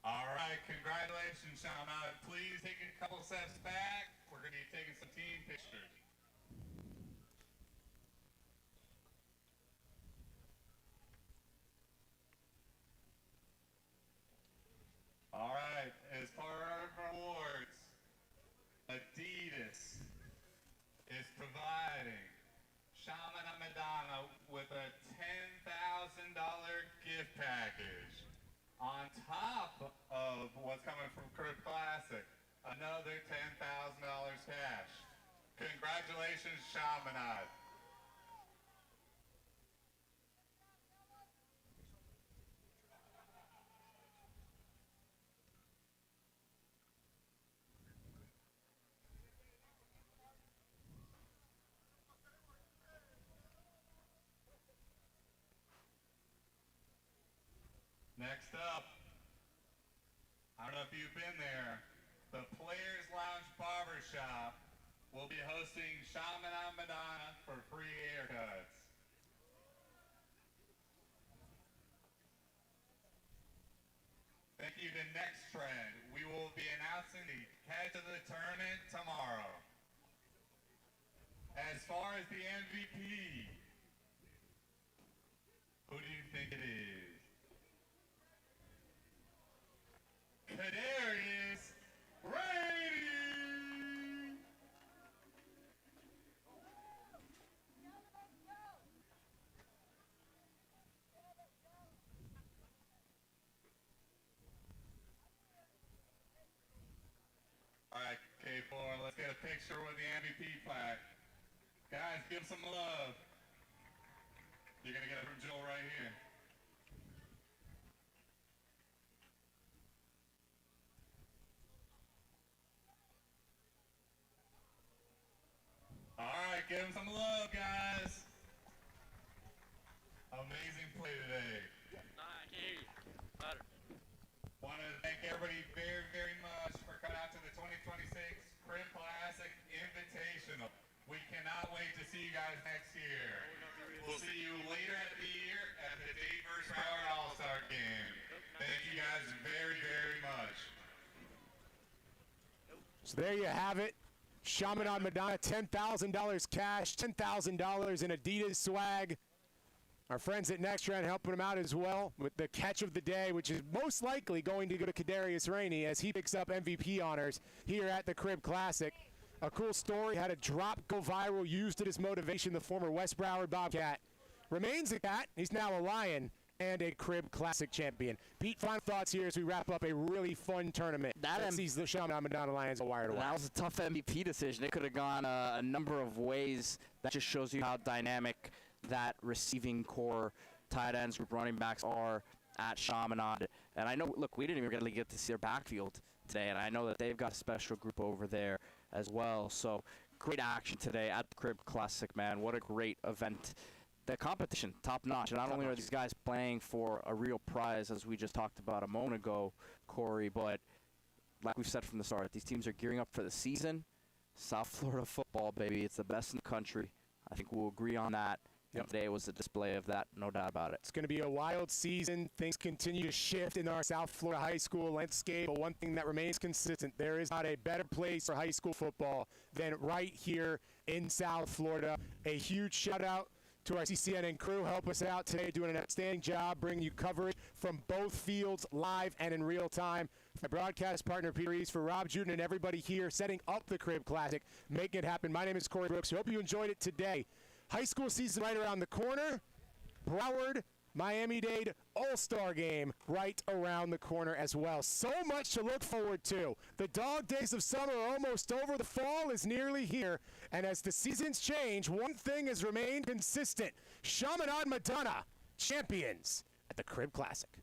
All right, congratulations, Chaminade. Please take a couple steps back. We're going to be taking some team pictures. All right, as far as awards, Adidas is providing Chaminade Madonna with a $10,000 gift package. On top of what's coming from Crib Classic, another $10,000 cash. Congratulations, Chaminade. Next up, I don't know if you've been there, the Players Lounge Barbershop will be hosting Chaminade Madonna for free haircuts. Thank you to Next Trend. We will be announcing the head of the tournament tomorrow. As far as the MVP, who do you think it is? Kadarius Brady! All right, K4, let's get a picture with the MVP plaque. Guys, give some love. You're going to get it from Joel right here. So there you have it. Chaminade Madonna, $10,000 cash, $10,000 in Adidas swag. Our friends at Nextran helping him out as well with the catch of the day, which is most likely going to go to Kadarius Rainey as he picks up MVP honors here at the Crib Classic. A cool story, had a drop go viral, used it as motivation. The former West Broward Bobcat remains a Cat. He's now a Lion and a Crib Classic champion. Pete, final thoughts here as we wrap up a really fun tournament that sees the Chaminade Madonna Lions a wire to wire. That was a tough MVP decision. It could have gone a number of ways. That just shows you how dynamic that receiving core, tight ends, group running backs are at Chaminade. And I know, look, we didn't even really get to see their backfield today, and I know that they've got a special group over there as well. So great action today at the Crib Classic, man. What a great event. The competition, top notch. Not only are these guys playing for a real prize, as we just talked about a moment ago, Corey, but like we've said from the start, these teams are gearing up for the season. South Florida football, baby. It's the best in the country. I think we'll agree on that. Yep. Today was a display of that, no doubt about it. It's going to be a wild season. Things continue to shift in our South Florida high school landscape, but one thing that remains consistent, there is not a better place for high school football than right here in South Florida. A huge shout-out to our CCNN crew. Help us out today, doing an outstanding job, bringing you coverage from both fields live and in real time. My broadcast partner, Peter Reese, for Rob Juden and everybody here setting up the Crib Classic, making it happen. My name is Corey Brooks. Hope you enjoyed it today. High school season right around the corner. Broward, Miami-Dade All-Star game right around the corner as well. So much to look forward to. The dog days of summer are almost over. The fall is nearly here. And as the seasons change, one thing has remained consistent. Chaminade Madonna, champions at the Crib Classic.